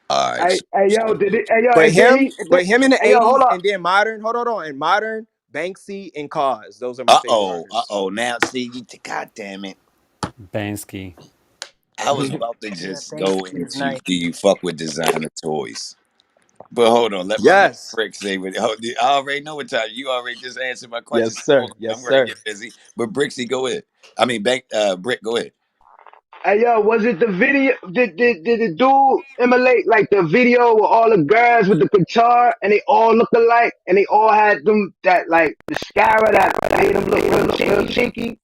all right. Hey, hey, yo, did it? Hey, yo, but and then him he, but him in the hey, yo, hold 80s up. and then modern, hold on, and modern Banksy and Cause. Those are my favorite artists. Now see, God damn it. Bansky. I was about to Yeah, just thanks. go He's into nice. do you fuck with designer toys? But hold on, let my man Yes. Brick say what. I already know what time. You already just answered my question. Yes, So hold sir. on, Yes, I'm gonna sir. get busy. But Brixie, go ahead. I mean, Brick, go ahead. Hey, yo, was it the video? Did the dude emulate like the video with all the girls with the guitar and they all look alike and they all had them that like mascara that made them look real cheeky?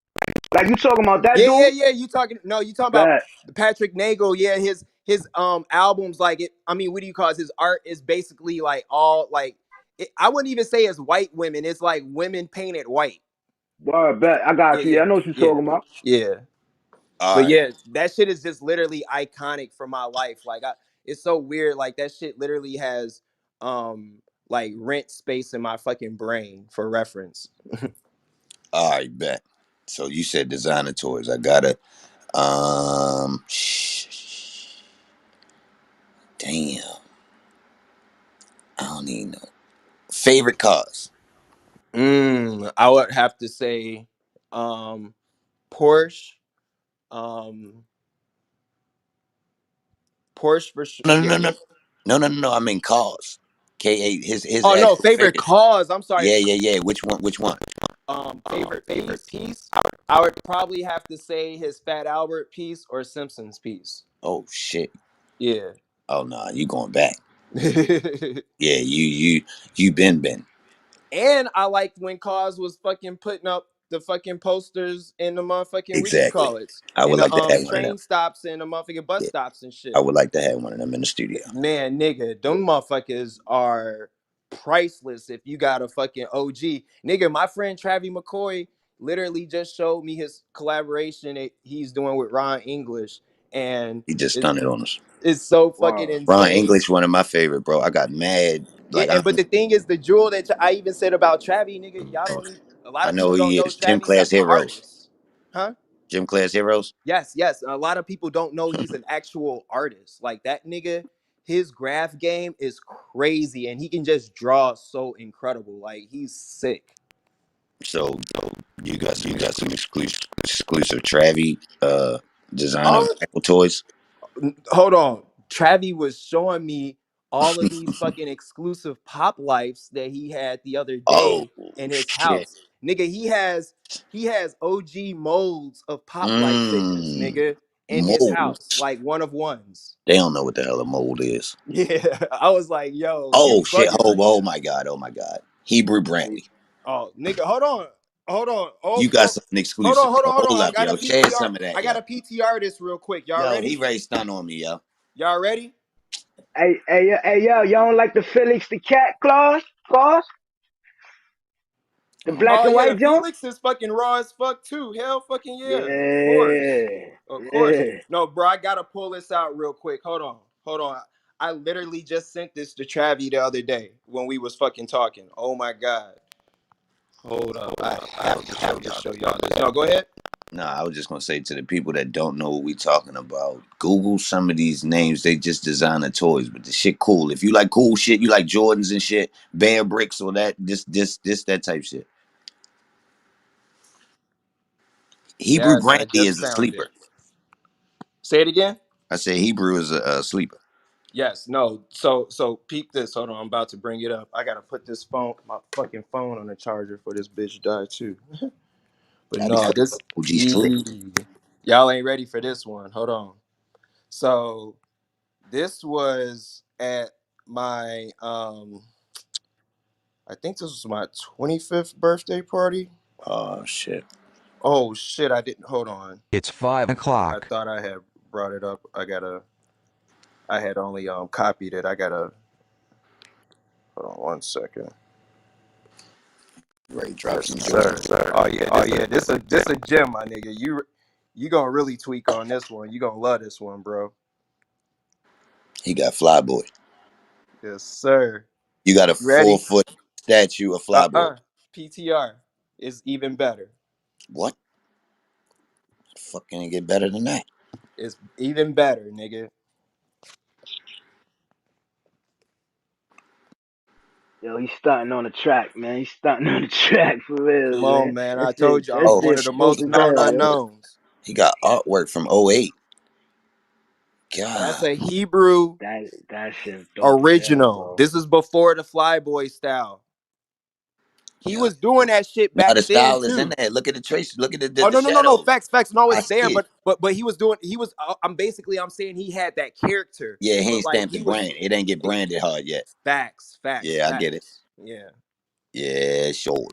Like you talking about that dude? Yeah. You talking no, you talking about Bet. Patrick Nagel. Yeah, his albums like it. I mean, what do you call it? His art is basically like all like I wouldn't even say it's white women. It's like women painted white. Word, bet. I got you. Yeah, Yeah, I know what you're yeah, talking about. yeah. All But right, yeah, that shit is just literally iconic for my life. It's so weird. Like that shit literally has like rent space in my fucking brain for reference. all right, bet. So you said designer toys. I gotta. Damn. I don't even know. Favorite cars. I would have to say um Porsche. Um Porsche for sure. No, no, Yeah, no, no, no, no, no. I mean cars. K8, his Oh no, actual favorite favorite. cause. I'm sorry. Yeah, yeah, yeah. Which one? Which one? Favorite piece. I would probably have to say his Fat Albert piece or Simpsons piece. Oh shit. Yeah. Oh no, nah, you going back. Yeah, you been. And I liked when Cause was fucking putting up the fucking posters in the motherfucking what you Exactly. call it I in would the like to have one of them. train stops and the motherfucking bus Yeah, stops and I shit. would like to have one of them in the studio. Man, nigga, them motherfuckers are priceless if you got a fucking OG. Nigga, my friend Travis McCoy literally just showed me his collaboration that he's doing with Ron English. And He just it's stunned it on us. it's so fucking Wow. Ron insane. English, one of my favorite, bro. I got mad. Yeah, Like and but the thing is, the jewel that I even said about Travi, nigga, y'all don't even. A lot I of know people who don't he know is. Gym Travi's an Class Heroes. artist, huh? Gym Class Heroes. Yes, yes. A lot of people don't know he's an actual artist. Like that nigga, his graph game is crazy, and he can just draw so incredible. Like he's sick. So you got some exclusive Travi designer Oh, Apple toys. hold on. Travi was showing me all of these fucking exclusive pop lives that he had the other Oh day in his shit. house. Nigga, he has OG molds of pop life figures, Mmm. nigga, in his house, Molds. like one of ones. They don't know what the hell a mold is. Yeah, I was like, yo, you Oh shit. bugging Oh, right oh now. my god. Oh my god. Hebrew Brantley. Oh, nigga, hold on. Hold on. Oh, You got oh, something exclusive, bro. hold Hold on. I up, got a yo. Share PTR. some of that, I got yo. a PTR this real quick. Y'all Yo, he ready? ready to stun on me, yo. Y'all ready? Hey, yo, y'all don't like the Felix the Cat claws? Claws? The black Oh and yeah, the white joint? Felix is fucking raw as fuck too. Hell fucking yeah. Of course. Yeah. Of course. Yeah. No, bro, I gotta pull this out real quick. Hold on. Hold on. I literally just sent this to Travi the other day when we was fucking talking. Oh my god. Hold up. I have to show y'all this. No, go ahead. Nah, I was just gonna say to the people that don't know what we talking about, Google some of these names. They just designer toys, but the shit cool. If you like cool shit, you like Jordans and shit, Bear Bricks or that, this that type shit. Hebrew Yes, I Brantley just is a found sleeper. it. Say it again. I said Hebrew is a sleeper. Yes, no. So peep this. Hold on, I'm about to bring it up. I gotta put this my fucking phone on the charger for this bitch die too. But I be no, fucking this OG slick. y'all ain't ready for this one. Hold on. So this was at my I think this was my 25th birthday party. Oh shit. Oh shit, I didn't hold on. It's 5 o'clock. I thought I had brought it up. I had only copied it. I gotta hold on 1 second. Ray drop Yes, some sir. Jordans. Oh yeah, this a gem, my nigga. You gonna really tweak on this one. You gonna love this one, bro. He got Flyboy. Yes, sir. You got a You ready? 4 foot statue of Flyboy. PTR is even better. What? Fuck can it get better than that? It's even better, nigga. Yo, he's stunting on the track, man. He's stunting on the track for real, Come on, man. man. That I shit, told you that I'm Oh one shit of the shit. dope most He as got known hell, yo. artwork. unknowns. He got artwork from '08. That's God. a Hebrew That shit's dope as hell, original. bro. This is before the Flyboy style. He Yeah. was doing that shit Now back the then style is in too. there. Look at the traces. Look at Oh the no, shadows. facts, facts. No, I it's there, see it. but he was doing. He was. I'm saying he had that character, Yeah, he but ain't like stamped the he was brand. It ain't get branded hard yet. facts, facts, Yeah, I get it. facts. Yeah. Yeah, sure.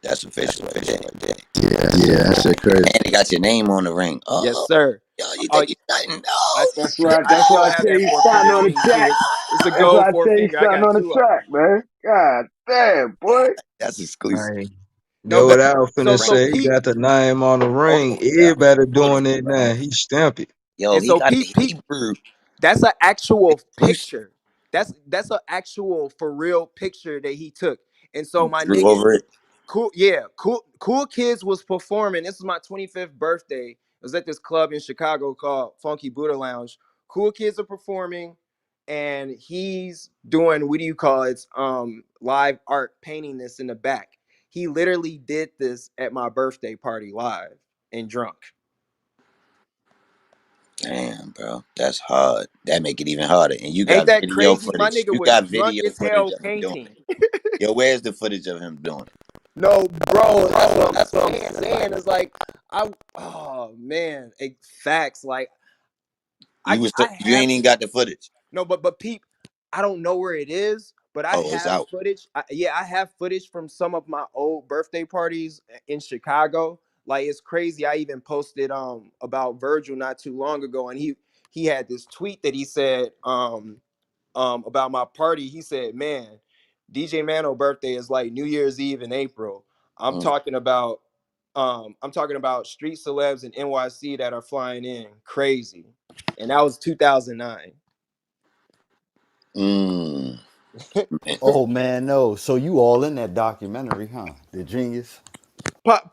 That's official right there. Yeah, that shit crazy. And they got your name on the ring. Yes, Oh, sir. yo, you Oh, think you nothing? I Oh That's shit. why. I That's still why I have say that he's four stunting finger on the ring too. track. It's a That's gold why I four say he's finger. I stunting got on the two of them. track, man. God damn, boy. That's exclusive. Man, No, that what but I was finna so say. He Pete. got the name on the ring. Oh yeah. Everybody Hold doing on, it bro. now. He stamped it. Yo, And he so got Pete, the Pete, Hebrew that's an actual exclusive. picture. That's an actual for real picture that he took. And so He my drew nigga, over it. cool kids was performing. This is my 25th birthday. It was at this club in Chicago called Funky Buddha Lounge. Cool kids are performing, and he's doing what do you call it? Live art painting this in the back. He literally did this at my birthday party live and drunk. Damn, bro, that's hard. That make it even harder. And you Ain't got that video crazy? My footage. nigga You was got drunk video as footage hell of him doing painting. it. Yo, where's the footage of him doing it? No, bro, that's what I'm saying. It's like oh man, facts. Like I You have ain't even got the footage. no, but peep, I don't know where it is, but I Oh, it's have out. footage. Yeah, I have footage from some of my old birthday parties in Chicago. Like it's crazy. I even posted about Virgil not too long ago, and he had this tweet that he said about my party. He said, "Man, DJ Mano birthday is like New Year's Eve in April." I'm Mm. talking about I'm talking about street celebs in NYC that are flying in crazy. And that was 2009. Mm. Man. Oh man, no. So you all in that documentary, huh? The Genius.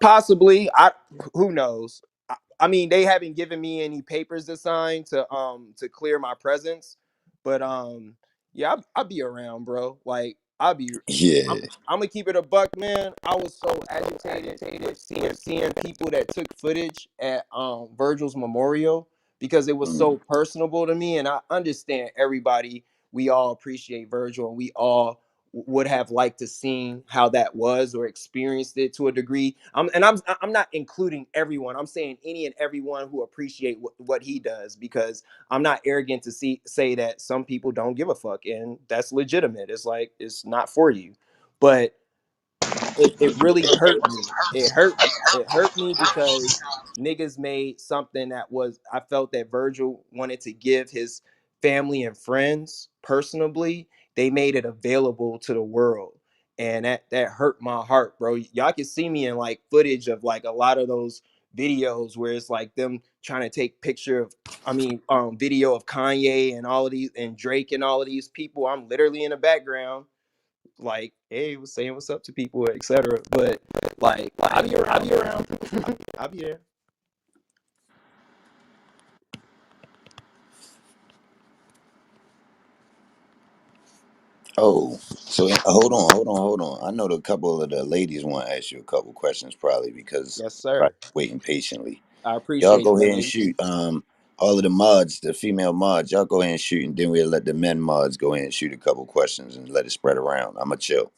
Possibly, I who knows. I mean, they haven't given me any papers to sign to clear my presence, but yeah, I'll be around, bro. Like I'm, Yeah. I'm gonna keep it a buck, man. I was so agitated with seeing people that took footage at Virgil's memorial because it was Mm. so personable to me, and I understand everybody. We all appreciate Virgil, and we all would have liked to seen how that was or experienced it to a degree. I'm not including everyone. I'm saying any and everyone who appreciate what he does because I'm not arrogant to say that some people don't give a fuck and that's legitimate. It's like it's not for you. But it really hurt me. It hurt me because niggas made something that was I felt that Virgil wanted to give his family and friends personally. They made it available to the world. And that hurt my heart, bro. Y'all can see me in like footage of like a lot of those videos where it's like them trying to take picture of video of Kanye and all of these and Drake and all of these people. I'm literally in the background like, hey, was saying what's up to people, etc. But like, I'll be around. I'll be around. I'll be there. Oh, so hold on. I know a couple of the ladies want to ask you a couple questions, probably because Yes, probably sir. waiting patiently. I Y'all appreciate go that, ahead and ladies. shoot. All of the mods, the female mods, y'all go ahead and shoot, and then we'll let the men mods go ahead and shoot a couple questions and let it spread around. I'ma chill.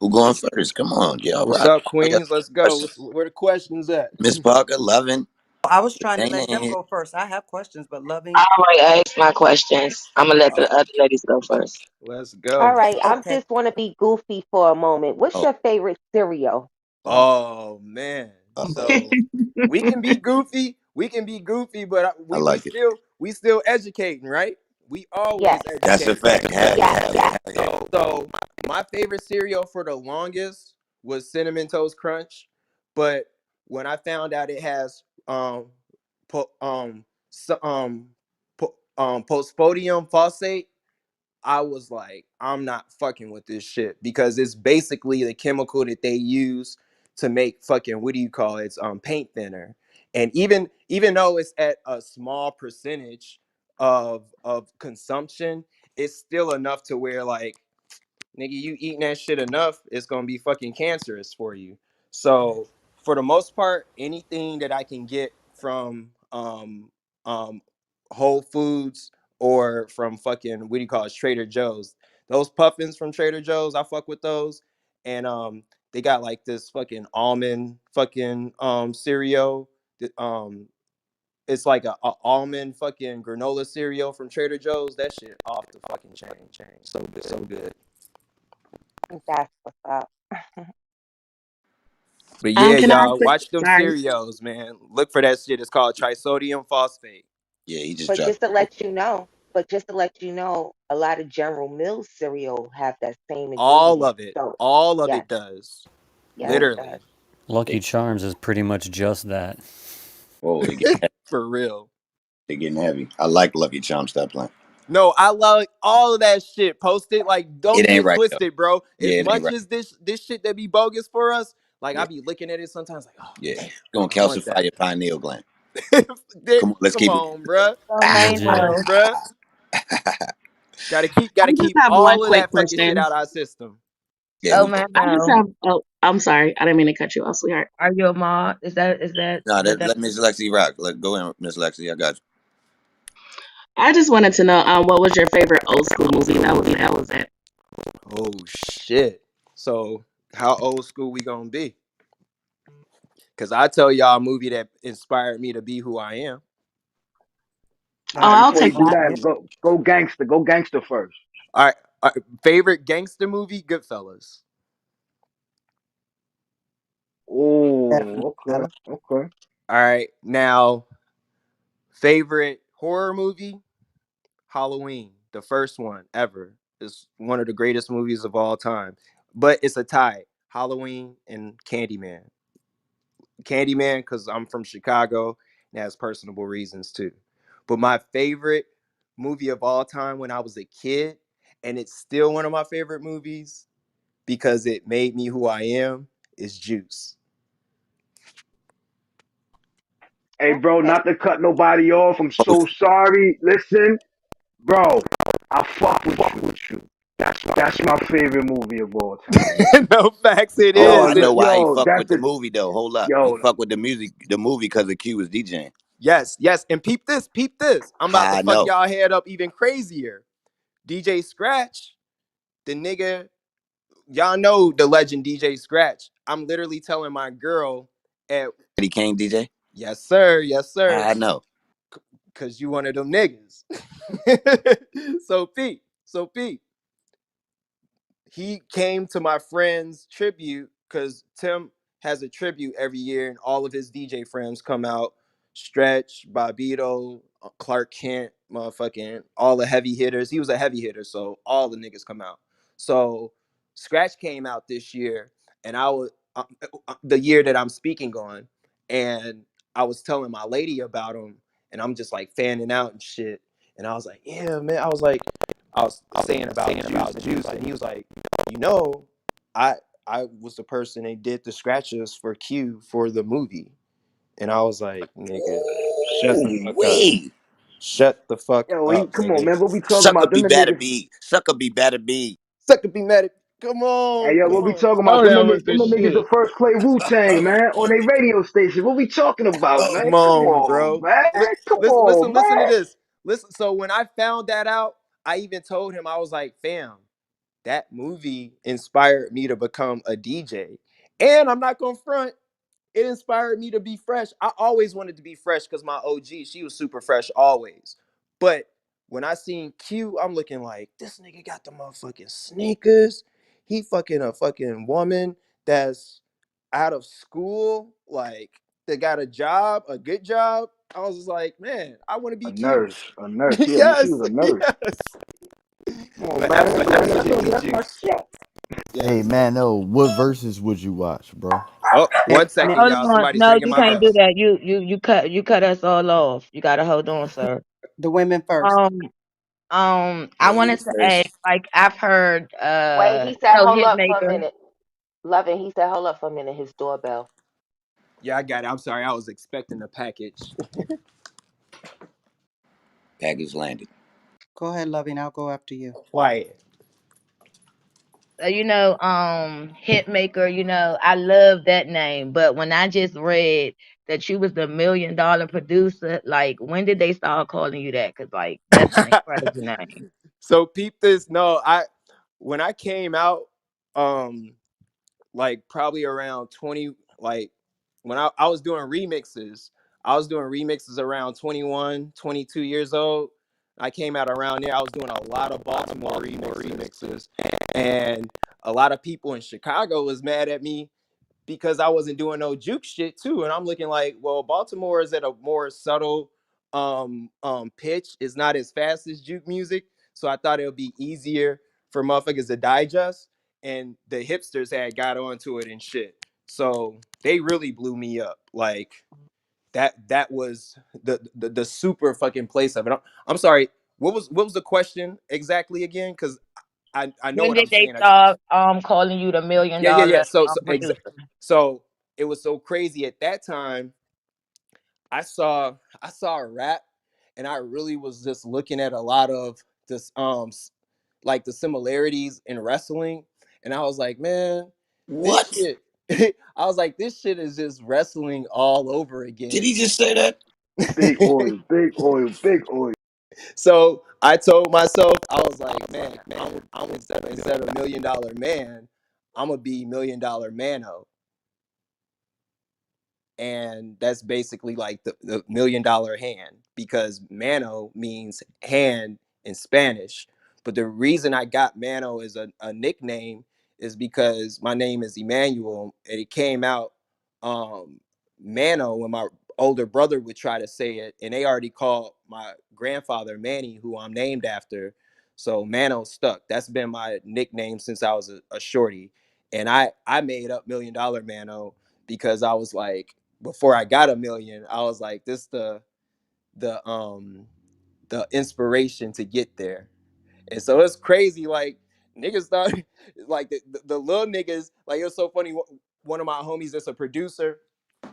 Who going first? Come on, y'all What's rock. up, I got Queens? Let's go. questions. Where the questions at? Miss Parker, loving, I was trying to Dana let in them here. go first. I have questions, but I loving. already asked my questions. I'm gonna let Oh, the other ladies go first. Let's All go. right, I Okay. just want to be goofy for a moment. What's oh, your favorite cereal? oh, Oh man. oh. So we can be goofy. We can be goofy, but I we like it. still educating, right? We Yes, always That's a educate. fact. Hell yes, yeah, hell yeah, yes. hell yeah. So my favorite cereal for the longest was Cinnamon Toast Crunch, but when I found out it has po- so, postpodium phosphate, I was like, I'm not fucking with this shit because it's basically the chemical that they use to make fucking what do you call it? It's paint thinner. And even though it's at a small percentage of consumption, it's still enough to where like nigga, you eating that shit enough, it's gonna be fucking cancerous for you. So for the most part, anything that I can get from um Whole Foods or from fucking what do you call it, Trader Joe's. Those puffins from Trader Joe's, I fuck with those. And they got like this fucking almond fucking cereal. It's like a almond fucking granola cereal from Trader Joe's. That shit off the fucking chain. So good, so good. That's what's up. But yeah, Can I y'all ask it? watch them Sorry. cereals, man. Look for that shit. It's called trisodium phosphate. Yeah, he just But dropped just to it. let you know, a lot of General Mills cereal have that same All ingredient. of it. So All of yes, it does. yes, Whoa, it does. Literally. Lucky they, Charms is pretty much just that. whoa, they getting heavy. For real. They getting heavy. I like Lucky Charms. Stop playing. No, I love all of that shit. Post it. Like, don't It get ain't it right though. twisted, bro. Yeah, As it ain't much right. as this shit that be bogus for us, like I Yeah, be looking at it sometimes like, oh yeah. damn, Gonna I want calcify that. your pineal gland. There- Come on, let's Come keep it. on, bruh. So Come Legit. on, Mano, bruh. Gotta I just keep have one all of quick that fucking shit question. out of our system. Yeah, Oh, we can. I just Mano, have. Oh, I'm sorry. I didn't mean to cut you off, sweetheart. are you a mod? Is that No, what that, that? let Miss Lexi rock. Let go in, Miss Lexi. I got you. I just wanted to know, what was your favorite old school movie? That was it. Oh shit. So how old school we gonna be? Cause I tell y'all a movie that inspired me to be who I am. Oh, All right, Okay. I'll before take you do that. Yeah. that, go gangster. Go gangster first. All right, all right. Favorite gangster movie, Goodfellas. Oh, Definitely. I like. okay, okay. All right, now favorite horror movie, Halloween, the first one ever. Is one of the greatest movies of all time. But it's a tie. Halloween and Candyman. Candyman, because I'm from Chicago and has personable reasons too. But my favorite movie of all time when I was a kid, and it's still one of my favorite movies because it made me who I am, is Juice. Hey, bro, Okay. not to cut nobody off. I'm so sorry. Listen, bro, I fuck with you. That's my favorite movie of all time, man. No facts, it Oh, Yo, I is. know why he yo, fucked that's with the a movie though. Hold up, he yo. fucked with the music, the movie, because the Q was DJing. Yes, yes. And peep this, peep this. I'm about to How I fuck know? y'all head up even crazier. DJ Scratch, the nigga, y'all know the legend DJ Scratch. I'm literally telling my girl at Eddie Kane DJ. yes, sir, How I know? cause you one of them niggas. So Pete, he came to my friend's tribute because Tim has a tribute every year, and all of his DJ friends come out. Stretch, Bobito, Clark Kent, motherfucking all the heavy hitters. He was a heavy hitter, so all the niggas come out. So Scratch came out this year, and I was the year that I'm speaking on, and I was telling my lady about him, and I'm just like fanning out and shit. And I was like, yeah, man. I was saying about juice, and he was like, you know, I I was the person they did the scratches for Q for the movie, and I was like, nigga, shut the Ooh fuck up, wee. shut the fuck Yo, up, come on, nigga. man. What we talking Sucker about? be Them the better niggas. be. Sucker be better be. Sucker be mad at. Come Hey, on, yo, come what we on. talking about? Oh, that was the Them the niggas that shit. first play Wu Tang, man, on their radio station. What we talking about, Oh, man? Come Come on, on, bro. man. Come on, Listen to man. this. Listen. So when I found that out, I even told him I was like, fam, that movie inspired me to become a DJ. And I'm not gonna front, it inspired me to be fresh. I always wanted to be fresh because my OG, she was super fresh always. But when I seen Q, I'm looking like this nigga got the motherfucking sneakers. He fucking a fucking woman that's out of school, like that got a job, a good job. I was just like, man, I want to be Q. A nurse. She Yes, was a nurse. yes. Come on, man. Forever Man, legend Jimmy that's my Juice. shit. Hey Yes. man, no, what verses would you watch, bro? Oh, Hey, one now, second, Hold y'all. on. Somebody's No, ringing you my can't do bell. that. You cut us all off. You gotta hold on, sir. the women first. Um, I wanted ladies to ask, first. like I've heard, Wait, he said, so hold up for a Hitmaker. minute. Loving, he said, hold up for a minute. His doorbell. Yeah, I got it. I'm sorry. I was expecting a package. Package landed. Go ahead, loving. I'll go after you. Quiet. Hitmaker, I love that name. But when I just read that you was the $1 million producer, like when did they start calling you that? Cause like that's an incredible name. So peep this. No, when I came out, um, like probably around 20, like when I was doing remixes, I was doing remixes around 21, 22 years old. I came out around there. I was doing a lot of Baltimore remixes. And a lot of people in Chicago was mad at me because I wasn't doing no juke shit too. And I'm looking like, well, Baltimore is at a more subtle pitch. It's not as fast as juke music. So I thought it would be easier for motherfuckers to digest. And the hipsters had got onto it and shit. So they really blew me up. Like that was the super fucking place of it. I'm sorry. What was the question exactly again? Because I know When what did I'm they saying. start calling you the million Yeah. dollar So producer? so it was so crazy at that time. I saw a rap, and I really was just looking at a lot of this like the similarities in wrestling, And I was like, man, this What? shit. I was like, this shit is just wrestling all over Did again. he just say that? Big oil, big oil, big oil. So I told myself, I was like, man, I'm instead of $1 million man, I'm gonna be $1 million Mano. And that's basically like the $1 million hand, because mano means hand in Spanish. But the reason I got Mano as a nickname is because my name is Emmanuel, and it came out um Mano when my older brother would try to say it, and they already called my grandfather Manny, who I'm named after. So Mano stuck. That's been my nickname since I was a shorty. And I made up $1 million Mano because I was like, before I got a million, I was like, this the um the inspiration to get there. And so it's crazy, like niggas thought like the little niggas, like it was so funny. One of my homies that's a producer,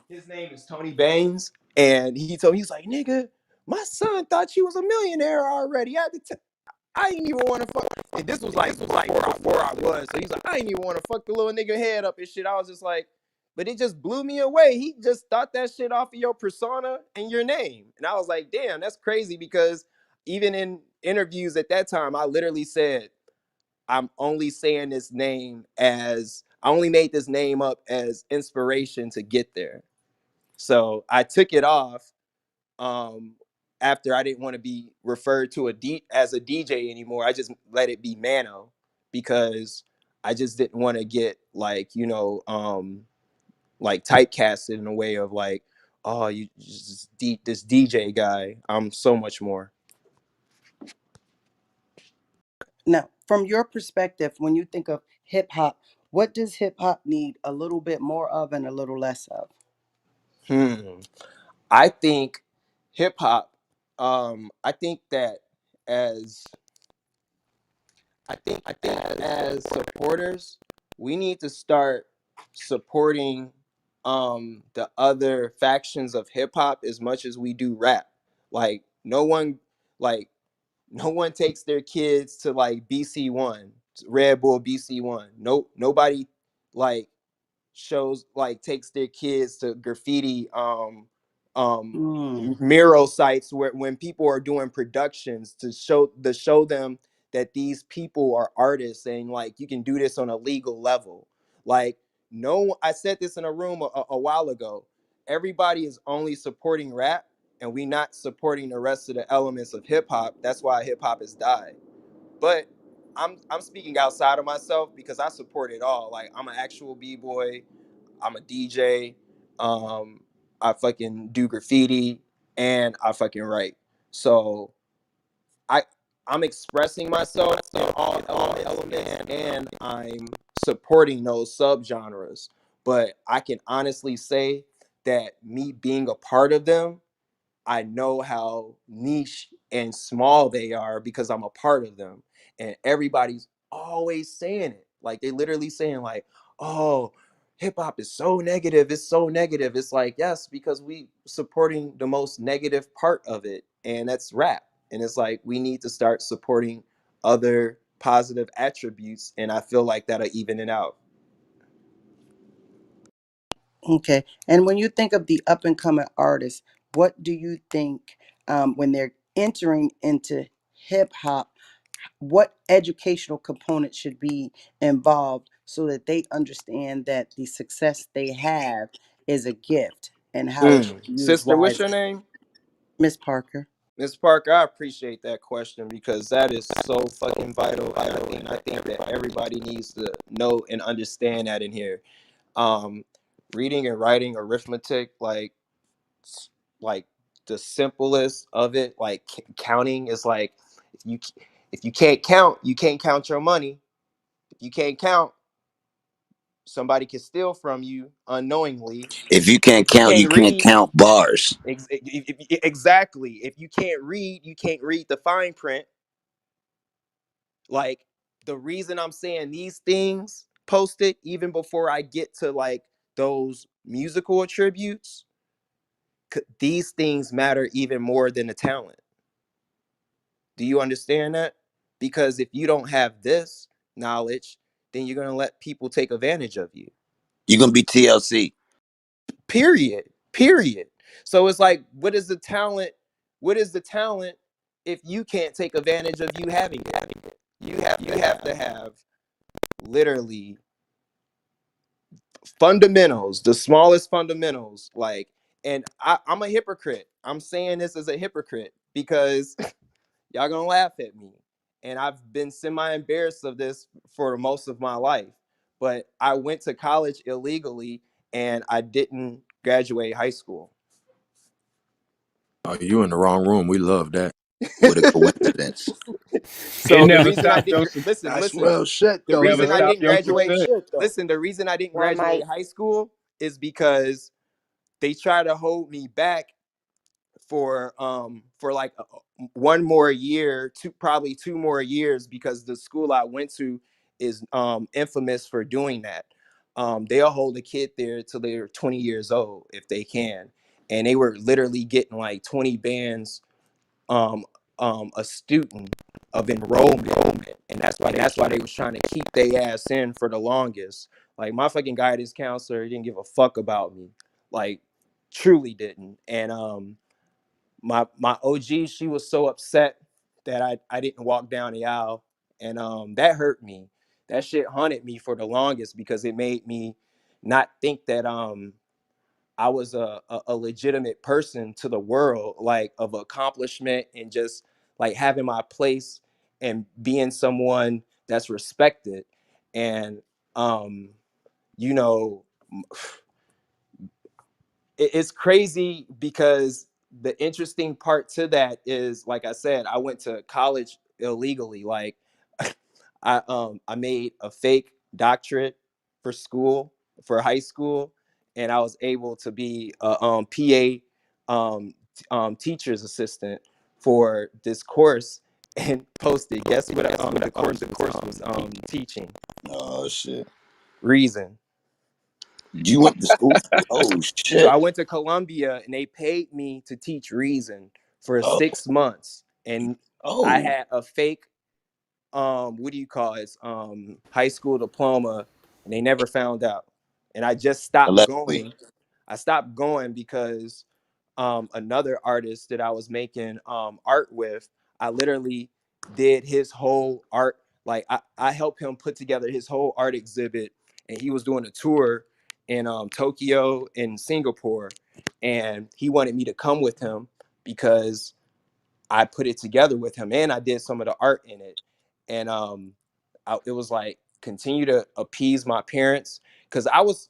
his name is Tony Baines, and he told me, he's like, nigga, my son thought you was a millionaire already. I didn't even want to fuck. And this was like before I was. So he's like, I didn't even want to fuck the little nigga head up and shit. I was just like, but it just blew me away. He just thought that shit off of your persona and your name. And I was like, damn, that's crazy, because even in interviews at that time, I literally said, I'm only saying this name as, I only made this name up as inspiration to get there. So I took it off um after I didn't want to be referred to as a DJ anymore. I just let it be Mano, because I just didn't want to get like, like typecasted in a way of like, oh, you just this DJ guy. I'm so much more. Now, from your perspective, when you think of hip hop, what does hip hop need a little bit more of and a little less of? Hmm. I think hip hop, I think that as I think as supporters, we need to start supporting the other factions of hip hop as much as we do rap. Like like no one takes their kids to like BC1, Red Bull BC1. No, nobody like shows like takes their kids to graffiti um Mm. mural sites where when people are doing productions to show them that these people are artists, and like you can do this on a legal level. Like, no, I said this in a room a while ago. Everybody is only supporting rap, and we not supporting the rest of the elements of hip hop. That's why hip hop has died. But I'm speaking outside of myself because I support it all. Like, I'm an actual b-boy, I'm a DJ. I fucking do graffiti, and I fucking write. So I I'm expressing myself in all elements, and I'm supporting those subgenres. But I can honestly say that me being a part of them, I know how niche and small they are because I'm a part of them. And everybody's always saying it. Like, they literally saying like, "Oh, hip hop is so negative. It's so negative." It's like, yes, because we supporting the most negative part of it, and that's rap. And it's like we need to start supporting other positive attributes, and I feel like that'll even it out. Okay. And when you think of the up and coming artists, what do you think when they're entering into hip hop? What educational component should be involved so that they understand that the success they have is a gift and how it should be used Sister, what's your wisely? name? Miss Parker. Ms. Parker, I appreciate that question because that is so fucking vital. And I think that everybody needs to know and understand that in here. Um, Reading and writing arithmetic, like the simplest of it, like counting is like, if you if you can't count, you can't count your money. If you can't count, somebody can steal from you unknowingly. If you If can't you count, you can't can't read, count bars. exactly. If you can't read, you can't read the fine print. Like, the reason I'm saying these things posted even before I get to like those musical attributes, these things matter even more than the talent. Do you understand that? Because if you don't have this knowledge, then you're gonna let people take advantage of you. You're gonna be TLC. Period. Period. So it's like, what is the talent? What is the talent if you can't take advantage of you having it? You have to have literally fundamentals, the smallest fundamentals. Like, and I'm a hypocrite. I'm saying this as a hypocrite because y'all gonna laugh at me. And I've been semi embarrassed of this for most of my life. But I went to college illegally and I didn't graduate high school. Oh, you in the wrong room. We love that. What a coincidence. It So the never reason I stopped didn't your listen, That's listen. real shit, The though. never reason You I ain't stopped didn't your real graduate, success. shit, though. listen, the reason I didn't One graduate mic. high school is because they try to hold me back for like one more year, probably 2 more years, because the school I went to is infamous for doing that. They'll hold a kid there till they're 20 years old if they can, and they were literally getting like 20 bands um a student of enrollment, and that's why they was trying to keep their ass in for the longest. Like, my fucking guidance counselor didn't give a fuck about me, like, truly didn't. And my OG, she was so upset that I didn't walk down the aisle, and that hurt me. That shit haunted me for the longest because it made me not think that I was a legitimate person to the world, like, of accomplishment and just like having my place and being someone that's respected. And um, you know, it's crazy because the interesting part to that is, like I said, I went to college illegally. Like, I made a fake doctorate for school, for high school, and I was able to be a PA, teacher's assistant for this course, and posted. Guess what? The course was teaching Oh shit. reason. You went to school? Oh So I shit. went to Columbia and they paid me to teach reason for Oh 6 months. And I oh. had a fake what do you call it? High school diploma, and they never found out. And I just stopped Allegedly. going. I stopped going because another artist that I was making art with, I literally did his whole art. Like, I helped him put together his whole art exhibit, and he was doing a tour in Tokyo and Singapore, and he wanted me to come with him because I put it together with him and I did some of the art in it. And it was like, continue to appease my parents, because I was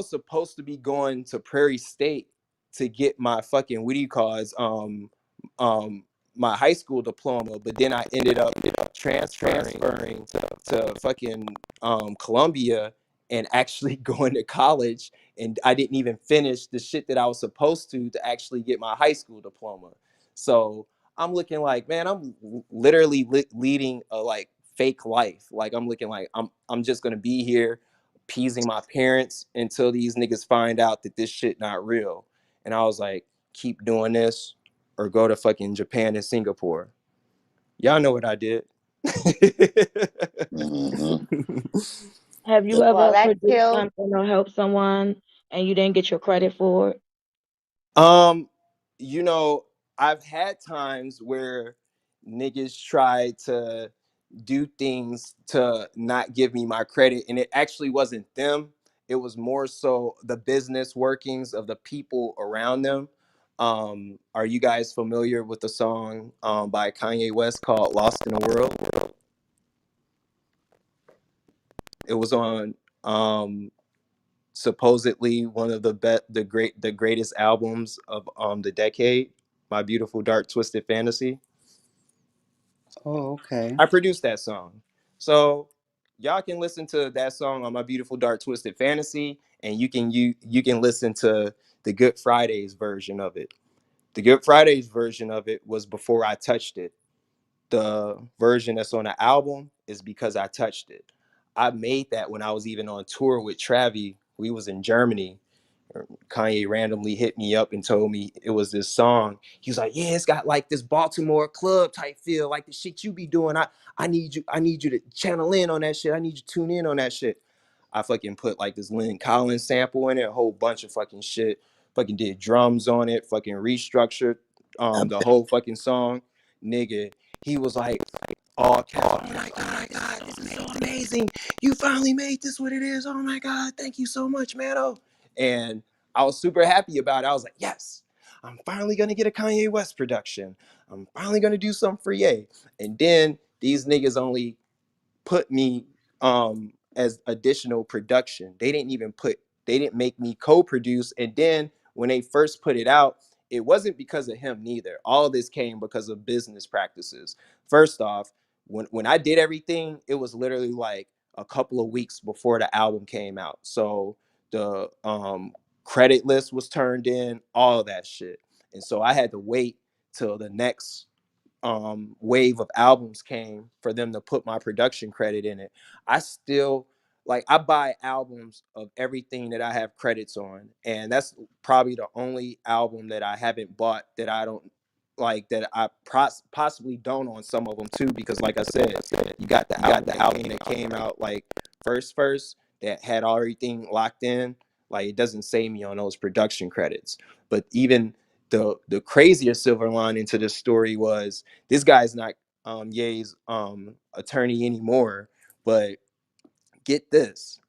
supposed to be going to Prairie State to get my fucking, what do you call it, um my high school diploma, but then I ended up transferring to fucking Columbia and actually going to college, and I didn't even finish the shit that I was supposed to actually get my high school diploma. So I'm looking like, man, I'm literally leading a like fake life. Like, I'm looking like I'm just gonna be here appeasing my parents until these niggas find out that this shit not real. And I was like, keep doing this or go to fucking Japan and Singapore. Y'all know what I did. Hmm. Have you Well, ever that produced kills. something or helped someone and you didn't get your credit for it? um, you know, I've had times where niggas tried to do things to not give me my credit, and it actually wasn't them. It was more so the business workings of the people around them. Are you guys familiar with the song by Kanye West called "Lost in the World"? It was on supposedly one of the greatest albums of the decade, My Beautiful Dark Twisted Fantasy. Oh, okay. I produced that song. So y'all can listen to that song on My Beautiful Dark Twisted Fantasy, and you can listen to the Good Fridays version of it. The Good Fridays version of it was before I touched it. The version that's on the album is because I touched it. I made that when I was even on tour with Travi. We was in Germany, Kanye randomly hit me up and told me it was this song. He was like, "Yeah, it's got like this Baltimore club type feel, like the shit you be doing. I need you to channel in on that shit. I need you to tune in on that shit." I fucking put like this Lynn Collins sample in it, a whole bunch of fucking shit. Fucking did drums on it, fucking restructured I the bet. whole fucking song. Nigga, he was like all cap. I'm like, "Oh my god, this is so amazing. You finally made this what it is. Oh my god, thank you so much, Mano." And I was super happy about it. I was like, yes, I'm finally gonna get a Kanye West production. I'm finally gonna do something for Ye. And then these niggas only put me as additional production. They didn't make me co-produce. And then when they first put it out, it wasn't because of him neither. All this came because of business practices. First off, when I did everything, it was literally like a couple of weeks before the album came out. So the credit list was turned in, all of that shit. And so I had to wait till the next wave of albums came for them to put my production credit in it. I still like I buy albums of everything that I have credits on, and that's probably the only album that I haven't bought that I don't like, that I possibly don't on some of them too, because like I said, you got the album that came out like first that had everything locked in. Like it doesn't save me on those production credits. But even the crazier silver lining to this story was this guy's not Ye's attorney anymore. But get this,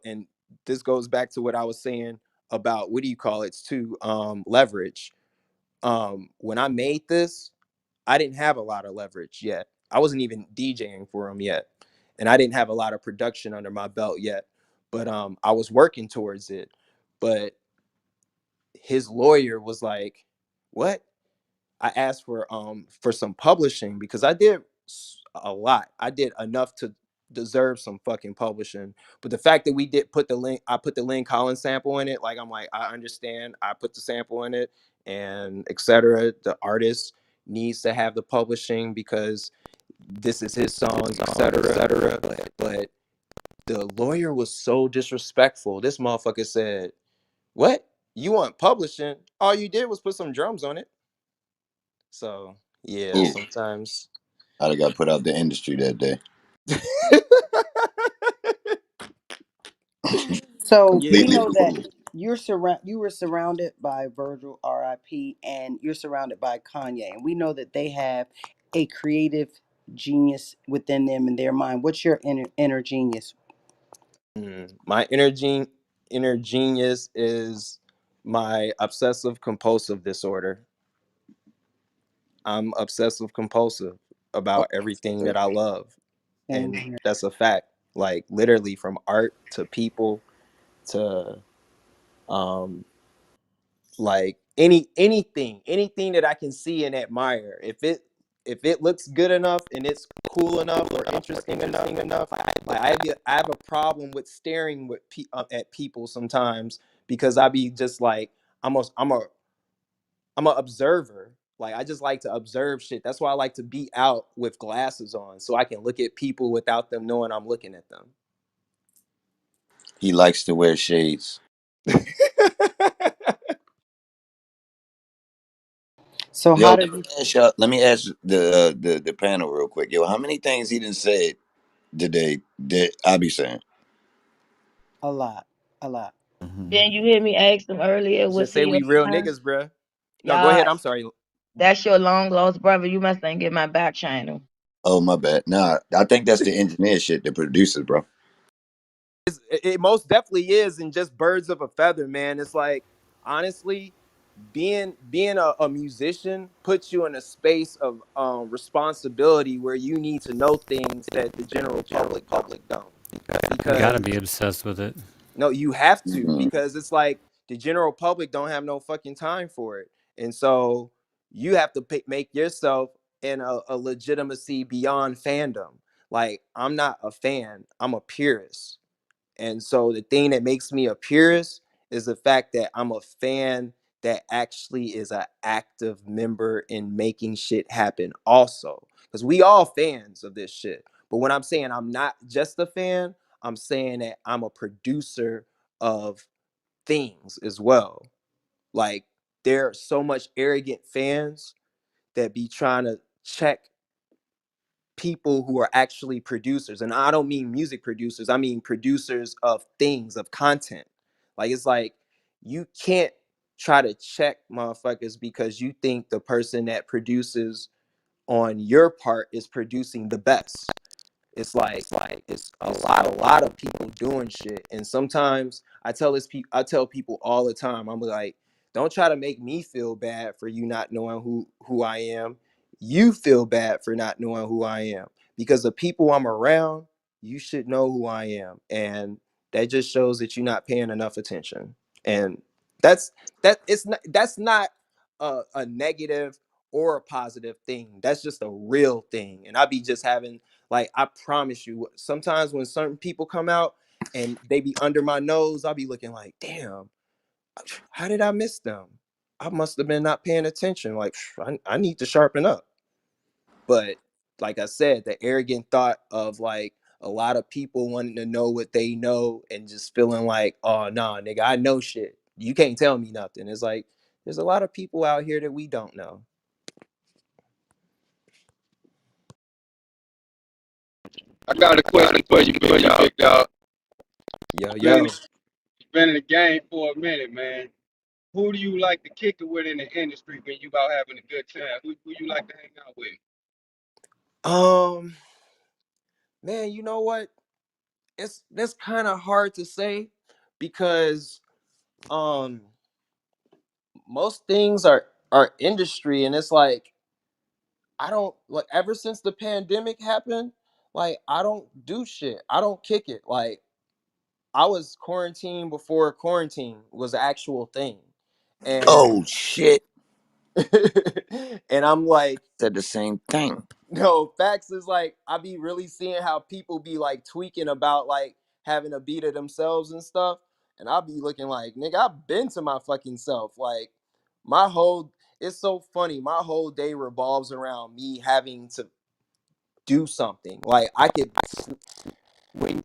and this goes back to what I was saying about, what do you call it, too, leverage. When I made this, I didn't have a lot of leverage yet. I wasn't even DJing for him yet, and I didn't have a lot of production under my belt yet. But I was working towards it. But his lawyer was like, "What?" I asked for some publishing, because I did a lot. I did enough to deserve some fucking publishing. But the fact that we did put the link, I put the Lynn Collins sample in it. Like I'm like, I understand. I put the sample in it, and etc. The artist needs to have the publishing because this is his songs, etc. etc. But the lawyer was so disrespectful. This motherfucker said, "What? You want publishing? All you did was put some drums on it." So yeah, Ooh, sometimes. I'd have got put out the industry that day. So we Yeah. Completely know that removed. you were surrounded by Virgil, R.I.P., and you're surrounded by Kanye, and we know that they have a creative genius within them in their mind. What's your inner genius? My inner genius is my obsessive compulsive disorder. I'm obsessive compulsive Oh, about everything that I love, Same and here. that's a fact. Like literally, from art to people to um like anything that I can see and admire. If it looks good enough and it's cool enough or interesting enough, like I have a problem with staring at people sometimes, because I be just like, I'm a observer. Like I just like to observe shit. That's why I like to be out with glasses on, so I can look at people without them knowing I'm looking at them. he likes to wear shades. So Yo, how let did me you? ask y'all. Let me ask the panel real quick. Yo, how many things he didn't say today that I be saying? A lot, a lot. Hmm. Didn't you hear me ask them earlier? Was Just say he your we real son? niggas, bruh. No, go Y'all, ahead. I'm sorry. that's your long lost brother. You must ain't get my back channel. Oh, my bad. Nah, I think that's the engineer shit, the producers, bro. It most definitely is, and just birds of a feather, man. It's like, honestly, being a musician puts you in a space of responsibility where you need to know things that the general public don't. You gotta Because be obsessed with it. no, you have to, Hmm. because it's like the general public don't have no fucking time for it. And so you have to make yourself in a legitimacy beyond fandom. Like, I'm not a fan, I'm a purist. And so the thing that makes me a purist is the fact that I'm a fan that actually is an active member in making shit happen also. Because we all fans of this shit. But when I'm saying I'm not just a fan, I'm saying that I'm a producer of things as well. Like there are so much arrogant fans that be trying to check people who are actually producers. And I don't mean music producers, I mean producers of things, of content. Like it's like you can't try to check motherfuckers because you think the person that produces on your part is producing the best. It's like it's a lot of people doing shit, and sometimes I tell people all the time, I'm like, don't try to make me feel bad for you not knowing who I am. You feel bad for not knowing who I am, because the people I'm around, you should know who I am, and that just shows that you're not paying enough attention. And that's that's not a negative or a positive thing. That's just a real thing. And I be just having, like, I promise you, sometimes when certain people come out and they be under my nose, I'll be looking like, damn, how did I miss them? I must have been not paying attention. Like, I need to sharpen up. But like I said, the arrogant thought of like a lot of people wanting to know what they know and just feeling like, oh, nah, nigga, I know shit. You can't tell me nothing. It's like, there's a lot of people out here that we don't know. I got a question for you, big dog. Yo, Been yo. been in the game for a minute, man. Who do you like to kick it with in the industry when you out having a good time? Who you like to hang out with? Um, Man, you know what? It's That's kind of hard to say because um most things are industry, and it's like I don't like, ever since the pandemic happened, like I don't do shit. I don't kick it. Like I was quarantined before quarantine was an actual thing. And Oh shit. and I'm like, Said the same thing. no, facts is like I be really seeing how people be like tweaking about like having a beat of themselves and stuff. And I'll be looking like, nigga, I've been to my fucking self. Like my whole it's so funny. My whole day revolves around me having to do something. Like I could when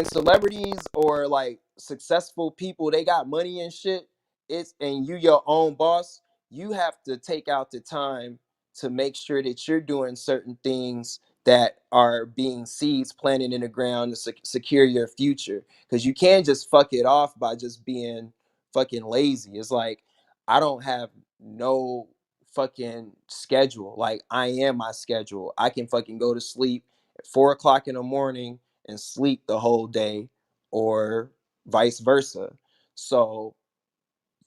celebrities or like successful people, they got money and shit, it's and you your own boss, you have to take out the time to make sure that you're doing certain things that are being seeds planted in the ground to secure your future, because you can't just fuck it off by just being fucking lazy. It's like I don't have no fucking schedule. Like I am my schedule. I can fucking go to sleep at 4 o'clock in the morning and sleep the whole day, or vice versa. So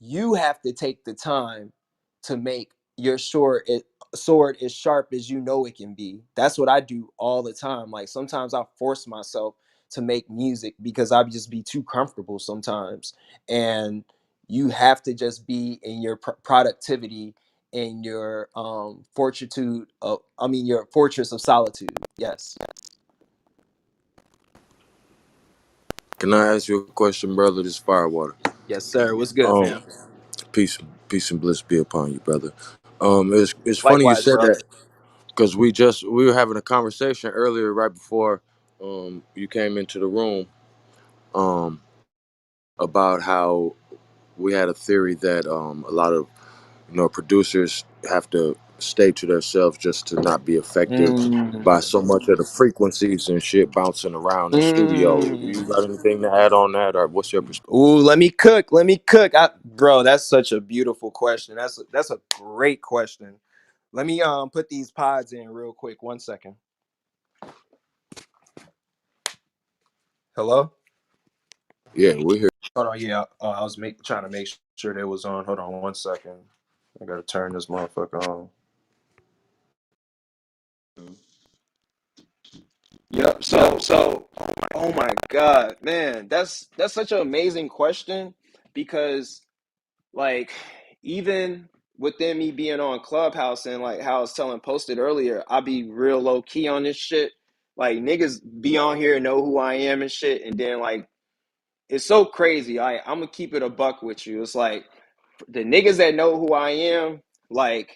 you have to take the time to make your sword as sharp as you know it can be. That's what I do all the time. Like sometimes I force myself to make music because I just be too comfortable sometimes. And you have to just be in your productivity and your fortitude of, I mean, your fortress of solitude. Yes. Can I ask you a question, brother? This is Firewater. Yes, sir. What's good, Um, fam? peace and bliss be upon you, brother. It's funny you Likewise, said bro. that because we were having a conversation earlier, right before you came into the room, um, about how we had a theory that a lot of producers have to stay to themselves just to not be affected by Mm. so much of the frequencies and shit bouncing around in the studio. You Mm. got anything to add on that, or what's your perspective? Ooh, let me cook. Let me cook. Bro, that's such a beautiful question. That's a great question. Let me put these pods in real quick. 1 second. Hello? Yeah, we're here. Hold on. Yeah, I was trying to make sure they was on. Hold on 1 second. I gotta turn this motherfucker on. Yep. Oh my God, man, that's such an amazing question because like even within me being on Clubhouse and like how I was telling posted earlier, I be real low key on this shit. Like niggas be on here and know who I am and shit, and then like it's so crazy. I'm gonna keep it a buck with you. It's like the niggas that know who I am, like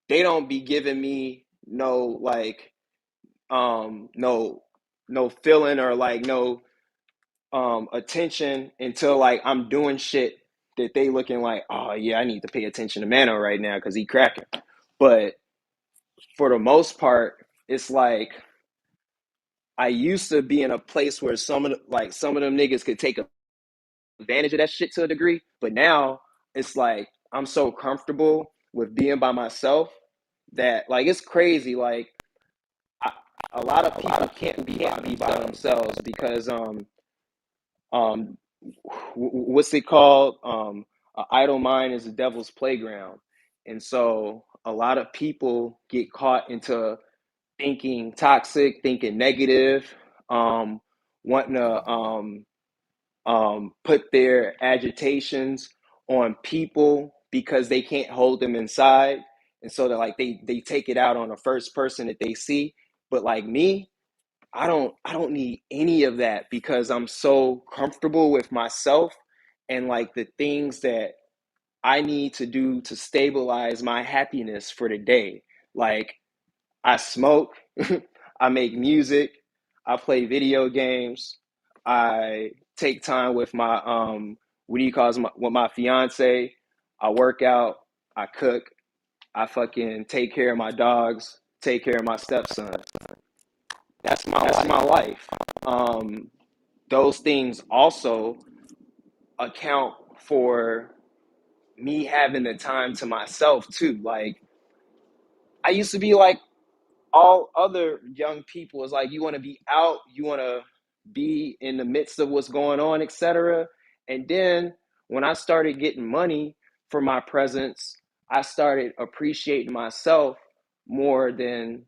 they don't be giving me no like no feeling or like no attention until like I'm doing shit that they looking like, oh yeah, I need to pay attention to Mano right now because he cracking. But for the most part, it's like I used to be in a place where some of them niggas could take advantage of that shit to a degree, but now it's like I'm so comfortable with being by myself that like it's crazy. Like I, a lot of people can't be by themselves because um what's it called? An idle mind is the devil's playground, and so a lot of people get caught into thinking toxic, thinking negative, um, wanting to put their agitations on people because they can't hold them inside, and so they're like they take it out on the first person that they see. But like me, I don't need any of that because I'm so comfortable with myself and like the things that I need to do to stabilize my happiness for the day. Like I smoke, I make music, I play video games, I take time with my what do you call it, with my fiance, I work out, I cook, I fucking take care of my dogs, take care of my stepson. That's my life. Um, those things also account for me having the time to myself too. Like I used to be like all other young people is like you want to be out, you want to be in the midst of what's going on, etc. And then when I started getting money for my presence, I started appreciating myself more than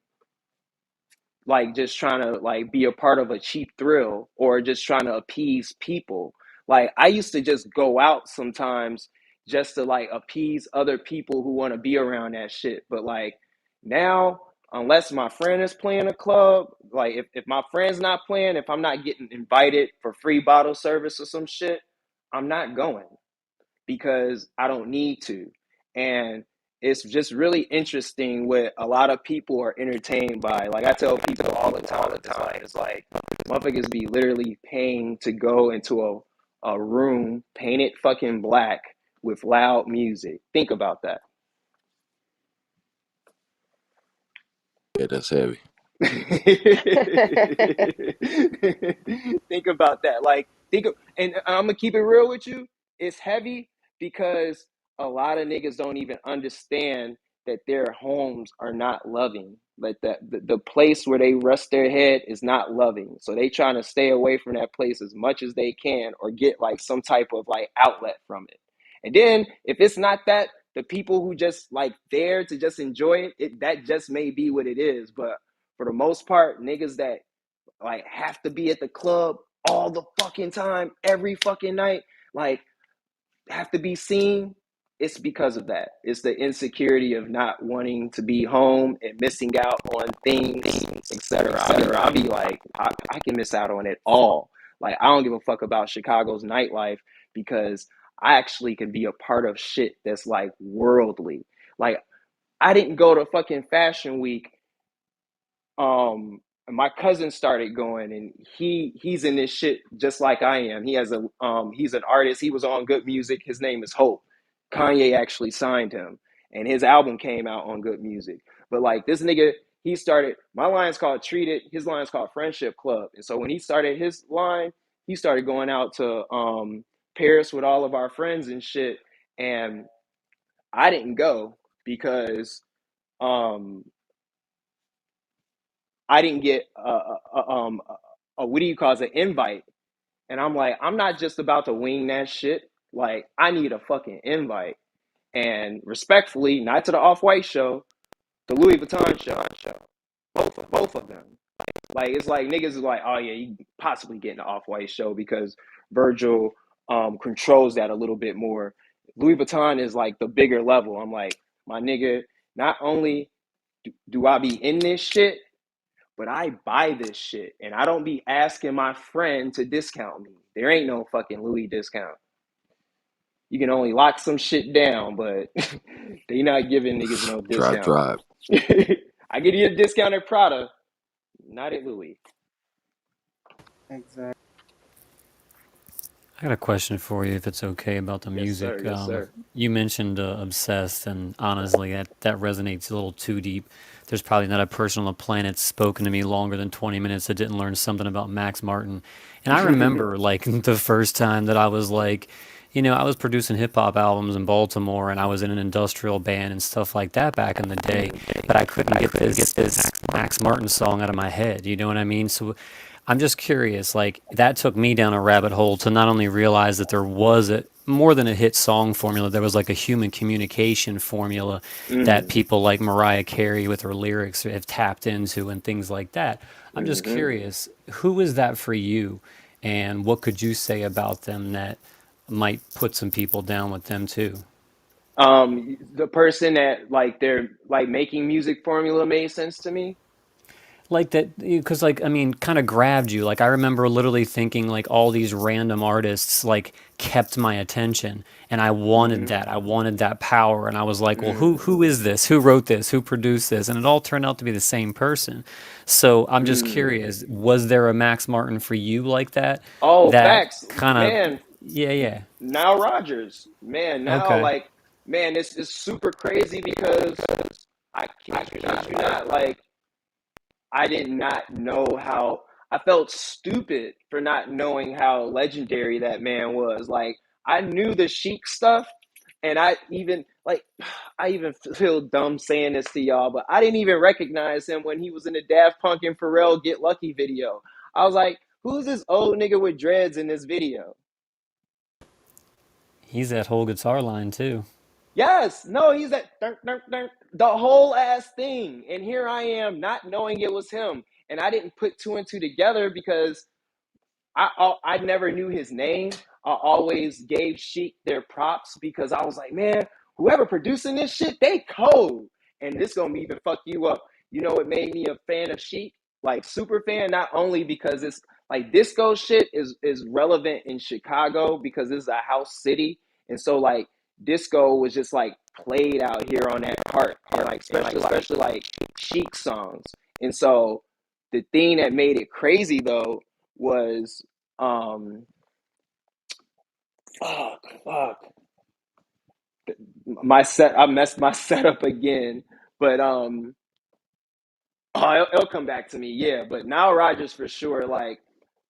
like just trying to like be a part of a cheap thrill or just trying to appease people. Like I used to just go out sometimes just to like appease other people who want to be around that shit. But like now, unless my friend is playing a club, like if my friend's not playing, if I'm not getting invited for free bottle service or some shit, I'm not going because I don't need to. And it's just really interesting what a lot of people are entertained by. Like I tell people all the time, it's like motherfuckers be literally paying to go into a room painted fucking black with loud music. Think about that. Yeah, that's heavy. Think about that. Like, and I'm gonna keep it real with you. It's heavy because a lot of niggas don't even understand that their homes are not loving. Like the place where they rest their head is not loving. So they trying to stay away from that place as much as they can or get like some type of like outlet from it. And then if it's not that, the people who just like there to just enjoy it, that just may be what it is. But for the most part, niggas that like have to be at the club all the fucking time, every fucking night, like have to be seen, it's because of that. It's the insecurity of not wanting to be home and missing out on things, etc. I'll be like, I can miss out on it all. Like, I don't give a fuck about Chicago's nightlife because I actually can be a part of shit that's like worldly. Like, I didn't go to fucking Fashion Week. My cousin started going, and he's in this shit just like I am. He's an artist. He was on Good Music. His name is Hope. Kanye actually signed him, and his album came out on Good Music. But like this nigga, he started, my line's called Treated. His line's called Friendship Club. And so when he started his line, he started going out to Paris with all of our friends and shit. And I didn't go because um I didn't get a what do you call it, an invite. And I'm like, I'm not just about to wing that shit. Like, I need a fucking invite. And respectfully, not to the Off White show, the Louis Vuitton show, both of them. Like, it's like niggas is like, oh yeah, you possibly getting the Off White show because Virgil controls that a little bit more. Louis Vuitton is like the bigger level. I'm like, my nigga, not only do I be in this shit, but I buy this shit and I don't be asking my friend to discount me. There ain't no fucking Louis discount. You can only lock some shit down, but they not giving niggas no Drive, discount. drive. I give you a discount at Prada, not at Louis. Exactly. I got a question for you, if it's okay, about the Yes, sir. music. Yes, sir. You mentioned "Obsessed," and honestly, that resonates a little too deep. There's probably not a person on the planet spoken to me longer than 20 minutes that didn't learn something about Max Martin. And I remember, like, the first time that I was like, I was producing hip hop albums in Baltimore, and I was in an industrial band and stuff like that back in the day. But I couldn't get this Max Martin song out of my head. You know what I mean? So I'm just curious, like that took me down a rabbit hole to not only realize that there was a more than a hit song formula, there was like a human communication formula that Mm, people like Mariah Carey with her lyrics have tapped into and things like that. I'm just hmm curious, who is that for you, and what could you say about them that might put some people down with them too? the person that like they're like making music formula made sense to me. Like that, because like I mean, kind of grabbed you. Like I remember literally thinking like all these random artists like kept my attention, and I wanted Hmm that. I wanted that power, and I was like, well, who mm, who is this? Who wrote this? Who produced this? And it all turned out to be the same person. So I'm just mm. curious, was there a Max Martin for you like that? Oh, That facts, kind of, man. yeah, yeah, Now Rogers, man. Now okay. like, man, this is super crazy because I kid you not, like I did not know how. I felt stupid for not knowing how legendary that man was. Like I knew the Chic stuff, and I even like I even feel dumb saying this to y'all, but I didn't even recognize him when he was in the Daft Punk and Pharrell Get Lucky video. I was like, who's this old nigga with dreads in this video? He's that whole guitar line too. Yes, no, he's that the whole ass thing. And here I am not knowing it was him. And I didn't put two and two together because I never knew his name. I always gave Sheik their props because I was like, man, whoever producing this shit, they cold. And this gonna even fuck you up. You know, it made me a fan of Sheik, like super fan, not only because it's like disco shit is relevant in Chicago because this is a house city. And so like disco was just like played out here on that part. And like especially like Chic songs. And so the thing that made it crazy though was fuck my set. I messed my setup again, but oh, it'll come back to me. Yeah, but now Rogers for sure. Like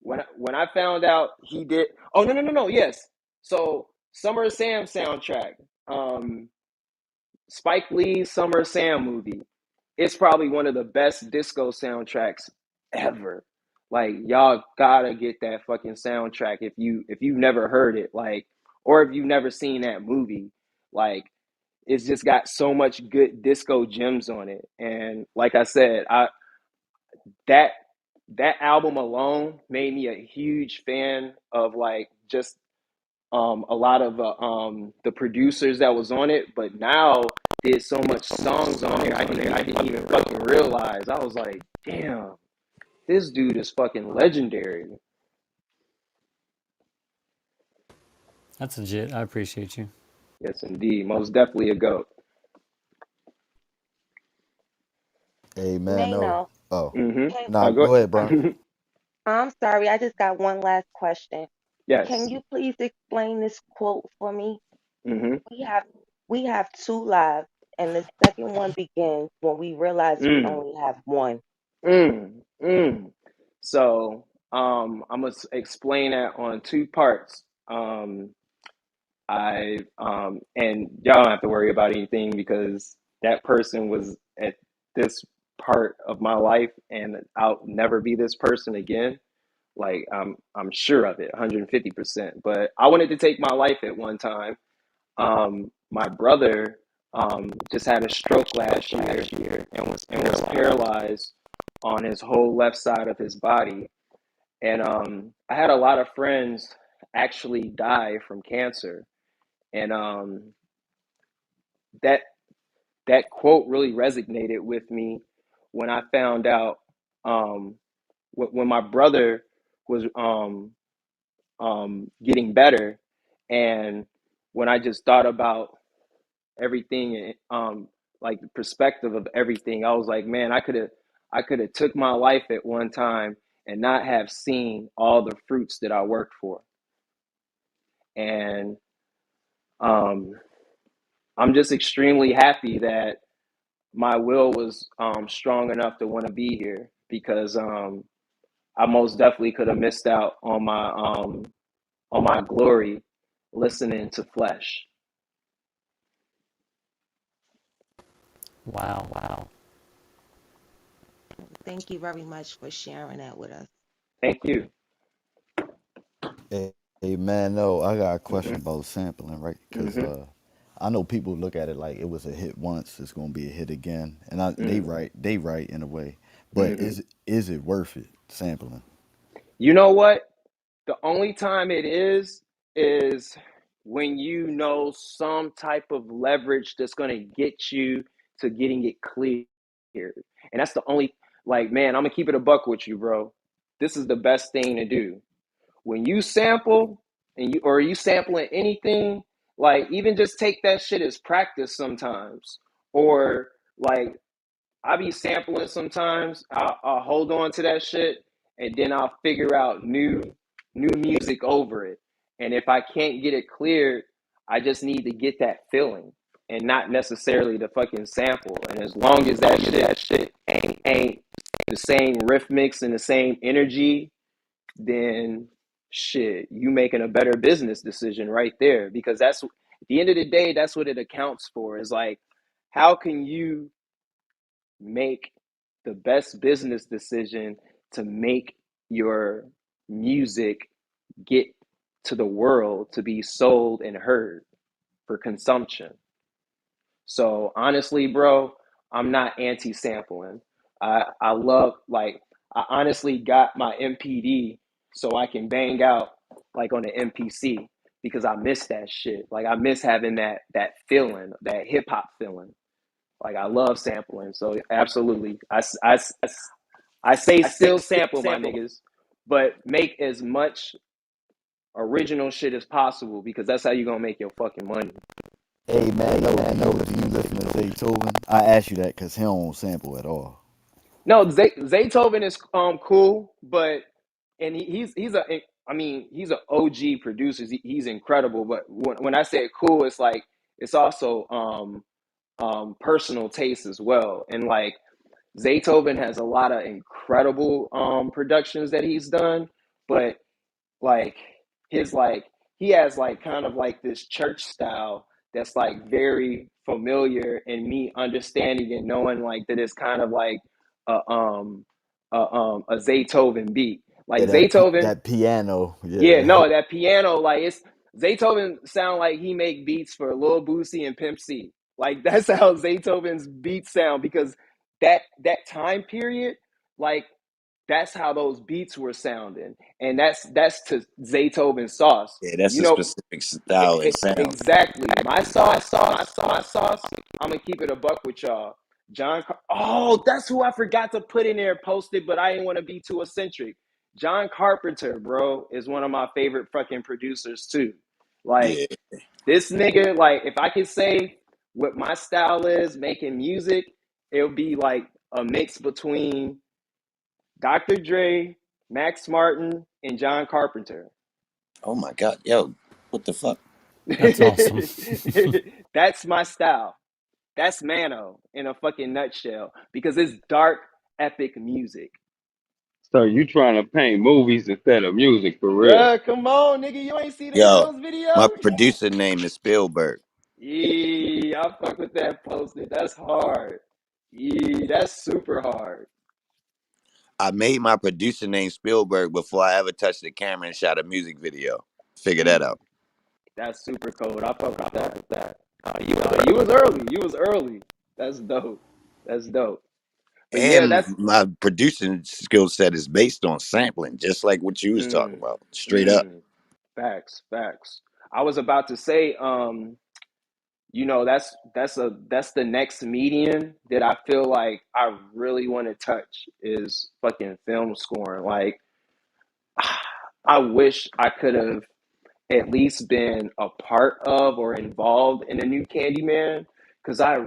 when I found out he did. Oh no. Yes. So Summer of Sam soundtrack. Um, Spike Lee's Summer of Sam movie. It's probably one of the best disco soundtracks ever. Like y'all gotta get that fucking soundtrack if you've never heard it, like, or if you've never seen that movie. Like it's just got so much good disco gems on it. And like I said, I that that album alone made me a huge fan of like just a lot of the producers that was on it, but now did so much songs on there. I didn't even fucking realize. I was like, damn, this dude is fucking legendary. That's legit. I appreciate you. Yes, indeed, most definitely a goat. Hey, Mano. Mano, Oh, Mm-hmm. can Now nah, go. go ahead, bro. I'm sorry, I just got one last question. Can Yes. you please explain this quote for me? Mm-hmm. We have we have two lives, and the second one begins when we realize we Mm. only have one. Mm. Mm. So I'm gonna explain that on two parts. I and y'all don't have to worry about anything because that person was at this part of my life and I'll never be this person again. Like I'm sure of it, 150%. But I wanted to take my life at one time. My brother just had a stroke last year and was paralyzed on his whole left side of his body. And I had a lot of friends actually die from cancer. And that that quote really resonated with me when I found out when my brother was getting better, and when I just thought about everything, like the perspective of everything, I was like, man, I could have took my life at one time and not have seen all the fruits that I worked for. And um, I'm just extremely happy that my will was strong enough to want to be here because I most definitely could have missed out on my glory listening to Flesh. Wow, wow. Thank you very much for sharing that with us. Thank you. Hey, hey man, no, I got a Hmm. question about sampling, right? Because Hmm. I know people look at it like it was a hit once, it's gonna be a hit again, and they right in a way, but Hmm. is it worth it sampling? You know what? The only time it is when you know some type of leverage that's going to get you to getting it cleared. And that's the only, like, man, I'm going to keep it a buck with you, bro. This is the best thing to do. When you sample or you sampling anything, like, even just take that shit as practice sometimes. Or, like, I be sampling sometimes. I'll hold on to that shit, and then I'll figure out new music over it. And if I can't get it cleared, I just need to get that feeling, and not necessarily the fucking sample. And as long as that shit ain't the same riff mix and the same energy, then shit, you making a better business decision right there. Because that's, at the end of the day, that's what it accounts for. Is like, how can you make the best business decision to make your music get to the world to be sold and heard for consumption? So honestly, bro, I'm not anti-sampling. I love, like, I honestly got my MPD so I can bang out like on the MPC because I miss that shit. Like, I miss having that feeling, that hip hop feeling. Like, I love sampling. So absolutely, I say still sample, my niggas, but make as much original shit as possible because that's how you gonna make your fucking money. Hey man, no, do you listen to Zaytoven? I asked you that because he don't sample at all. No, Zaytoven is cool, but and he's a, I mean, he's an OG producer. He's incredible. But when I say cool, it's like it's also personal taste as well. And like, Zaytoven has a lot of incredible productions that he's done, but like his, like, he has like kind of like this church style that's like very familiar, and me understanding and knowing like that it's kind of like a Zaytoven beat. Like Yeah, Zaytoven, that piano, yeah, yeah. no, that piano, like, it's Zaytoven sound like he make beats for Lil Boosie and Pimp C. Like, that's how Zaytoven's beats sound because that time period, like, that's how those beats were sounding, and that's to Zaytoven sauce. Yeah, that's You a know, specific style and sound. exactly. My sauce. I'm gonna keep it a buck with y'all. Oh, that's who I forgot to put in there, posted, but I didn't want to be too eccentric. John Carpenter, bro, is one of my favorite fucking producers too. Like, Yeah. this nigga, like, if I could say what my style is making music, it would be like a mix between Dr. Dre, Max Martin, and John Carpenter. Oh my God, yo, what the fuck? That's awesome. That's my style. That's Mano in a fucking nutshell because it's dark, epic music. So you trying to paint movies instead of music for real? Bruh, come on, nigga. You ain't see the Yo, Hills my video? producer name is Spielberg. Yeah, I fuck with that posted. That's hard. Yeah, that's super hard. I made my producer name Spielberg before I ever touched the camera and shot a music video. Figure that Mm, out. that's super cold. I fuck with that. You was early. You was early. That's dope. That's dope. But yeah, And that's my producing skill set is based on sampling, just like what you was talking mm, about. Straight up. mm, facts, facts. I was about to say, that's the next medium that I feel like I really want to touch is fucking film scoring. Like, I wish I could have at least been a part of or involved in a new Candyman because I,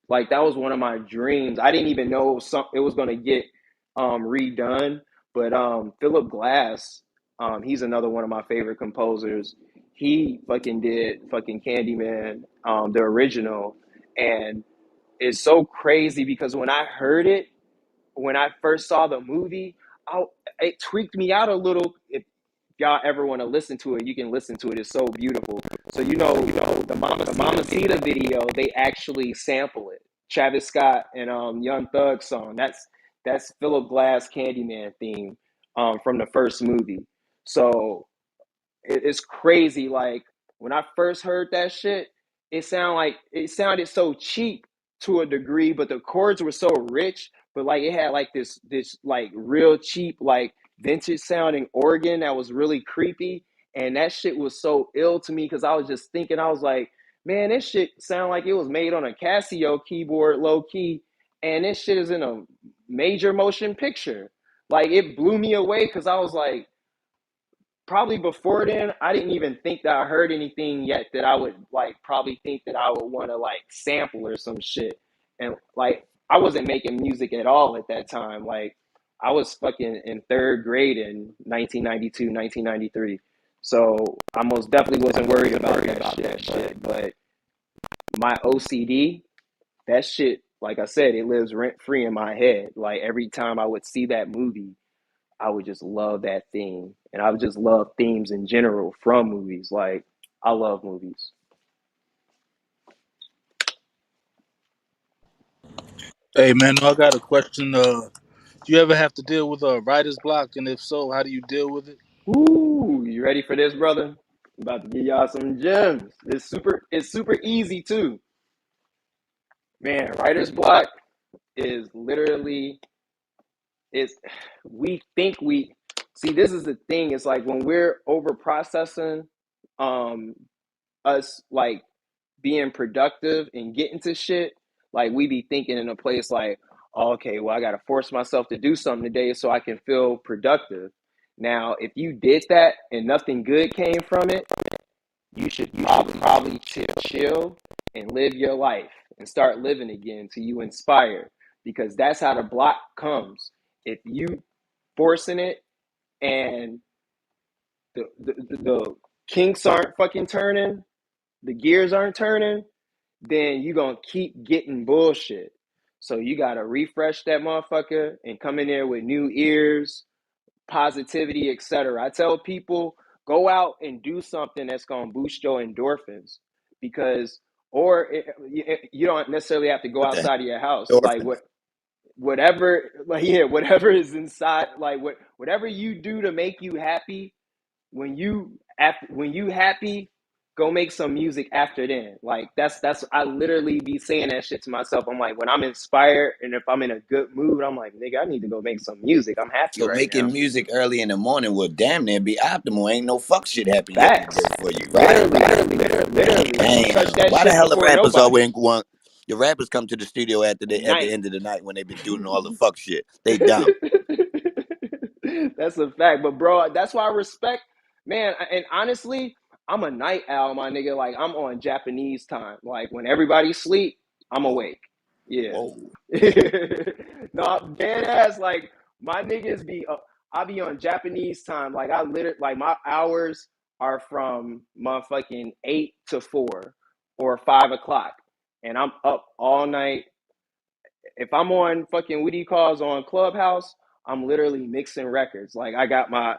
like, that was one of my dreams. I didn't even know it was going to get redone, but Philip Glass, he's another one of my favorite composers. he fucking did fucking Candyman, the original, and it's so crazy because when I heard it, when I first saw the movie, I, it tweaked me out a little. If y'all ever want to listen to it, you can listen to it. It's so beautiful. So the Mamacita video, they actually sample it. Travis Scott and Young Thug song. That's Philip Glass Candyman theme from the first movie. So it's crazy. Like when I first heard that shit, it sounded so cheap to a degree, but the chords were so rich. But like it had like this like real cheap like vintage sounding organ that was really creepy, and that shit was so ill to me because I was just thinking, I was like, man, this shit sound like it was made on a Casio keyboard, low key, and this shit is in a major motion picture. Like it blew me away because I was like, probably before then, I didn't even think that I heard anything yet that I would like probably think that I would want to like sample or some shit. And like I wasn't making music at all at that time. Like I was fucking in third grade in 1992, 1993. So I most definitely wasn't worried about that shit. But my OCD, that shit, like I said, it lives rent free in my head. Like every time I would see that movie, I would just love that theme. And I would just love themes in general from movies. Like, I love movies. Hey man, I got a question. Do you ever have to deal with a writer's block, and if so, how do you deal with it? Ooh, you ready for this, brother? I'm about to give y'all some gems. It's super easy too. Man, writer's block is literally it's we think we see this is the thing. It's like when we're over processing um us like being productive and getting to shit, like we be thinking in a place like, oh, okay, well, I got to force myself to do something today so I can feel productive. Now, if you did that and nothing good came from it, you should probably chill and live your life and start living again till you inspire, because that's how the block comes. If you forcing it and the kinks aren't fucking turning, the gears aren't turning, then you're going to keep getting bullshit. So you got to refresh that motherfucker and come in there with new ears, positivity, etc. I tell people, go out and do something that's going to boost your endorphins, because, or you don't necessarily have to go What the outside of your house. Like endorphins? whatever, like, yeah, whatever is inside, like whatever you do to make you happy, when you happy, go make some music after then. Like that's I literally be saying that shit to myself. I'm like, when I'm inspired and if I'm in a good mood, I'm like, nigga, I need to go make some music. I'm happy So right making now. music early in the morning would damn near be optimal. Ain't no fuck shit happen Facts. yesterday for you. Right, Literally, right. you touch Damn. that Why the shit hell the before rappers nobody. always want the rappers come to the studio at the Night. end of the night when they've been doing all the fuck shit? They dumb. That's a fact. But bro, that's why I respect, man. And honestly, I'm a night owl, my nigga. Like I'm on Japanese time. Like when everybody sleep, I'm Whoa, awake. Yeah. whoa. No, I'm dead ass. Like my niggas be, I be on Japanese time. Like I literally, like my hours are from motherfucking 8 to 4 or 5 o'clock, and I'm up all night. If I'm on fucking what do you calls on Clubhouse, I'm literally mixing records. Like I got my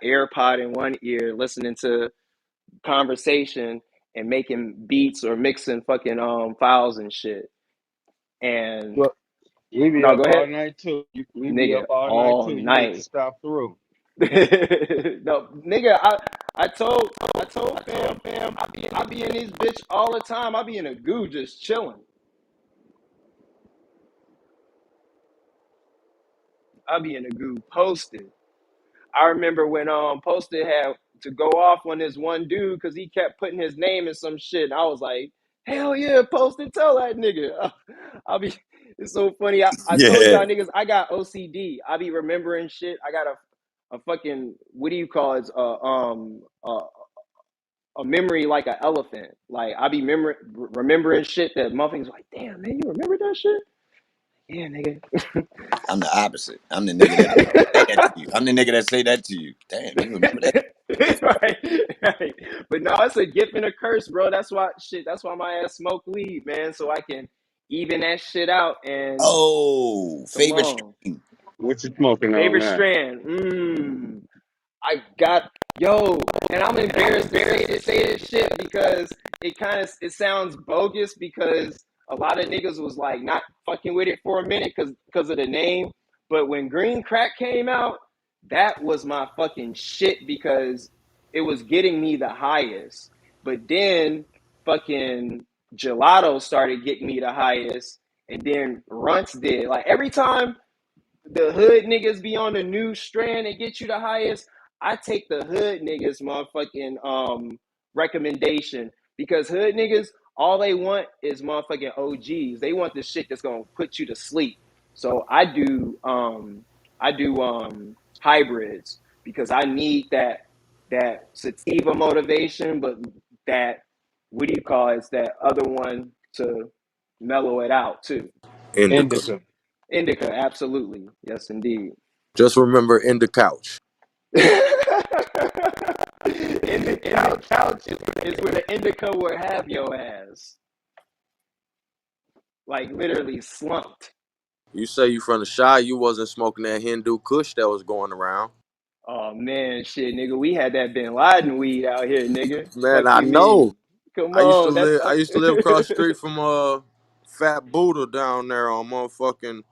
AirPod in one ear, listening to conversation and making beats or mixing fucking files and shit. And Well, we be no, up go all ahead, night too. We be nigga, up all night all too. You need to night. stop through. No, nigga, I told fam, I be in this bitch all the time. I be in a goo just chilling. I be in a goo posted. I remember when Posted had to go off on this one dude because he kept putting his name in some shit. And I was like, hell yeah, Posted, tell that nigga. I'll be it's so funny. I told Yeah. y'all niggas I got OCD. I be remembering shit. I got a fucking what do you call it? A memory like an elephant. Like I be remembering shit that motherfuckers like, damn man, you remember that shit? Yeah, nigga. I'm the opposite. I'm the nigga that say that to you. I'm the nigga that say that to you. Damn, you remember that? right, right. But no, it's a gift and a curse, bro. That's why shit. That's why my ass smoke weed, man, so I can even that shit out. And Oh, come favorite on, stream. What you smoking on favorite now? strand. I got yo, and I'm embarrassed to say this shit because it sounds bogus because a lot of niggas was like not fucking with it for a minute because of the name. But when Green Crack came out, that was my fucking shit because it was getting me the highest. But then fucking Gelato started getting me the highest, and then Runts did. Like every time the hood niggas be on the new strand and get you the highest, I take the hood niggas motherfucking recommendation because hood niggas all they want is motherfucking OGs. They want the shit that's gonna put you to sleep. So I do hybrids because I need that sativa motivation, but that what do you call it? It's that other one to mellow it out too. Indica. Indica. Indica, absolutely. Yes, indeed. Just remember Couch. In the couch is where the indica will have your ass. Like literally slumped. You say you from the shy, you wasn't smoking that Hindu Kush that was going around. Oh man, shit, nigga. We had that Bin Laden weed out here, nigga. Man, Fuck I you know. mean? Come on, that's I used to live across the street from Fat Buddha down there on motherfucking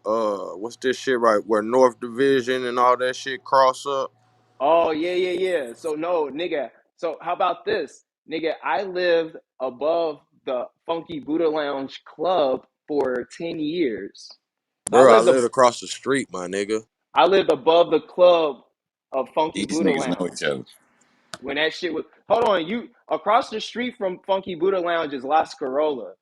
what's this shit right where North Division and all that shit cross up. Oh yeah, yeah, yeah. So no, nigga. So how about this, nigga? I lived above the Funky Buddha Lounge Club for 10 years. So Bro, I lived across the street, my nigga. I lived above the club of Funky These Buddha niggas know each Lounge other. when that shit was. Hold on, you across the street from Funky Buddha Lounge is Las Corolla.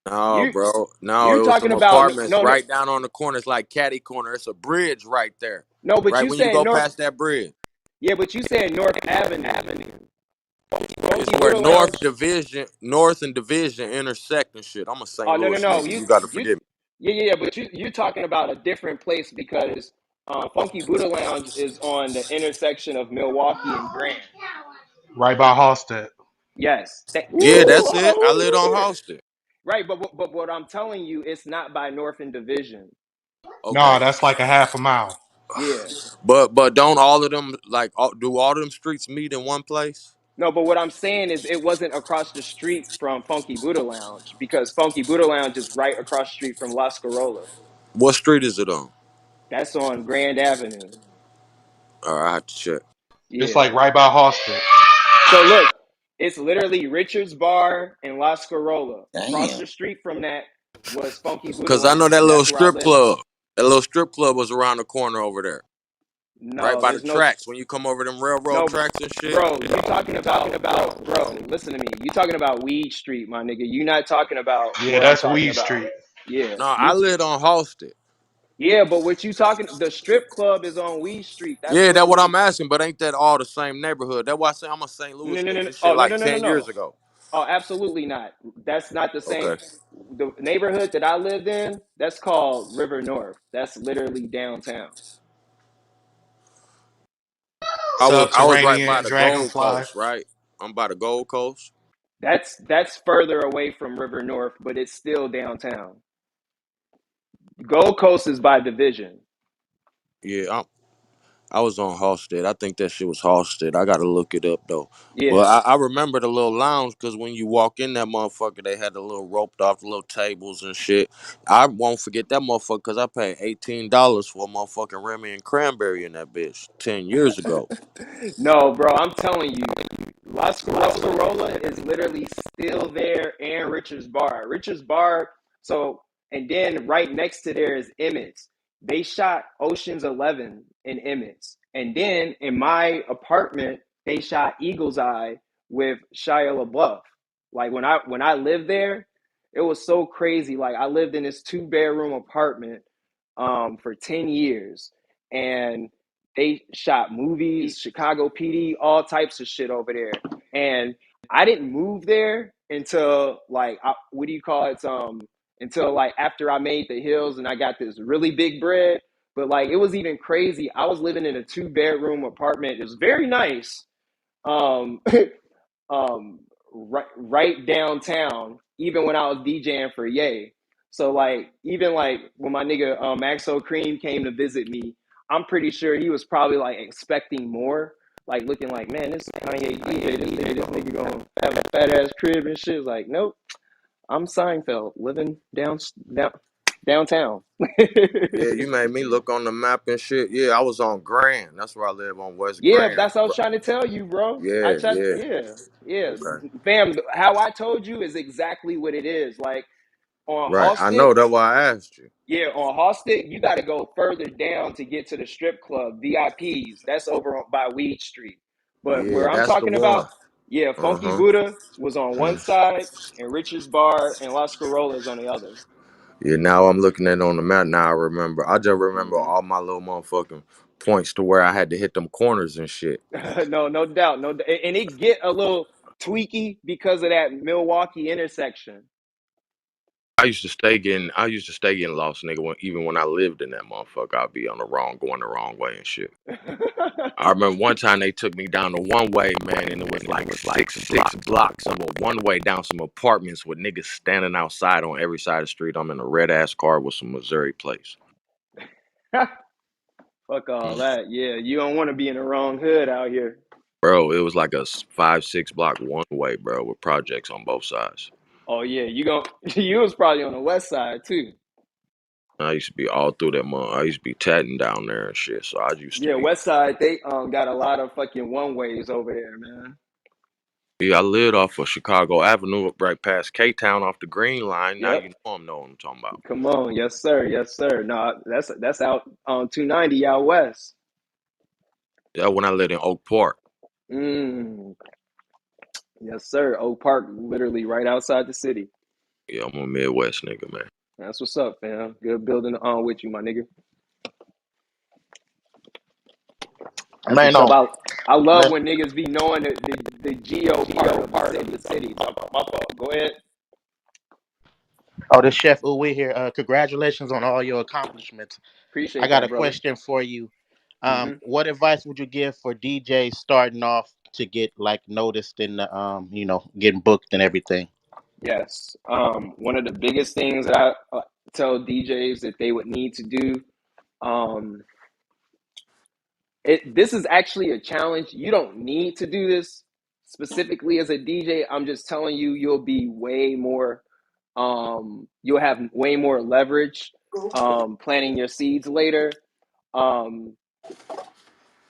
No, You bro. No, you're it was talking some about apartments no no right down on the corner. It's like Caddy Corner. It's a bridge right there. no, but Right you when you saying go North. past that bridge. Yeah, but you saying North Avenue. It's Funky where Buddha Lounge. North and Division intersect and shit. I'm a St. Oh no no Louis no. nigga. You gotta You forgive me. yeah yeah yeah. But you're talking about a different place because Funky Buddha Lounge is on the intersection of Milwaukee and Grand. Right by Halstead. Yes. Yeah, Woo, that's it. I lived on oh, Halsted. right, but what I'm telling you, it's not by North and Division. No, Okay. that's like a half a mile. Yeah. But don't all of them do all them streets meet in one place? No, but what I'm saying is it wasn't across the street from Funky Buddha Lounge because Funky Buddha Lounge is right across the street from Las Corolla. What street is it on? That's on Grand Avenue. All right, I have to check. It's Yeah. like right by Halstead. So look, it's literally Richard's Bar in Las Corolla. Across Damn. the street from that was Funky Buddha Cause I know Lounge, that and little that's where I strip lived. club. That little strip club was around the corner over there. Right No, by the there's no tracks. When you come over them railroad no, tracks and shit. bro. You talking about, bro? Listen to me. You talking about Weed Street, my nigga. You not talking about Yeah, where I'm that's talking Weed about. Street. Yeah, No, I lived on Halsted. yeah. But what you talking? The strip club is on Weed Street. That's Yeah, where that's what we. I'm asking, but ain't that all the same neighborhood? That's why I say I'm a St. No, Louis no, nigga. no. This shit Oh, no, like no, no, no, 10 years no. ago. Oh, absolutely not. That's not the same. Okay. The neighborhood that I lived in, that's called River North. That's literally downtown. I was right by Subterranean the Gold Dragonfly. Coast, right? I'm by the Gold Coast. That's further away from River North, but it's still downtown. Gold Coast is by division. Yeah, I was on Halsted. I think that shit was Halsted. I gotta look it up though. But Yeah. I remember the little lounge because when you walk in that motherfucker, they had the little roped off little tables and shit. I won't forget that motherfucker because I paid $18 for a motherfucking Remy and cranberry in that bitch 10 years ago. No, bro, I'm telling you, Las Corolla is literally still there and Richard's Bar. Richard's Bar, so, and then right next to there is Emmett's. They shot Ocean's 11 in Emmett's. And then in my apartment, they shot Eagle's Eye with Shia LaBeouf. Like when I lived there, it was so crazy. Like I lived in this 2 bedroom apartment for 10 years. And they shot movies, Chicago PD, all types of shit over there. And I didn't move there until like what do you call it? Until like after I made the hills and I got this really big bread. But like it was even crazy. I was living in a 2 bedroom apartment. It was very nice, um, right downtown, even when I was DJing for Ye. So like even like when my nigga Maxo Cream came to visit me, I'm pretty sure he was probably like expecting more, like looking like, man, this Kanye DJ, this nigga gonna have a fat ass crib and shit. Like, nope, I'm Seinfeld, living downtown. Yeah, you made me look on the map and shit. Yeah, I was on Grand. That's where I live on West Yeah, Grand. that's what I was trying to tell you, bro. I Yeah, tried, yeah. yeah, yeah, Okay. fam. How I told you is exactly what it is. Like on Right. I know Halsted, that's why I asked you. yeah, on Halsted, you got to go further down to get to the strip club VIPs. That's over by Weed Street. But Yeah, where I'm that's the talking about, one. yeah, Funky Uh-huh. Buddha was on one Mm. side, and Richard's Bar and Las Corolas on the other. Yeah, now I'm looking at it on the map. Now I remember. I just remember Hmm all my little motherfucking points to where I had to hit them corners and shit. No, no doubt, and it get a little tweaky because of that Milwaukee intersection. I used to stay getting lost, nigga. Even when I lived in that motherfucker, I'd be going the wrong way and shit. I remember one time they took me down the one way, man, and it was like six blocks of a one way down some apartments with niggas standing outside on every side of the street. I'm in a red ass car with some Missouri plates. Fuck all that. Yeah, you don't want to be in the wrong hood out here. Bro, it was like a 5 6 block one way, bro, with projects on both sides. Oh yeah, you was probably on the west side too. I used to be all through that month. I used to be tatting down there and shit. So I used to Yeah, be. west side they got a lot of fucking one ways over there, man. Yeah, I lived off of Chicago Avenue, right past K Town off the Green Line. Now Yep. you know I'm know what I'm talking about. Come on, yes sir, yes sir. No, that's out on 290 out west. Yeah, when I lived in Oak Park. Mm, yes sir. Oak Park, literally right outside the city. Yeah, I'm a Midwest nigga, man. That's what's up, fam. Good building on with you, my nigga. That's what's up. Mano, I love man. when niggas be knowing the geo part of the city. My fault. Go ahead. Oh, this Chef Uwe here. Congratulations on all your accomplishments. I Appreciate got a that, brother. question for you. Hmm What advice would you give for DJs starting off to get like noticed and getting booked and everything? Yes. One of the biggest things that I tell DJs that they would need to do, um, this is actually a challenge. You don't need to do this specifically as a DJ. I'm just telling you, you'll have way more leverage planting your seeds later. Um,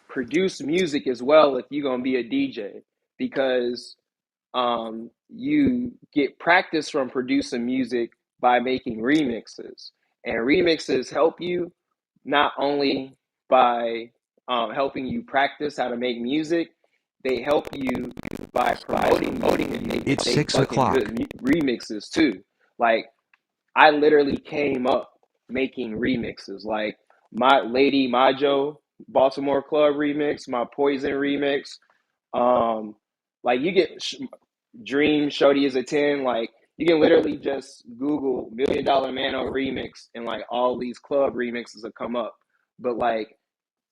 Produce music as well if you're gonna be a DJ because you get practice from producing music by making remixes, and remixes help you not only by helping you practice how to make music, they help you by promoting and making It's they 6 fucking o'clock. good remixes too. Like I literally came up making remixes, like my Lady Majo Baltimore Club remix, my Poison remix. Um, like you get Dream Shorty is a 10. Like you can literally just Google $1 Million Mano remix and like all these club remixes will come up. But like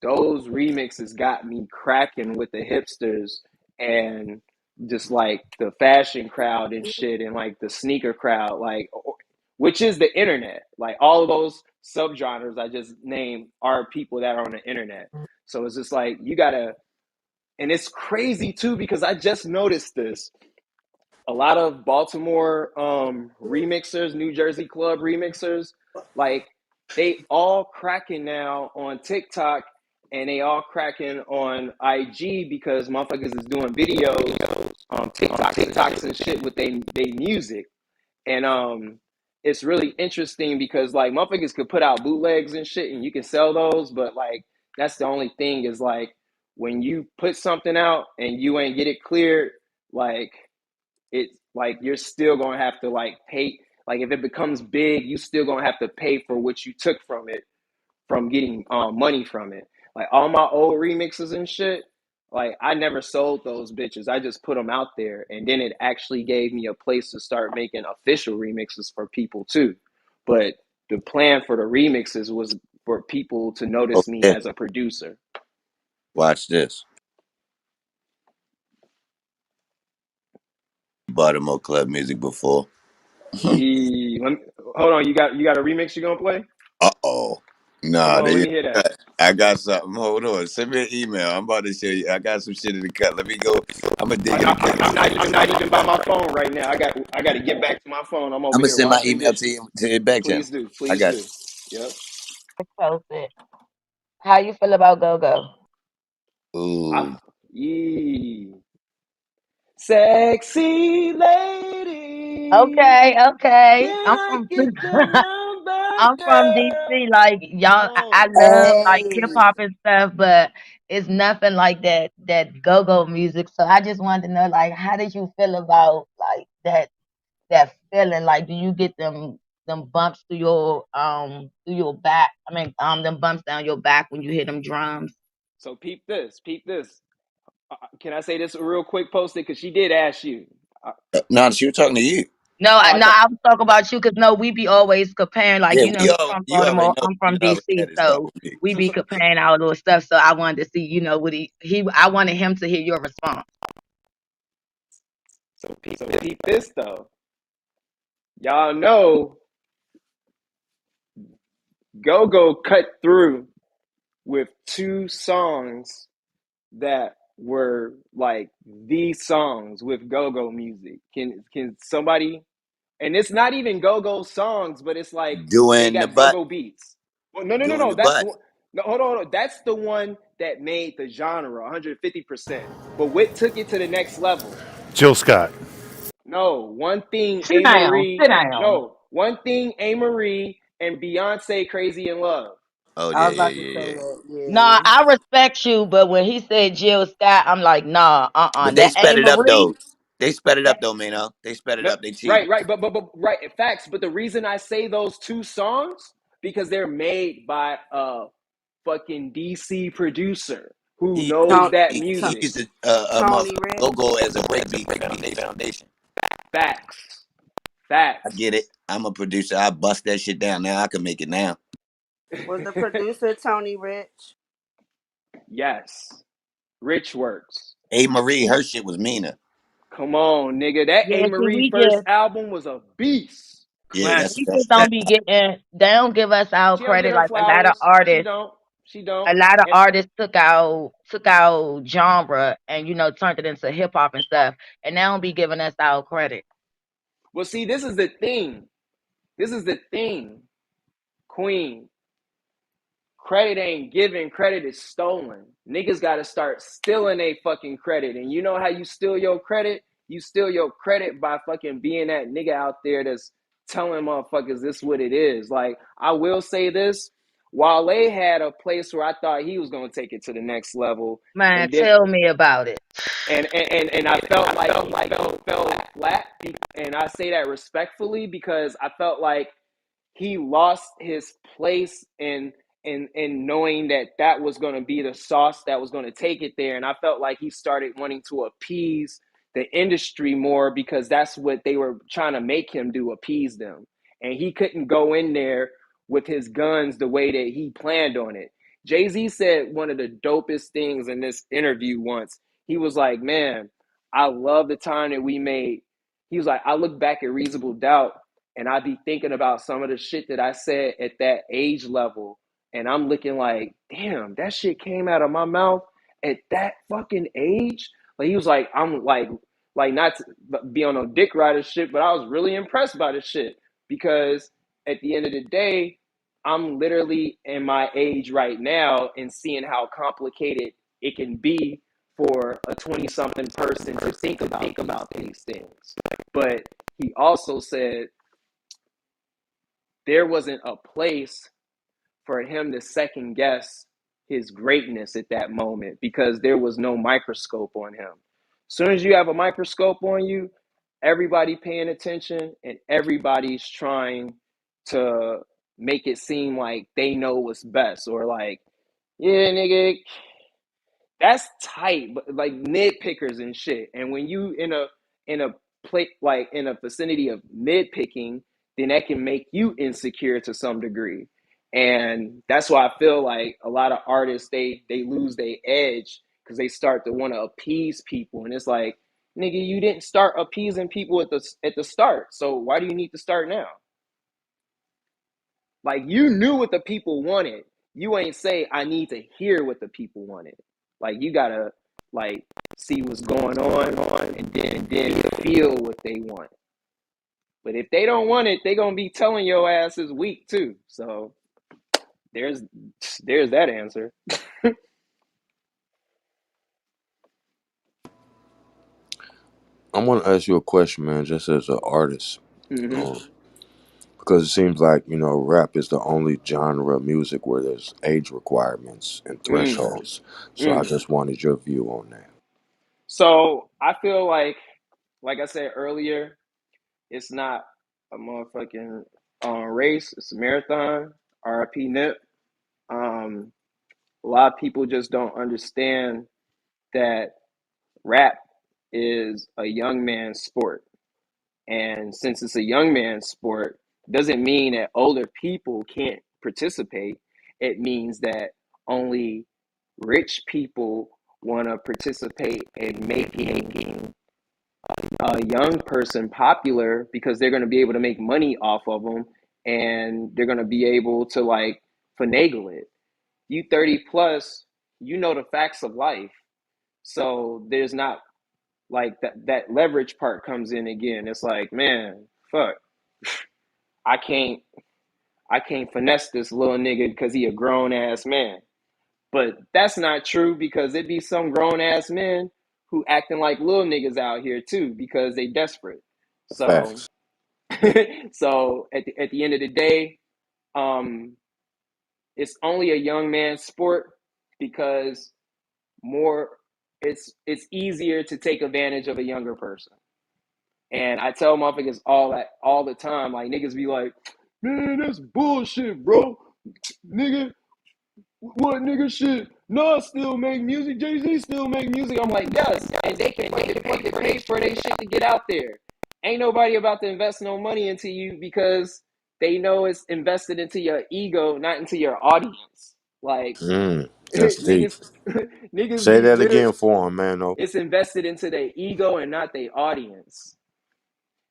those remixes got me cracking with the hipsters and just like the fashion crowd and shit and like the sneaker crowd, like which is the internet. Like all of those subgenres I just named are people that are on the internet. So it's just like you gotta, and it's crazy too because I just noticed this. A lot of Baltimore remixers, New Jersey club remixers, like they all cracking now on TikTok and they all cracking on IG because motherfuckers is doing videos on TikToks and shit with they music. And it's really interesting because like motherfuckers could put out bootlegs and shit and you can sell those, but like that's the only thing is like when you put something out and you ain't get it cleared, like it's like you're still gonna have to like pay. Like if it becomes big, you still gonna have to pay for what you took from it, from getting money from it. Like all my old remixes and shit, like I never sold those bitches. I just put them out there, and then it actually gave me a place to start making official remixes for people too. But the plan for the remixes was for people to notice me Okay, as a producer. watch this. Baltimore club music before. Hold on, you got a remix you gonna play? Oh. Come Nah, on, let they me hear that. I got something. Hold on. Send me an email. I'm about to show you. I got some shit in the cut. Let me go. I'm gonna dig in the cut. I'm not even by my phone right now. I got to get back to my phone. I'm I'm over gonna here send my washing email to dishes. you to your back channel. Please do, I please got do. Yep. Post it. How you feel about Go Go? you. I, Ooh. yee. Sexy lady, Okay, can okay. I get your number, I'm from girl? DC. Like Come y'all, I on. love like hip Hey, hop and stuff, but it's nothing like that go go music. So I just wanted to know, like, how did you feel about like that feeling? Like, do you get them bumps through your back? I mean, them bumps down your back when you hit them drums. So peep this, peep this. Can I say this real quick, posted? Because she did ask you. Uh, No, she was talking to you. No, oh, I no, thought. I was talking about you because no, we be always comparing. Like Yeah, you from you already Baltimore, know. I'm You from already DC, had this talk so with me. we be comparing our little stuff. So I wanted to see, what I wanted him to hear your response. So peep this though. Y'all know Go Go cut through with two songs that were like these songs with Go Go music. Can somebody? And it's not even Go Go songs, but it's like they Doing the got Go butt. Go beats. Well, no, no, no, Doing no. the That's butt. the one. No, hold on. That's the one that made the genre 150%. But what took it to the next level? Jill Scott. No, one thing Sit A down, Marie. sit down. No, one thing A Marie and Beyonce Crazy in Love. Oh I yeah, was yeah, about to yeah, say yeah. that. Nah, Yeah. I respect you, but when he said Jill Scott, I'm like, nah, But they that sped ain't it up Marie. though. They sped it That up though, Mano. They sped it No, up. They right, cheated. right, but right, facts. But the reason I say those two songs because they're made by a fucking DC producer who He knows Tony, that he music. used to Tony motherfucker go Rich. go as a breakbeat foundation. Facts, I facts. get it. I'm a producer. I bust that shit down. Now I can make it now. Was the producer Tony Rich? Yes, Rich Works. A Marie, her shit was meaner. Come on, nigga. That A yeah, see, Marie first album was a beast. Yeah, Classic. we just don't be getting. They don't give us our She don't get credit. her Like a lot of flowers. She artists. don't. She don't. A lot of And artists took our genre and turned it into hip hop and stuff, and they don't be giving us our credit. well, see, this is the thing. This is the thing, Queen. Credit ain't given, credit is stolen. Niggas gotta start stealing a fucking credit. And you know how you steal your credit? You steal your credit by fucking being that nigga out there that's telling motherfuckers this what it is. Like, I will say this. Wale had a place where I thought he was gonna take it to the next level. Man, And then tell me about it. and I felt like he fell flat. And I say that respectfully because I felt like he lost his place in knowing that that was going to be the sauce that was going to take it there, and I felt like he started wanting to appease the industry more because that's what they were trying to make him do, appease them, and he couldn't go in there with his guns the way that he planned on it. Jay-Z said one of the dopest things in this interview once. He was like, man, I love the time that we made. He was like, I look back at Reasonable Doubt and I be thinking about some of the shit that I said at that age level, and I'm looking like, damn, that shit came out of my mouth at that fucking age. Like he was like, I'm like not to be on no dick rider shit, but I was really impressed by this shit because at the end of the day, I'm literally in my age right now and seeing how complicated it can be for a 20 something person to think about these things. But he also said there wasn't a place for him to second guess his greatness at that moment because there was no microscope on him. As soon as you have a microscope on you, everybody paying attention and everybody's trying to make it seem like they know what's best or like, yeah, nigga, that's tight, but like nitpickers and shit. And when you in a plate like in a vicinity of nitpicking, then that can make you insecure to some degree. And that's why I feel like a lot of artists they lose their edge because they start to want to appease people. And it's like Nigga, you didn't start appeasing people at the start. So why do you need to start now? Like, you knew what the people wanted. You ain't say I need to hear what the people wanted. Like, you gotta like see what's going on and then feel what they want. But if they don't want it, they gonna be telling your ass is weak too. So there's that answer. I want to ask you a question, man, just as an artist, Hmm. um, because it seems like rap is the only genre of music where there's age requirements and Mm, thresholds. So I mm. just wanted your view on that. So I feel like I said earlier, it's not a motherfucking race. It's a marathon. RIP Nip. Um, a lot of people just don't understand that rap is a young man's sport. And since it's a young man's sport, doesn't mean that older people can't participate. It means that only rich people want to participate in making a young person popular because they're going to be able to make money off of them and they're going to be able to like finagle it. You 30 plus, you know the facts of life. So there's not like that leverage part comes in again. It's like, man, fuck, I can't I can't finesse this little nigga because he a grown ass man. But that's not true because it be some grown ass men who acting like little niggas out here too because they desperate. So Facts. so at the end of the day, um, it's only a young man's sport because more it's easier to take advantage of a younger person. And I tell motherfuckers all the time, like niggas be like, man, that's bullshit, bro. Nigga, what nigga shit? Nas still make music, Jay-Z still make music. I'm like, yes, and they can fucking pay for their shit to get out there. Ain't nobody about to invest no money into you because they know it's invested into your ego, not into your audience. Like That's deep. niggas niggas Say be that literally again for him, man. No. it's invested into their ego and not their audience.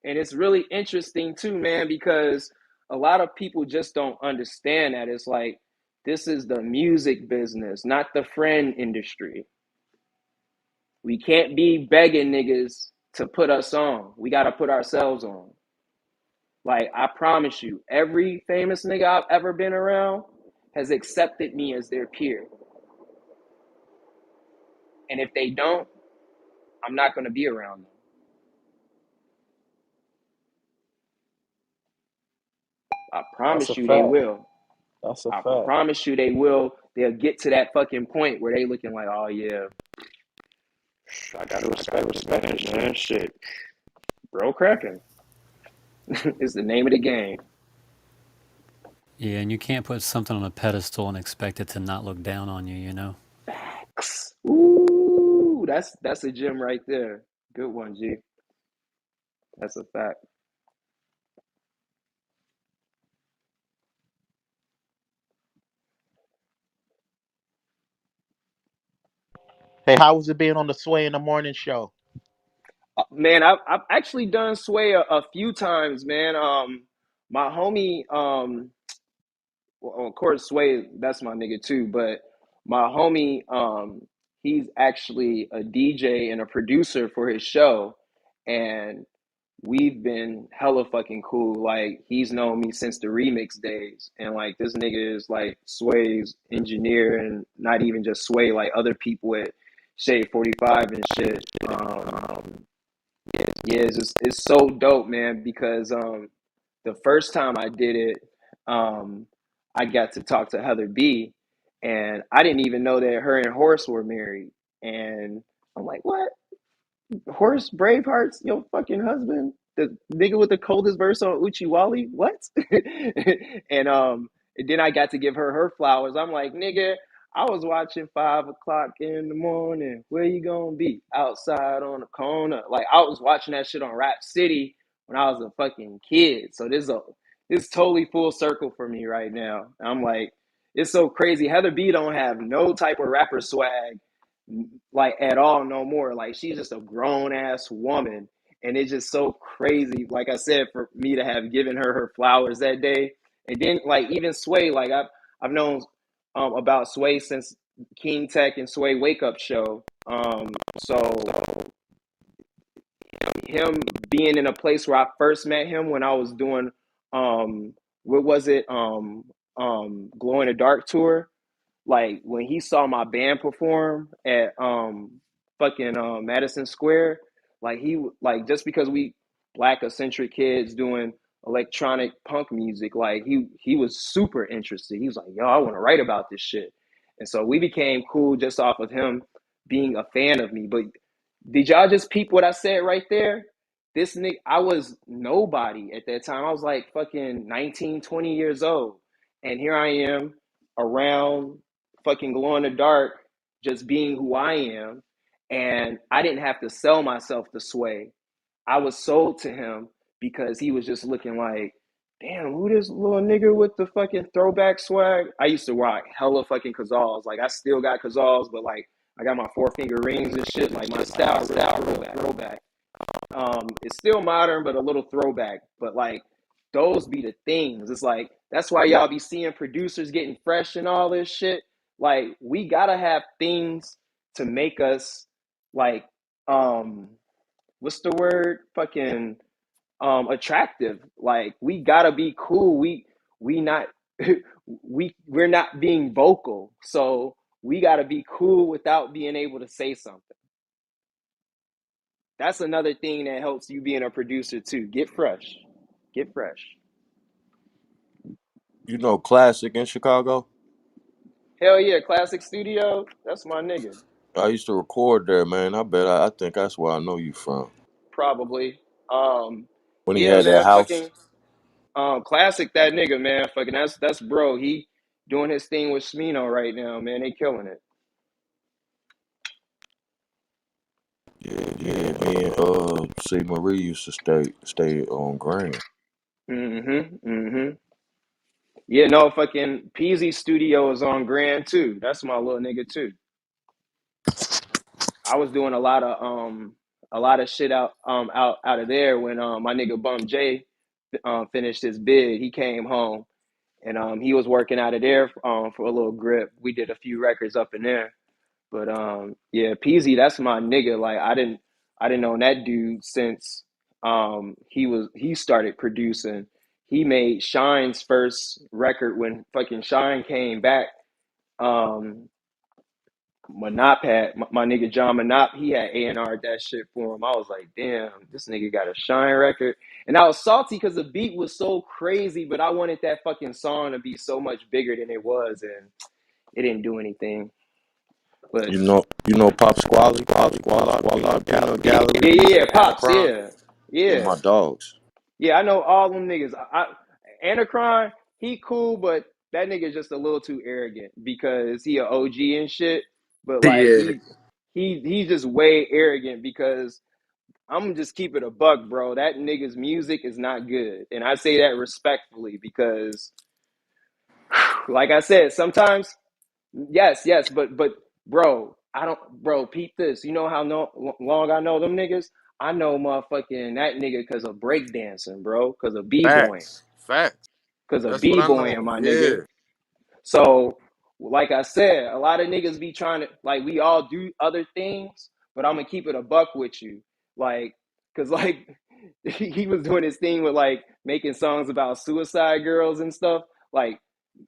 And it's really interesting too, man, because a lot of people just don't understand that. It's like, this is the music business, not the friend industry. We can't be begging niggas to put us on. We got to put ourselves on. Like, I promise you, every famous nigga I've ever been around has accepted me as their peer. And if they don't, I'm not going to be around them. I That's a promise you they fact. will. That's a I fact. promise you they will. They'll get to that fucking point where they looking like, oh yeah, I gotta respect it, man. Shit, bro, cracking is the name of the game. Yeah, and you can't put something on a pedestal and expect it to not look down on you, you know? Facts. Ooh, that's a gem right there. Good one, G. That's a fact. Hey, how was it being on the Sway in the Morning show? Man, I've actually done Sway a few times, man. My homie, well, of course, Sway, that's my nigga too. But my homie, he's actually a DJ and a producer for his show, and we've been hella fucking cool. Like, he's known me since the remix days, and like this nigga is like Sway's engineer, and not even just Sway, like other people at Shade 45 and shit. Yeah, it's so dope, man, because the first time I did it, I got to talk to Heather B, and I didn't even know that her and Horace were married. And I'm like, what? Horace Braveheart's your fucking husband? The nigga with the coldest verse on Uchiwali? What? And then I got to give her flowers. I'm like, nigga, I was watching 5 o'clock in the morning. Where you gonna be? Outside on the corner. Like, I was watching that shit on Rap City when I was a fucking kid. So this totally full circle for me right now. I'm like, it's so crazy. Heather B don't have no type of rapper swag like at all no more. Like she's just a grown ass woman, and it's just so crazy. Like I said, for me to have given her her flowers that day, and then like even Sway, like I've known about Sway since King Tech and Sway Wake Up Show. So him being in a place where I first met him when I was doing what was it Glow in the Dark tour, like when he saw my band perform at fucking Madison Square, like like just because we black eccentric kids doing electronic punk music, like he was super interested. He was like, yo, I want to write about this shit. And so we became cool just off of him being a fan of me. But did y'all just peep what I said right there? This nigga, I was nobody at that time. I was like fucking 19, 20 years old. And here I am around fucking glow in the dark, just being who I am. And I didn't have to sell myself to Sway. I was sold to him because he was just looking like, damn, who this little nigga with the fucking throwback swag? I used to rock hella fucking Kazals. Like I still got Kazals, but like I got my 4 finger rings and shit. Like my style real throwback. It's still modern, but a little throwback. But like those be the things. It's like that's why y'all be seeing producers getting fresh and all this shit. Like we gotta have things to make us like what's the word? Fucking attractive. Like we gotta be cool. We not we're not being vocal. So we gotta be cool without being able to say something. That's another thing that helps you being a producer too. Get fresh. Get fresh. You know, Classic in Chicago. Hell yeah, Classic Studio. That's my nigga. I used to record there, man. I think that's where I know you from. Probably. Um, When he yeah, had that man, house. fucking Classic that nigga, man. Fucking that's bro. He doing his thing with Smino right now, man. They killing it. Yeah, yeah. Me and C Marie used to stay on Grand. Mm-hmm. Mm-hmm. Yeah, no, fucking Peasy Studio is on Grand too. That's my little nigga too. I was doing a lot of shit out of there when my nigga Bum J finished his bid. He came home and he was working out of there for a little grip. We did a few records up in there. But yeah, Peasy, that's my nigga. Like I didn't know that dude since he started producing. He made Shine's first record when fucking Shine came back. Um Monop had my nigga John Monop, he had A&R that shit for him. I was like, damn, this nigga got a Shine record. And I was salty because the beat was so crazy, but I wanted that fucking song to be so much bigger than it was, and it didn't do anything. But You know Pop Squally, Gallery, yeah, Pops, Anacron. yeah. Them Yeah. my dogs. Yeah, I know all them niggas. Anacron, he cool, but that nigga just a little too arrogant because he a OG and shit. But like Yeah. he's just way arrogant because I'm just keep it a buck, bro. That nigga's music is not good. And I say that respectfully because like I said, sometimes yes, but bro, I don't bro, peep this. You know how long I know them niggas? I know motherfucking that nigga because of breakdancing, bro, because of b-boying. Facts. Because of That's what I b-boying, know. my nigga. Yeah. So, like I said, a lot of niggas be trying to, like, we all do other things, but I'm gonna keep it a buck with you. Like, cause like he was doing his thing with like making songs about suicide girls and stuff. Like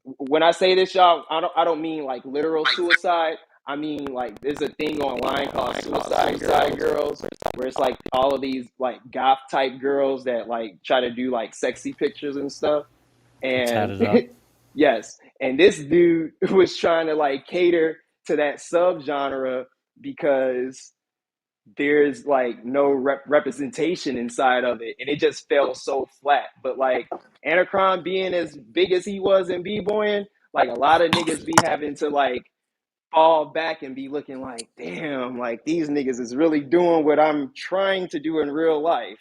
when I say this, y'all, I don't mean like literal suicide. I mean like there's a thing online called Suicide Girls, where it's like all of these like goth type girls that like try to do like sexy pictures and stuff. And Tatted up. yes, and this dude was trying to like cater to that subgenre because there's like no representation inside of it, and it just fell so flat. But like Anacron being as big as he was in b-boying, like a lot of niggas be having to like fall back and be looking like, damn, like these niggas is really doing what I'm trying to do in real life.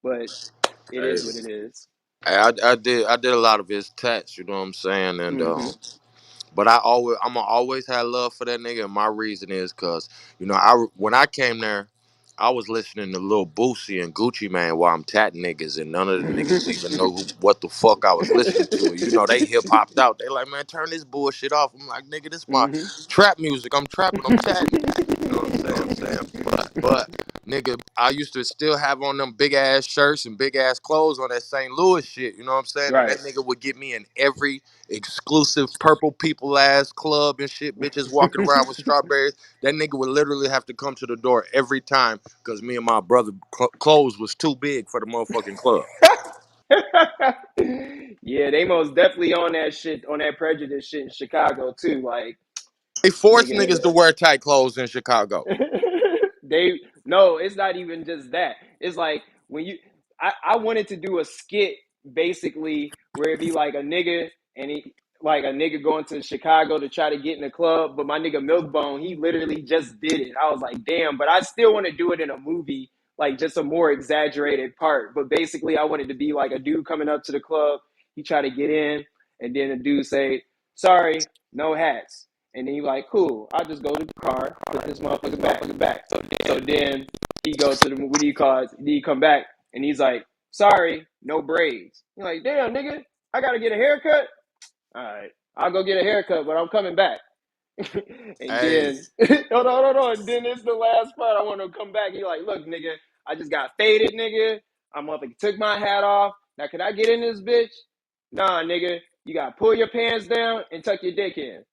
But it Hey, is what it is. I did a lot of his tats, you know what I'm saying? And Mm-hmm. But I'm gonna always have love for that nigga. And my reason is because when I came there, I was listening to Lil Boosie and Gucci Man while I'm tatting niggas, and none of the niggas even know what the fuck I was listening to. They hip hopped out. They like, man, turn this bullshit off. I'm like, nigga, this my Hmm. trap music. I'm trapping. I'm tatting. You know what I'm saying? But nigga, I used to still have on them big ass shirts and big ass clothes on that St. Louis shit. You know what I'm saying? And that Right. nigga would get me in every exclusive purple people ass club and shit. Bitches walking around with strawberries. That nigga would literally have to come to the door every time because me and my brother clothes was too big for the motherfucking club. Yeah, they most definitely on that shit, on that prejudice shit in Chicago too. Like, They force nigga, niggas to wear tight clothes in Chicago. they no, it's not even just that. It's like when I wanted to do a skit basically where it'd be like a nigga and he like a nigga going to Chicago to try to get in the club, but my nigga Milkbone, he literally just did it. I was like, damn, but I still want to do it in a movie, like just a more exaggerated part. But basically I wanted to be like a dude coming up to the club, he try to get in, and then the dude say, sorry, no hats. And then you like, cool, I'll just go to the car, put this motherfucker back. So then he goes to the, what do you call it? Then he come back and he's like, sorry, no braids. You're like, damn, nigga, I gotta get a haircut? All right, I'll go get a haircut, but I'm coming back. And Hey, then hold on. And then it's the last part. I want to come back. He like, look, nigga, I just got faded, nigga. I motherfucking took my hat off. Now can I get in this bitch? Nah, nigga. You gotta pull your pants down and tuck your dick in.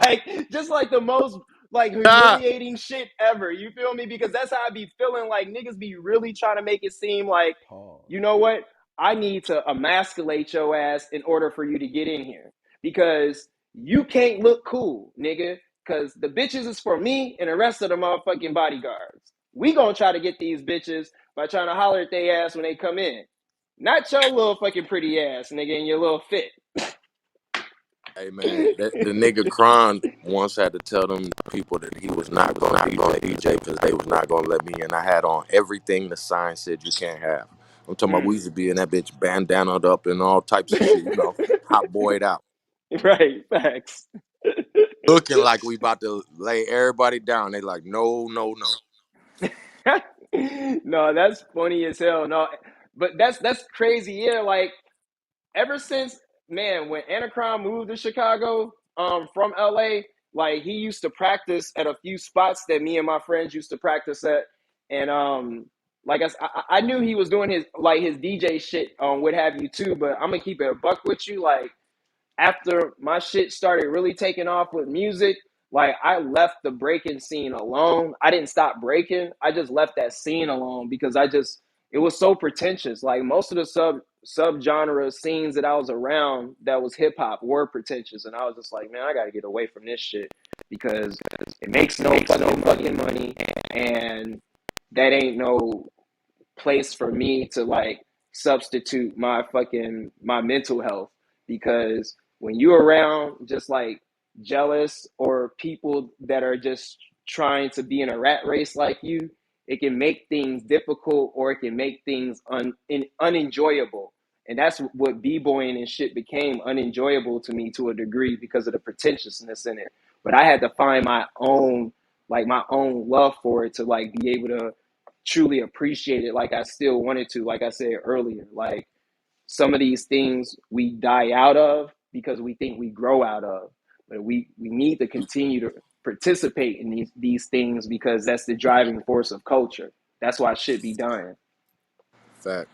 Like just like the most like ah, humiliating shit ever. You feel me? Because that's how I be feeling, like niggas be really trying to make it seem like, Pause. you know what? I need to emasculate your ass in order for you to get in here. Because you can't look cool, nigga. Because the bitches is for me and the rest of the motherfucking bodyguards. We gonna try to get these bitches by trying to holler at their ass when they come in. Not your little fucking pretty ass, nigga, and your little fit. hey man, the nigga Kron once had to tell them people that he was not gonna be the DJ because they was not gonna let me in. I had on everything the sign said you can't have. I'm talking about we used to be in that bitch bandanaed up and all types of shit, hot boyed out, Right, facts. looking like we about to lay everybody down. They like, no, no, no. No, that's funny as hell. No, but that's crazy. Yeah, like ever since, man, when Anacron moved to Chicago, from LA, like he used to practice at a few spots that me and my friends used to practice at, and like I knew he was doing his like his DJ shit, what have you too. But I'm gonna keep it a buck with you, like after my shit started really taking off with music, like I left the breaking scene alone. I didn't stop breaking. I just left that scene alone because it was so pretentious. Like most of the sub genre scenes that I was around that was hip hop were pretentious, and I was just like, man, I got to get away from this shit because it makes no fucking money, and that ain't no place for me to like substitute my mental health, because when you're around just like jealous or people that are just trying to be in a rat race like you, it can make things difficult or it can make things unenjoyable. And that's what b-boying and shit became, unenjoyable to me to a degree because of the pretentiousness in it. But I had to find my own love for it to like be able to truly appreciate it like I still wanted to. Like I said earlier, like some of these things we die out of because we think we grow out of, but we need to continue to participate in these things because that's the driving force of culture. That's why it should be done. Fact.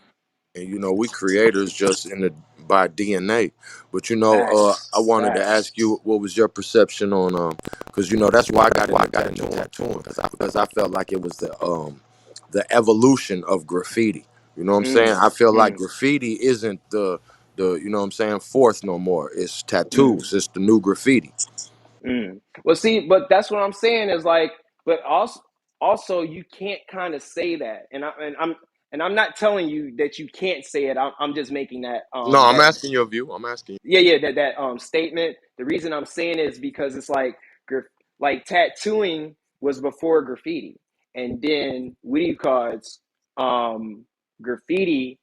And we creators just in the by DNA. But I Facts, wanted to facts. ask you what was your perception on because that's why I got into tattooing because I felt like it was the evolution of graffiti. You know what I'm saying? Mm, I feel like mm, graffiti isn't the what I'm saying, fourth no more. It's mm. tattoos. It's the new graffiti. Mm. Well, see, but that's what I'm saying is like, but also you can't kind of say that, and I'm not telling you that you can't say it. I'm just making that No, I'm asking your view. I'm asking that statement. The reason I'm saying it is because it's like like tattooing was before graffiti, and then what do you call it? Graffiti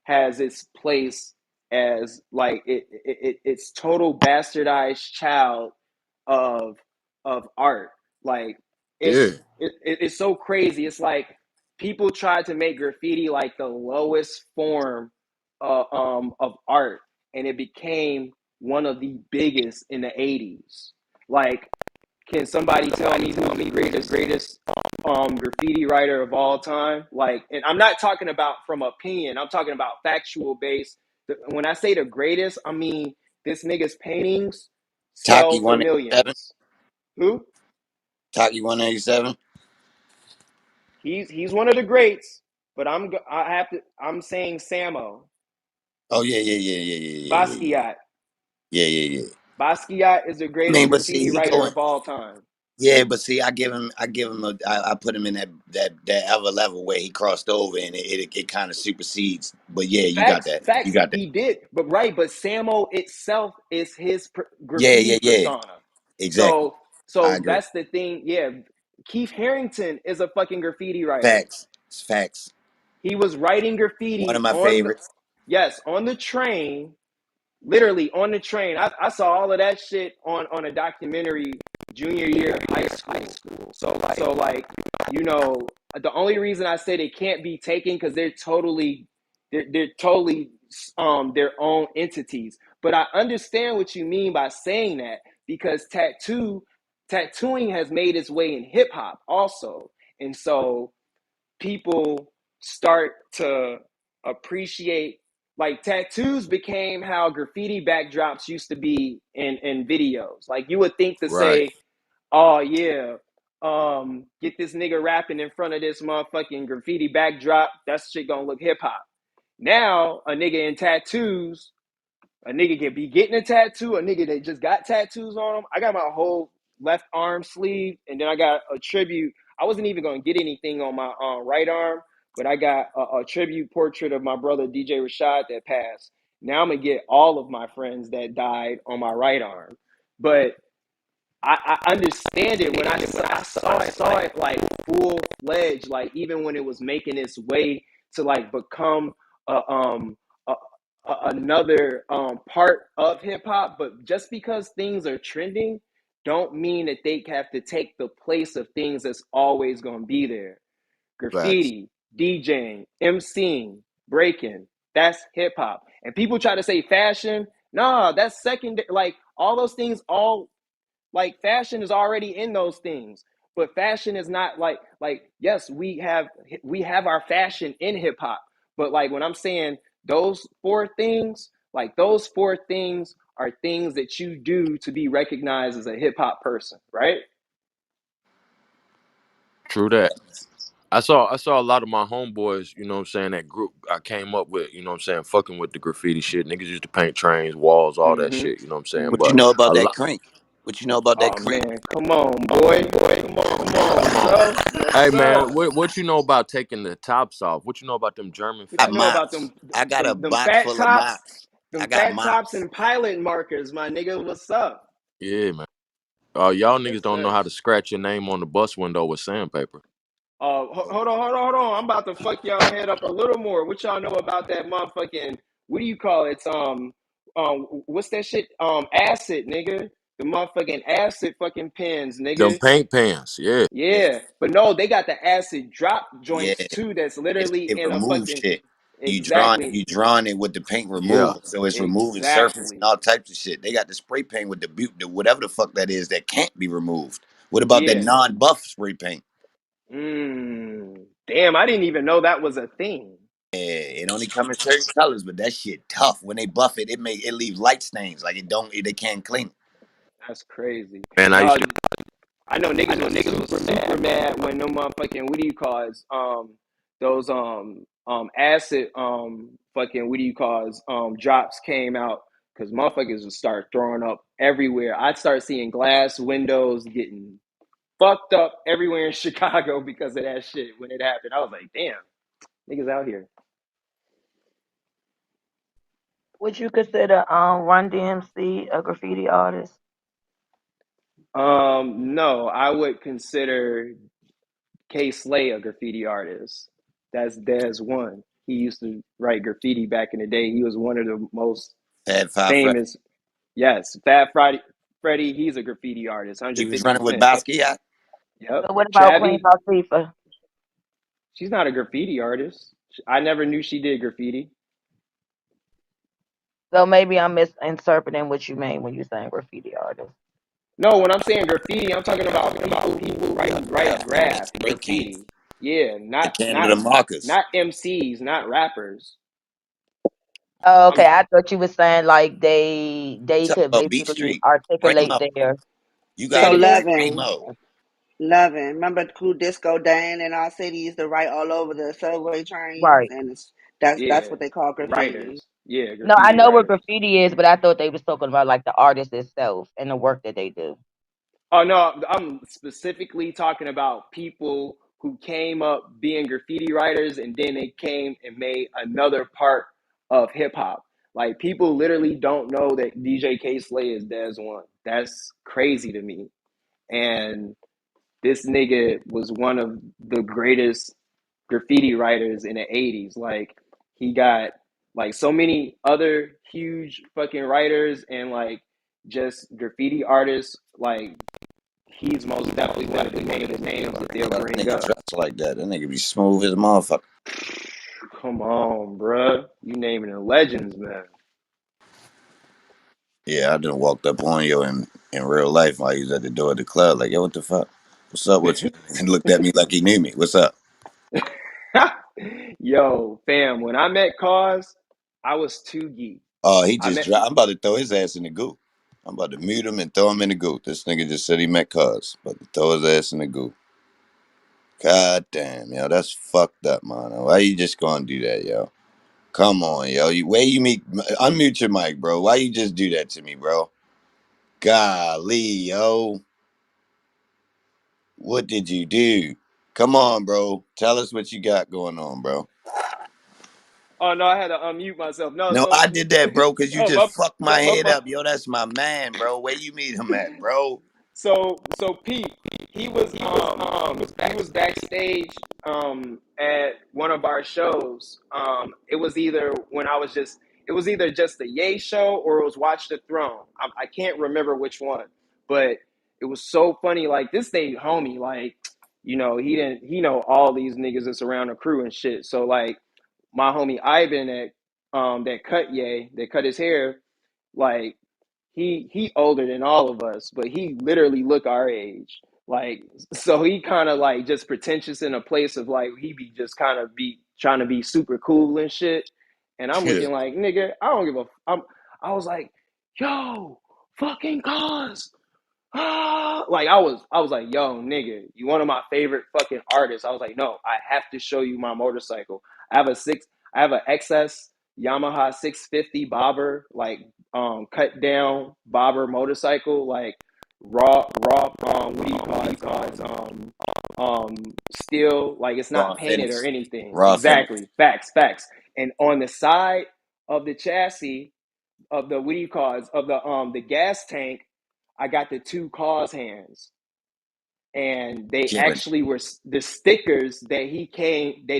has its place as like its total bastardized child of art. Like Yeah. it's so crazy. It's like people tried to make graffiti like the lowest form of art, and it became one of the biggest in the 80s. Like, can somebody tell me who's the greatest graffiti writer of all time? Like, and I'm not talking about from opinion. I'm talking about factual base. When I say the greatest, I mean this nigga's paintings Taki sell for 187. millions. Who? Taki 187. He's one of the greats. But I'm saying Samo Oh yeah, yeah, yeah, yeah, yeah, yeah, yeah, yeah. Basquiat. Yeah, yeah, yeah. Basquiat is the I greatest mean, but see, graffiti he writer going. of all time. Yeah, but see, I put him in that other level where he crossed over, and it kind of supersedes. But yeah, you got Facts, that. You facts. got that. He did, but right. But Samo itself is his Yeah, graffiti yeah, yeah. persona. Exactly. So, I so agree. that's the thing. Yeah, Keith Harrington is a fucking graffiti writer. Facts. It's facts. He was writing One of graffiti my on the, favorites. yes, on the train, literally on the train. I saw all of that shit on a documentary junior year of high school. So like, you know, the only reason I say they can't be taken because they're totally their own entities. But I understand what you mean by saying that because tattooing has made its way in hip hop also. And so people start to appreciate, like, tattoos became how graffiti backdrops used to be in videos. Like, you would think to Right. say, oh yeah, get this nigga rapping in front of this motherfucking graffiti backdrop, that shit gonna look hip-hop. Now a nigga in tattoos, a nigga can be getting a tattoo, a nigga that just got tattoos on him. I got my whole left arm sleeve, and then I got a tribute. I wasn't even gonna get anything on my right arm, but I got a tribute portrait of my brother DJ Rashad that passed. Now I'm gonna get all of my friends that died on my right arm. But I understand it when I saw it like full fledged, like even when it was making its way to like become a, another part of hip hop. But just because things are trending, don't mean that they have to take the place of things that's always going to be there. Facts. Graffiti, DJing, MCing, breaking, that's hip hop. And people try to say fashion, nah, that's second. Like all those things, all like fashion is already in those things, but fashion is not like yes, we have our fashion in hip hop, but like when I'm saying those four things, like those four things are things that you do to be recognized as a hip hop person, right? True that. I saw a lot of my homeboys, you know what I'm saying, that group I came up with, you know what I'm saying, fucking with the graffiti shit. Niggas used to paint trains, walls, all that Mm-hmm. shit, you know what I'm saying? What you But Mm-hmm. know about a that lot crank? What you know about that Oh crank? man, come on, boy. Come on, come on. bro. What's Hey up? man, what you know about taking the tops off? What you know about them German What I you know fats? about mops. them I got a them box fat full of tops? mops. I Them got fat tops mops. and pilot markers, my nigga. What's up? Yeah, man. Y'all niggas Yes, don't know sir. how to scratch your name on the bus window with sandpaper. Hold on. I'm about to fuck y'all head up a little more. What y'all know about that motherfucking? What do you call it? It's what's that shit? Acid, nigga. The motherfucking acid fucking pens, Them nigga. paint pans, yeah. Yeah, Yeah, but no, they got the acid drop yeah. joints too. That's It, literally it in a removes fucking shit. exactly, You drawing it with the paint Yeah. removed, so it's removing surface and exactly. all types of shit. They got the spray paint with the whatever the fuck that is that can't be removed. What about that Yeah. non-buff spray paint? Damn, I didn't even know that was a thing. Yeah, it only comes in certain colors, but that shit tough. When they buff it, it leaves light stains. Like they can't clean it. That's crazy. Man, I used to I know niggas was super mad when no motherfucking what do you call it? Those acid fucking what do you call it? Drops came out because motherfuckers would start throwing up everywhere. I'd start seeing glass windows getting fucked up everywhere in Chicago because of that shit when it happened. I was like, damn, niggas out here. Would you consider Run DMC a graffiti artist? No, I would consider K Slay a graffiti artist. There's one. He used to write graffiti back in the day. He was one of the most Fab Five Freddy. famous. Yes, Fat Friday. Freddie, he's a graffiti artist, He was 150 running with percent. Basquiat. Yep. So what about Queen Chavy, Latifah? she's not a graffiti artist. I never knew she did graffiti. So maybe I'm misinterpreting what you mean when you saying graffiti artist. No, when I'm saying graffiti, I'm talking about people who Yeah, write yeah. They graph spray can. graffiti. Yeah, They came to the markers. not MCs, not rappers. Oh, I'm okay. I thought you were saying like they Talk could about Beat basically Street. articulate Ramo. their. You say it got So it. again. loving, Ramo. loving. Remember Cool Disco Dan in our city used to write all over the subway trains, Right. and that's Yeah, what they call graffiti. writers. Yeah, No, I graffiti know what writers. graffiti is, but I thought they was talking about like the artist itself and the work that they do. Oh no, I'm specifically talking about people who came up being graffiti writers and then they came and made another part of hip hop. Like people literally don't know that DJ K Slay is Des One. That's crazy to me. And this nigga was one of the greatest graffiti writers in the 80s. Like he got like so many other huge fucking writers and like just graffiti artists. Like he's most definitely one of the names that they'll That bring nigga up. dress like that. That nigga be smooth as a motherfucker. Come on, bruh. You naming the legends, man. Yeah, I done walked up on you in real life while he was at the door of the club. Like, yo, what the fuck? What's up with you? And looked at me like he knew me. What's up? Yo, fam, when I met Cause, I was too geek. Oh, he I just met dropped. I'm about to throw his ass in the goo. I'm about to mute him and throw him in the goo. This nigga just said he met cuz. About to throw his ass in the goo. God damn, yo, that's fucked up, man. Why you just gonna do that, yo? Come on, yo. Where you meet? Unmute your mic, bro. Why you just do that to me, bro? Golly, yo. What did you do? Come on, bro. Tell us what you got going on, bro. oh no, I had to unmute myself. No, No, so I did that, bro, because you oh just fucked my my head fault. up. Yo, that's my man, bro. Where you meet him at, bro? So Pete, he was backstage at one of our shows. It was either when I was just it was either just the Yay show or it was Watch the Throne. I can't remember which one, but it was so funny. Like this thing, homie, like he know all these niggas that's around the crew and shit. So like my homie Ivan that cut his hair, like he older than all of us, but he literally look our age. Like so he kind of like just pretentious in a place of like he be just kind of be trying to be super cool and shit. And I'm Yeah. looking like nigga, I don't give a. I was like, yo, fucking cause. Like I was like, yo, nigga, you one of my favorite fucking artists. I was like, no, I have to show you my motorcycle. I have a XS Yamaha 650 bobber, like cut down bobber motorcycle, like what do you call it? Um steel, like it's not Raw painted or finish. anything. Raw finish. Exactly. Facts. And on the side of the chassis of the what do you call it? Of the gas tank, I got the two cause hands, and they Killing. actually were the stickers that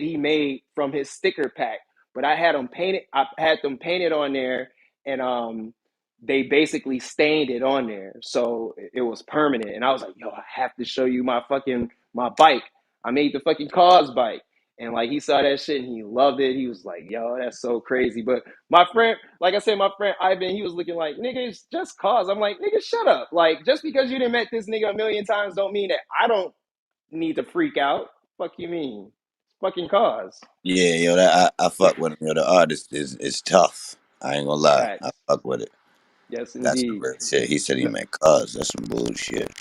he made from his sticker pack. But I had them painted. I had them painted on there, and they basically stained it on there, so it was permanent. And I was like, yo, I have to show you my bike. I made the fucking cause bike. And like he saw that shit and he loved it. He was like, "Yo, that's so crazy." But my friend, like I said, my friend Ivan, he was looking like, "Nigga, it's just cause." I'm like, "Nigga, shut up!" Like just because you didn't met this nigga a million times, don't mean that I don't need to freak out. Fuck you mean? It's fucking cause. Yeah, yo, I fuck with him. Yo, the artist is tough. I ain't gonna lie. I Facts. fuck with it. Yes, That's some indeed. real shit. He said he No. meant cuz. That's some bullshit.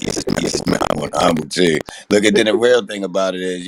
He's not humble too. Look, and then the real thing about it is,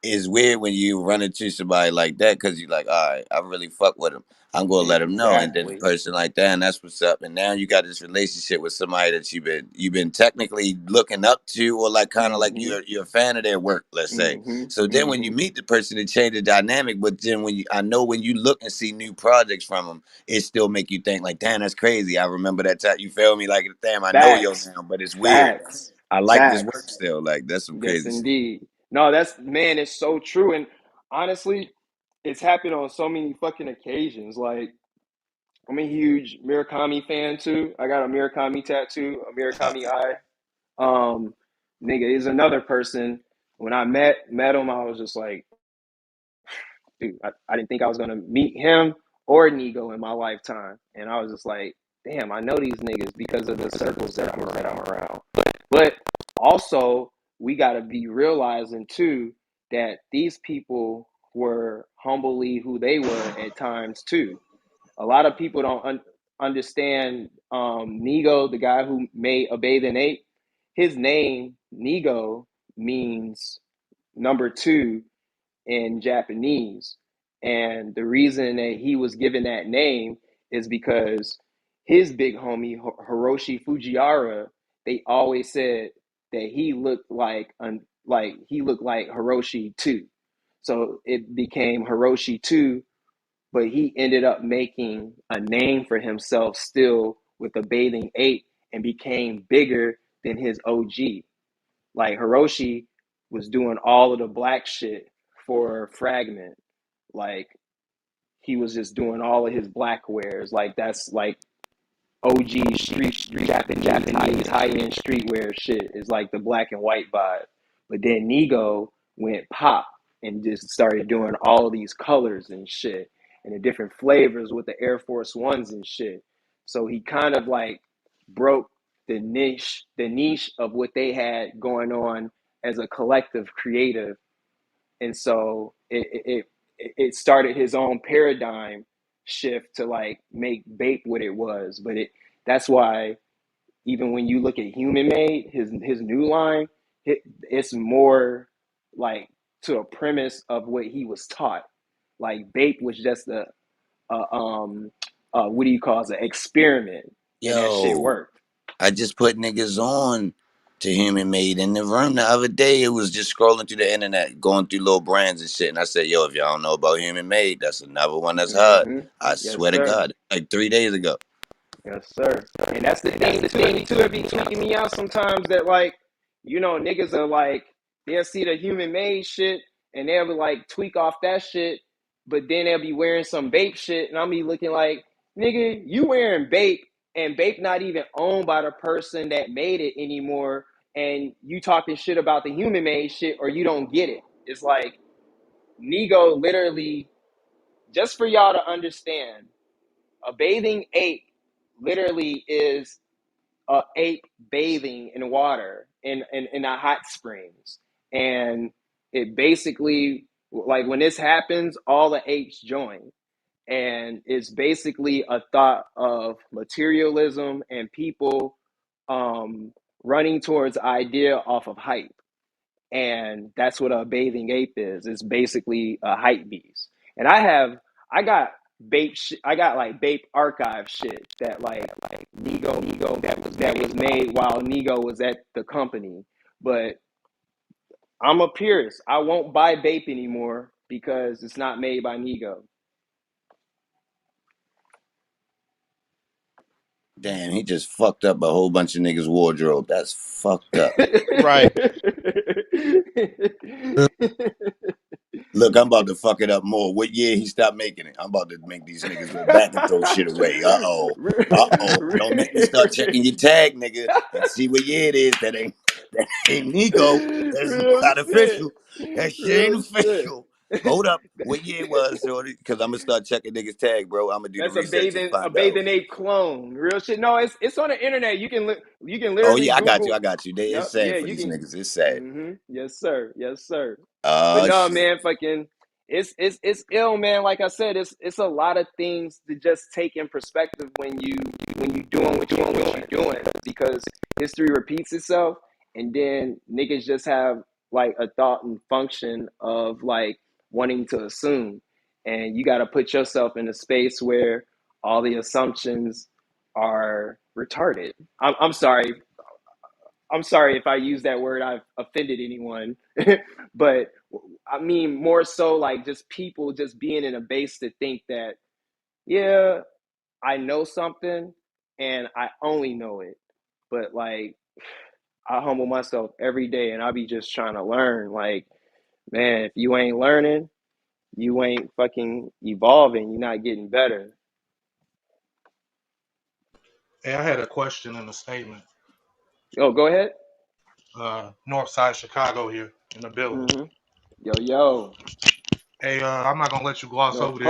it's weird when you run into somebody like that because you're like, all right, I really fuck with him. I'm gonna let him know, and then a Exactly. person like that, and that's what's up. And now you got this relationship with somebody that you've been technically looking up to, or like kind of like Mm-hmm. you're a fan of their work, let's say. Mm-hmm. So then when you Mm-hmm. meet the person, it changes the dynamic. But then I know when you look and see new projects from them, it still make you think like, damn, that's crazy. I remember that time. You feel me? Like, damn, I know yo Facts. now, but it's weird. Facts. I like this work Facts. still. Like, that's some Yes, crazy shit. indeed. No, that's man, it's so true. And honestly, it's happened on so many fucking occasions. Like I'm a huge Murakami fan too. I got a Murakami tattoo, a Murakami eye. Um, Nigga is another person. When I met him, I was just like, dude, I didn't think I was gonna meet him or Nigo in my lifetime. And I was just like, damn, I know these niggas because of the circles that I'm around. But also, we gotta be realizing too that these people were humbly who they were at times too. A lot of people don't understand Nigo, the guy who made A Bathe in Ape. His name, Nigo, means number two in Japanese. And the reason that he was given that name is because his big homie, Hiroshi Fujiwara, they always said that he looked like Hiroshi too. So it became Hiroshi too, but he ended up making a name for himself still with the bathing ape and became bigger than his OG. Like Hiroshi was doing all of the black shit for Fragment. Like he was just doing all of his black wares. Like that's like OG street Japanese high end streetwear shit is like the black and white vibe. But then Nigo went pop and just started doing all of these colors and shit and the different flavors with the Air Force Ones and shit. So he kind of like broke the niche of what they had going on as a collective creative, and so it started his own paradigm shift to like make Bape what it was. But that's why even when you look at Human Made, his new line, it's more like to a premise of what he was taught. Like Bape was just what do you call it, an experiment, and that shit Yo, worked. I just put niggas on to Human Made in the room the other day. It was just scrolling through the internet, going through little brands and shit. And I said, yo, if y'all don't know about Human Made, that's another one that's hard. Hmm. I Yes, swear to sir. God, like 3 days ago. Yes, sir. And that's the thing too. It be tweaking me out sometimes that like, niggas are like, they'll see the Human Made shit and they'll be like tweak off that shit, but then they'll be wearing some Bape shit, and I'll be looking like, nigga, you wearing Bape, and Bape not even owned by the person that made it anymore, and you talking shit about the Human Made shit, or you don't get it. It's like Nigo literally, just for y'all to understand, a bathing ape literally is a ape bathing in water in a hot springs. And it basically, like when this happens, all the apes join. And it's basically a thought of materialism and people um, running towards idea off of hype. And that's what a bathing ape is. It's basically a hype beast. And I got I got like Bape archive shit that like Nego that was made while Nego was at the company. But I'm a purist. I won't buy Bape anymore because it's not made by Nego. Damn, he just fucked up a whole bunch of niggas' wardrobe. That's fucked up. Right. Look, I'm about to fuck it up more. What year he stopped making it? I'm about to make these niggas go back and throw shit away. Uh-oh. Uh-oh. Don't make me start checking your tag, nigga, and see what year it is. That ain't Nico. That's Real not shit. official. That shit ain't Real shit. official. Hold up. What year it was, shorty? Because I'm gonna start checking niggas' tag, bro. I'm gonna do the That's research and a find out. bathing ape clone. Real shit. No, it's on the internet. You can Oh literally yeah, I got you. Google. I got you. It's Yep. sad Yeah. for You these can. niggas. It's sad. Yes, sir. Yes, sir. But no, Shit. man, fucking, it's ill, man. Like I said, it's a lot of things to just take in perspective when you doing what you're doing, because history repeats itself, and then niggas just have like a thought and function of like wanting to assume, and you got to put yourself in a space where all the assumptions are retarded. I'm sorry. I'm sorry if I use that word, I've offended anyone. But I mean, more so like just people just being in a base to think that, yeah, I know something and I only know it. But like, I humble myself every day and I'll be just trying to learn. Like, man, if you ain't learning, you ain't fucking evolving, you're not getting better. Hey, I had a question and a statement. Yo, go ahead. North Side Chicago here in the building. Mm-hmm. Yo, yo, Hey, I'm not gonna let you gloss North over this.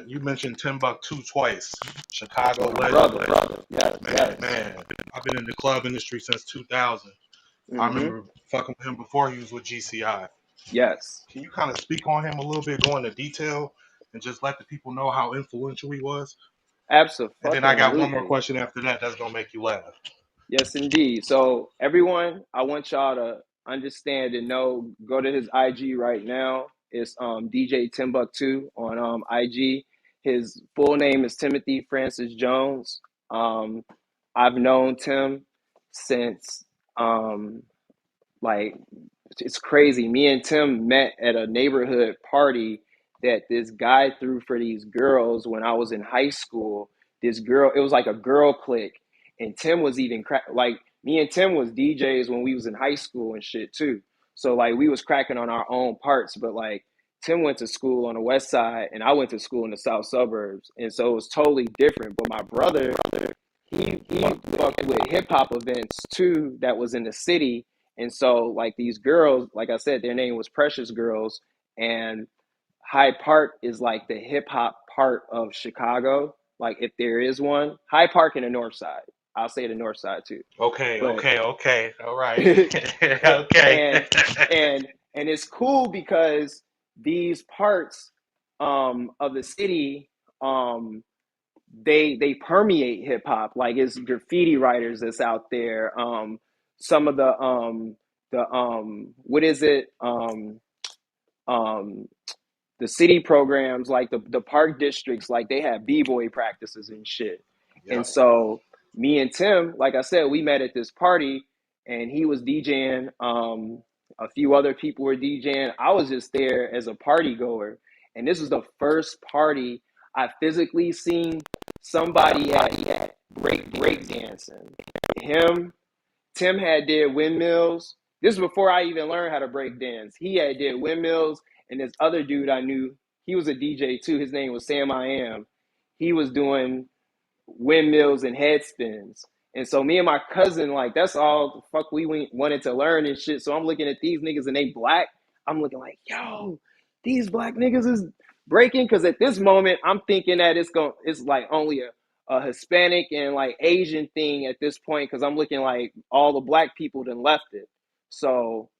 You Pole. mentioned Timbuktu twice. That's Chicago my legend. brother. Yes, yes. Man. I've been in the club industry since 2000. I Mm-hmm. remember fucking with him before he was with GCI. Yes. Can you kind of speak on him a little bit, go into detail, and just let the people know how influential he was? And then I got one more Absolutely. question after that. That's gonna make you laugh. Yes, indeed. So, everyone, I want y'all to understand and know. Go to his IG right now. It's DJ Timbuktu on IG. His full name is Timothy Francis Jones. Um, I've known Tim since um, like it's crazy. Me and Tim met at a neighborhood party that this guy threw for these girls when I was in high school. This girl, it was like a girl clique, and Tim was even like me and Tim was DJs when we was in high school and shit too. So like we was cracking on our own parts, but like Tim went to school on the west side and I went to school in the south suburbs, and so it was totally different. But my brother, he fucked with hip hop events too that was in the city, and so like these girls, like I said, their name was Precious Girls, and Hyde Park is like the hip hop part of Chicago. Like if there is one, Hyde Park in the North Side. I'll say the North Side too, Okay, but okay, okay. All right. Okay. and and it's cool because these parts of the city they permeate hip hop. Like it's graffiti writers that's out there. Some of the what is it? Um, the city programs, like the park districts, like they have b-boy practices and shit. Yeah. And so me and Tim, like I said, we met at this party and he was DJing. A few other people were DJing. I was just there as a party goer. And this was the first party I physically seen somebody at break dancing. Him, Tim had did windmills. This is before I even learned how to break dance. He had did windmills, and this other dude I knew, he was a DJ too. His name was Sam I Am. He was doing windmills and head spins. And so me and my cousin, like that's all the fuck we wanted to learn and shit. So I'm looking at these niggas and they black. I'm looking like, yo, these black niggas is breaking. Cause at this moment, I'm thinking that it's like only a Hispanic and like Asian thing at this point. Cause I'm looking like all the black people then left it. So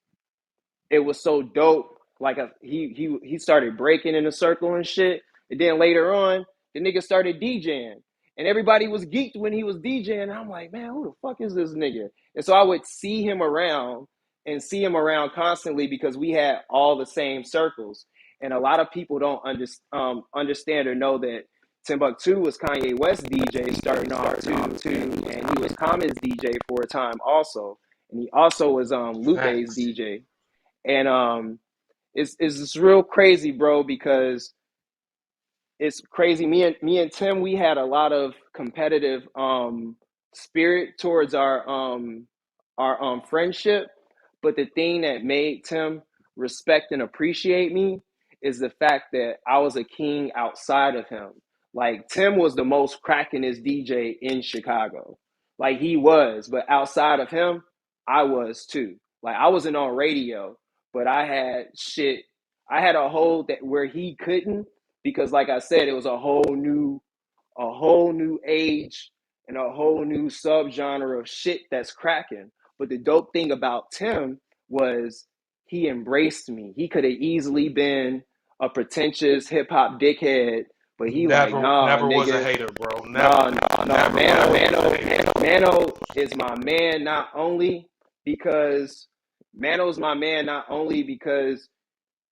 it was so dope. Like he started breaking in a circle and shit. And then later on, the nigga started DJing. And everybody was geeked when he was DJing. And I'm like, man, who the fuck is this nigga? And so I would see him around and see him around constantly because we had all the same circles. And a lot of people don't understand or know that Timbuktu was Kanye West DJ starting off too, and he was Common's DJ for a time also, and he also was Lupe's Facts. DJ. And it's real crazy, bro, because it's crazy. Me and Tim, we had a lot of competitive spirit towards our friendship, but the thing that made Tim respect and appreciate me is the fact that I was a king outside of him. Like Tim was the most crackinest DJ in Chicago. Like he was, but outside of him, I was too. Like I wasn't on radio, but I had shit. I had a hold that where he couldn't, because like I said, it was a whole new age and a whole new subgenre of shit that's cracking. But the dope thing about Tim was he embraced me. He could have easily been a pretentious hip hop dickhead, but he like, nah, Never was a nigga, hater, bro. nah, Never. nah, nah. Never was a hater. Mano is my man not only because Mano's my man not only because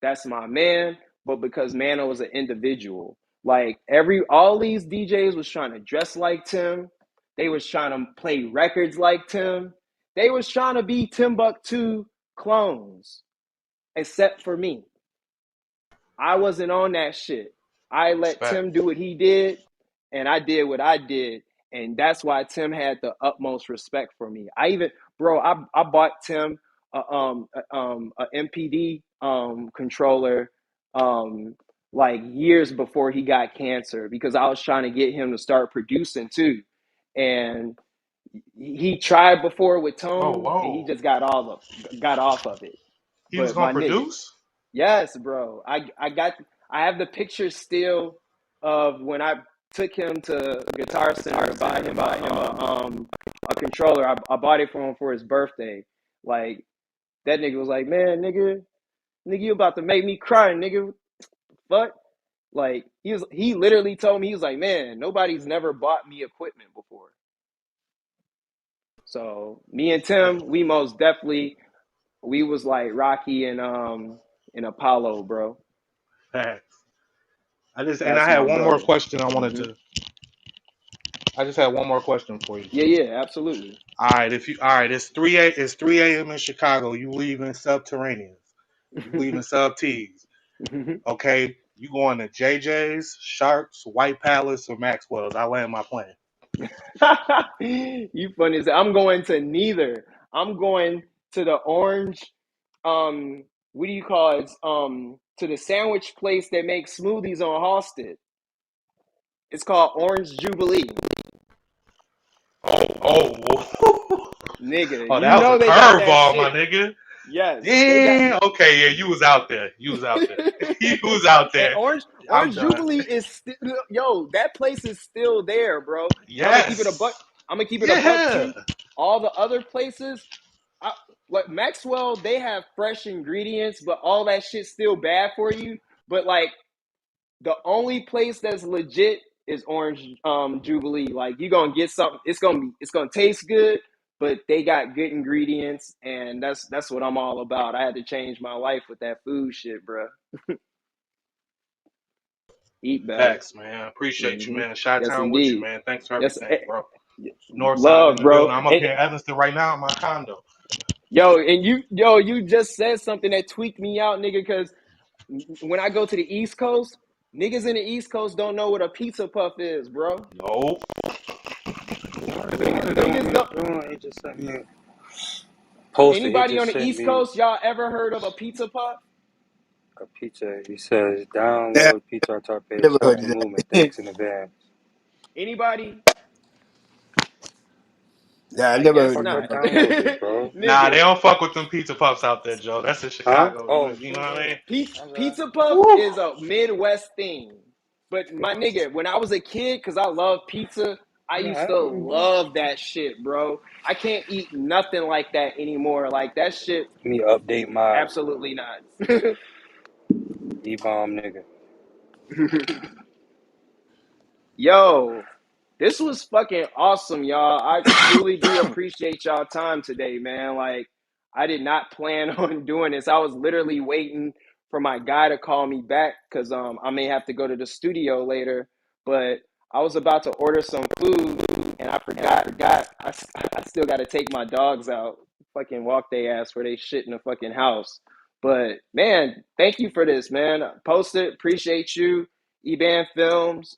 that's my man, but because Mano was an individual. Like all these DJs was trying to dress like Tim. They was trying to play records like Tim. They was trying to be Timbuktu clones, except for me. I wasn't on that shit. I let Respect. Tim do what he did, and I did what I did, and that's why Tim had the utmost respect for me. I bought Tim a MPD controller like years before he got cancer because I was trying to get him to start producing too. and he tried before with Oh, Tone, and he whoa. just got off of it. He was But gonna my nigga, produce? yes, bro, I have the picture still of when I took him to Guitar Center to buy him a controller. I bought it for him for his birthday. Like that nigga was like, man, nigga, you about to make me cry, nigga. Fuck. Like he literally told me, he was like, man, nobody's never bought me equipment before. So me and Hey, Tim, we most definitely, we was like Rocky and Apollo, bro. hey. And I That's had my one more brother. question Hmm. I just had one more question for you. Yeah, yeah, absolutely. All right, it's 3 a.m. in Chicago, you leaving subterraneans. You leaving sub T's. Okay, you going to JJ's, Sharps, White Palace, or Maxwell's. I land my plane. You funny as hell. I'm going to neither. I'm going to the orange, what do you call it? To the sandwich place that makes smoothies on Halsted. It's called Orange Jubilee. Oh. Nigga, Oh, you that was a know they got that curveball, my shit. nigga. Yes, they got. Damn. Okay, yeah, you was out there. You was out there. You was out And there. I'm Orange done. Jubilee is still, yo, that place is still there, bro. And I'm gonna keep it a buck. Yes. I'm gonna keep it a buck Yeah. too. All the other places, I, like Maxwell, they have fresh ingredients, but all that shit's still bad for you. But like the only place that's legit is Orange Jubilee. Like you gonna get something. It's gonna taste good, but they got good ingredients, and that's what I'm all about. I had to change my life with that food shit, bro. Eat better. Facts, man. Appreciate you, Hmm. man. Shot Yes, Town with you, indeed. man. Thanks for Yes, everything, bro. Northside in love, the bro. building. I'm up And here in Evanston right now in my condo. you just said something that tweaked me out, nigga. Because when I go to the East Coast, niggas in the East Coast don't know what a pizza puff is, bro. Nope. Niggas don't. He just sent me a He Anybody on just the sent East me Coast, y'all ever heard of a pizza puff? a pizza. He says, Yeah, download Pizza Hut Top page, never heard starting of movement. that. Thanks in advance. Anybody? Yeah, I I never guess heard Fuck, I not, of that. downloaded it, bro. Nah, they nigga. don't fuck with them pizza puffs out there, Joe. That's in Huh? Chicago. Oh, You know shit, what I yeah. mean? That's all right. Pizza puff Woo. is a Midwest thing. But my nigga, when I was a kid, cause I love pizza, I used Nah, to love that shit, bro. I can't eat nothing like that anymore. Like that shit, let me update my absolutely not. E-bomb nigga. Yo, this was fucking awesome, y'all. I truly do appreciate y'all time today, man. Like, I did not plan on doing this. I was literally waiting for my guy to call me back because I may have to go to the studio later. But I was about to order some food and I forgot. I still got to take my dogs out, fucking walk they ass where they shit in the fucking house. But man, thank you for this, man. Post it. Appreciate you, EBAN Films.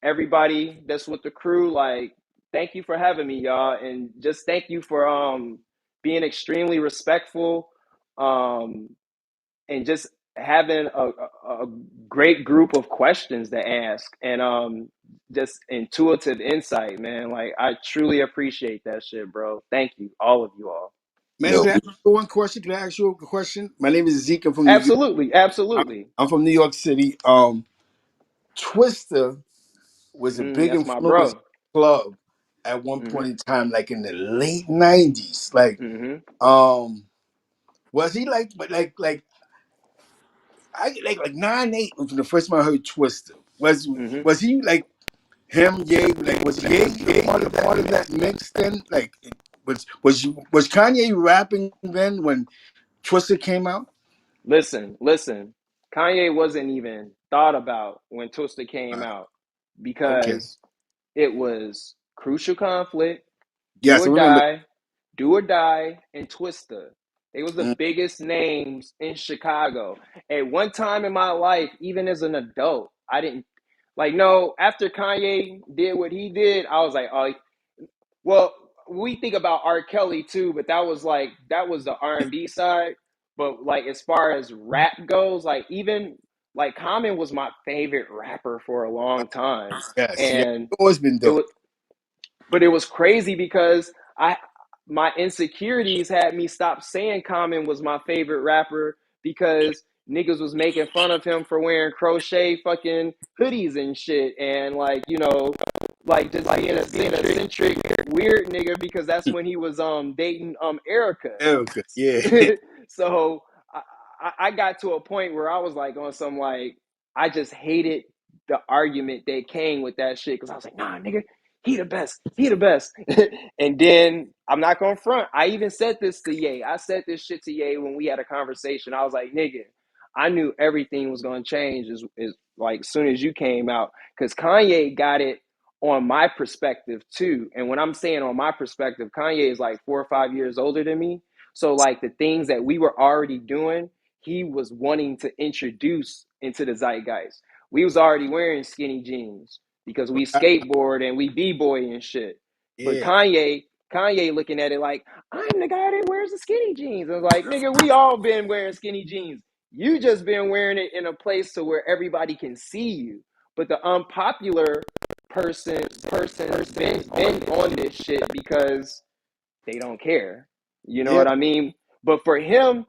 Everybody that's with the crew, like, thank you for having me, y'all, and just thank you for being extremely respectful, um and just having a great group of questions to ask, and just intuitive insight, man. Like, I truly appreciate that shit, bro. Thank you, all of you all. Man, Yo, can I ask you one question? Can I ask you a question? My name is Zeke. I'm from New York. Absolutely, I- absolutely. I'm from New York City. Twister was a big That's my influence bro. club at one Hmm. point in time, like in the late '90s. Like, Hmm. um, was he like I like 9/8 was the first time I heard Twister. Hmm. Was he like him? Ye like was Ye a part of that mix then? Like, was Kanye rapping then when Twister came out? Listen. Kanye wasn't even thought about when Twister came Uh, out okay. because it was Crucial Conflict, Do Yes, or I remember. Die, Do or Die, and Twister. They was the Mm, biggest names in Chicago. At one time in my life, even as an adult, I didn't like no. After Kanye did what he did, I was like, oh, well, we think about R. Kelly too, but that was the R&B side. But like as far as rap goes, like even like Common was my favorite rapper for a long time, yes, yeah. and Always been it was dope. but it was crazy because I my insecurities had me stop saying Common was my favorite rapper because niggas was making fun of him for wearing crochet fucking hoodies and shit, and like, you know, like just being a eccentric weird nigga because that's when he was dating Erica. Erica, yeah. So I got to a point where I was like on some like I just hated the argument that came with that shit because I was like, nah, nigga, he the best, he the best. And then I'm not gonna front. I even said this to Ye. I said this shit to Ye when we had a conversation. I was like, nigga, I knew everything was gonna change as like as soon as you came out because Kanye got it on my perspective too. And when I'm saying on my perspective, Kanye is like 4 or 5 years older than me. So like the things that we were already doing, he was wanting to introduce into the zeitgeist. We was already wearing skinny jeans because we skateboard and we b-boy and shit. But Yeah. Kanye looking at it like, I'm the guy that wears the skinny jeans. And like, nigga, we all been wearing skinny jeans. You just been wearing it in a place to where everybody can see you. But the unpopular person's been on this shit because they don't care. You know Yeah. what I mean? But for him,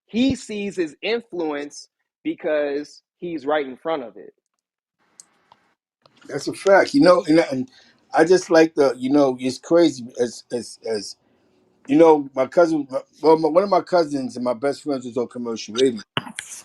he sees his influence because he's right in front of it. That's a fact. And I just like it's crazy as my cousin, one of my cousins and my best friends was on commercial radio.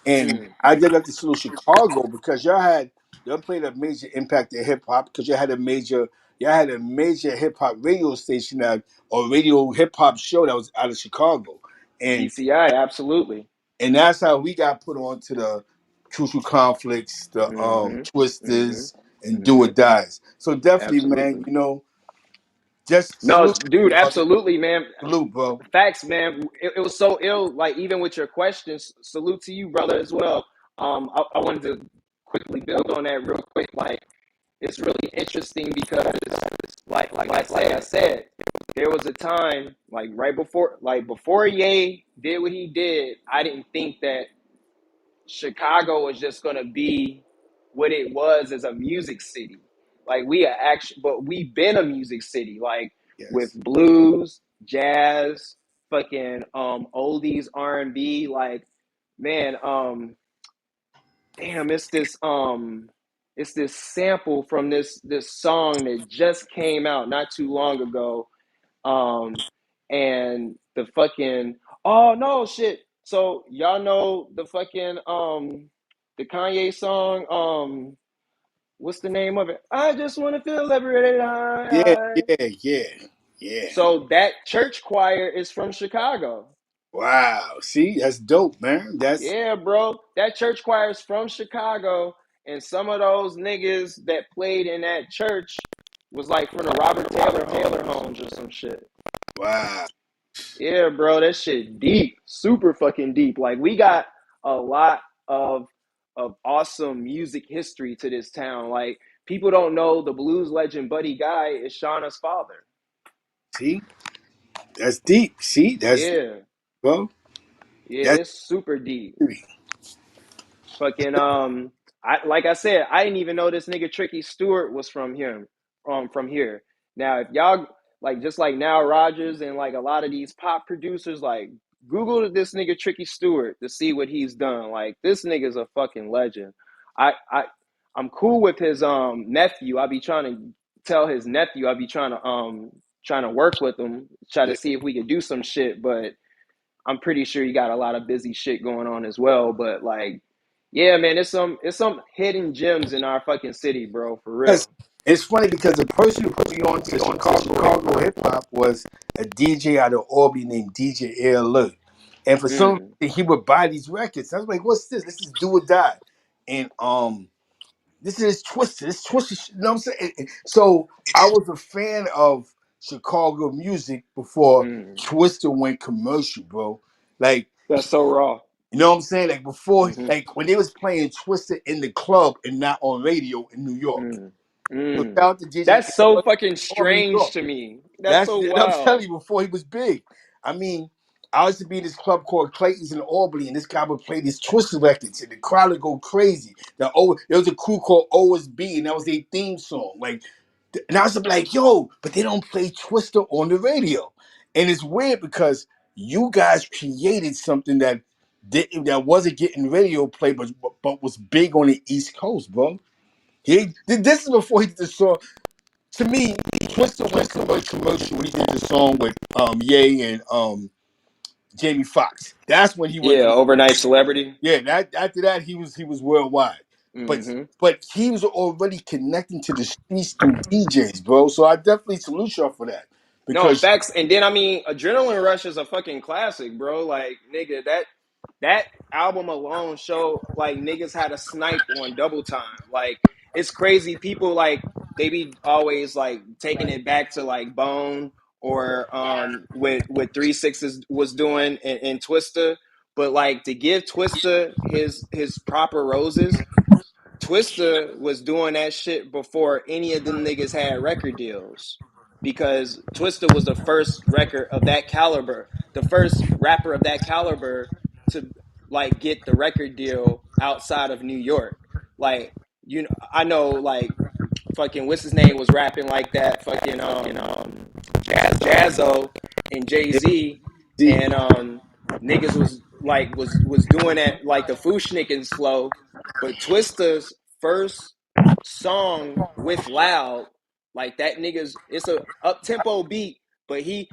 And Mm. I did have to salute Chicago because y'all played a major impact in hip hop because y'all had a major hip hop radio station or radio hip hop show that was out of Chicago. And PCI, absolutely. and that's how we got put on to the crucial conflicts, the Mm-hmm. Mm-hmm. twisters and do or Mm-hmm. dies. So definitely, man, Absolutely. just No, salute, dude, brother. absolutely, man. Salute, bro. Facts, man. It was so ill. Like even with your questions, salute to you, brother, as well. I wanted to quickly build on that real quick. Like it's really interesting because, like I said, there was a time like right before, like before Ye did what he did. I didn't think that Chicago was just gonna be what it was as a music city. Like we are actually, but we've been a music city, like with Yes. blues, jazz, fucking oldies, R&B. Like, man, damn, it's this sample from this song that just came out not too long ago. Um, and the fucking oh no shit. So y'all know the fucking the Kanye song, what's the name of it? I just wanna feel liberated. Yeah, yeah, yeah, yeah. So that church choir is from Chicago. Wow. See, that's dope, man. That's Yeah, bro. That church choir is from Chicago, and some of those niggas that played in that church was like from the Robert Taylor homes or some shit. wow. Yeah, bro, that shit deep, super fucking deep. Like we got a lot of awesome music history to this town. Like people don't know the blues legend Buddy Guy is Shauna's father. See, that's deep. See, that's Yeah, bro. yeah, That's it's super deep. theory. Fucking I like I said, I didn't even know this nigga Tricky Stewart was from him, from here. Now if y'all like just like Now Rogers and like a lot of these pop producers, like Google this nigga Tricky Stewart to see what he's done. Like this nigga's a fucking legend. I I'm cool with his nephew. I be trying to tell his nephew, I be trying to work with him, try to Yeah. see if we could do some shit, but I'm pretty sure you got a lot of busy shit going on as well. But like, yeah, man, it's some hidden gems in our fucking city, bro, for Yes. real. It's funny because the person who put me on to Chicago hip hop was a DJ out of Albany named DJ Air Alert. And for some Mm, reason, he would buy these records. I was like, what's this? This is Do or Die. And this is Twisted. It's Twisted. You know what I'm saying? So I was a fan of Chicago music before mm. Twister went commercial, bro. Like, That's so raw. you know what I'm saying? Like before, Mm-hmm. like when they was playing Twister in the club and not on radio in New York. Mm, So mm. shout out to DJ That's so fucking Albany, New strange York. to me. That's That's so and I'm telling wild. you, before he was big. I mean, I used to be in this club called Clayton's in Albany, and this guy would play these Twister records, and the crowd would go crazy. There was a crew called OSB, and that was their theme song. Like And I was like, yo, but they don't play Twister on the radio. And it's weird because you guys created something that wasn't getting radio play, but was big on the East Coast, bro. This is before he did the song. To me, Twister went commercial when he did the song with Ye and Jamie Foxx. That's when he went Yeah, commercial. overnight celebrity. Yeah, that after that he was worldwide. But Hmm. but he was already connecting to the streets through DJs, bro. So I definitely salute y'all for that. No, Because facts. And then I mean, Adrenaline Rush is a fucking classic, bro. Like, nigga, that album alone showed like niggas had a snipe on double time. Like, it's crazy. People like they be always like taking it back to like Bone or what 3 6 was doing in Twista. But like to give Twista his proper roses, Twista was doing that shit before any of them niggas had record deals because Twista was the first record of that caliber, the first rapper of that caliber to like get the record deal outside of New York. Like, you know, I know like fucking what's his name was rapping like that, fucking Jazzo and Jay Z, see, and niggas was like was doing that like the Fushnikins flow, but Twista's first song with Loud, like that niggas, it's a up tempo beat, but he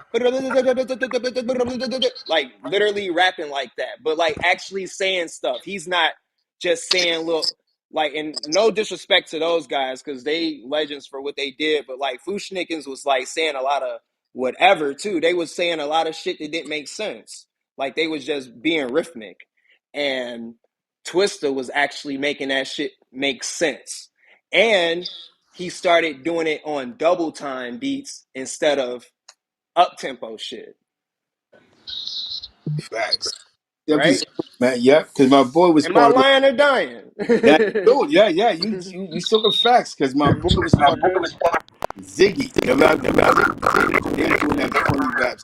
like literally rapping like that, but like actually saying stuff. He's not just saying little like, and no disrespect to those guys because they legends for what they did, but like Fushnikins was like saying a lot of whatever too. They was saying a lot of shit that didn't make sense. Like they was just being rhythmic, and Twista was actually making that shit make sense. And he started doing it on double time beats instead of up tempo shit, facts. Definitely, right? salute, man. Yeah, because my boy was Am I part of the. lying or dying? Yeah, yeah. You took the facts because my boy was part of Ziggy. You ever Ziggy when they were doing that funny rap.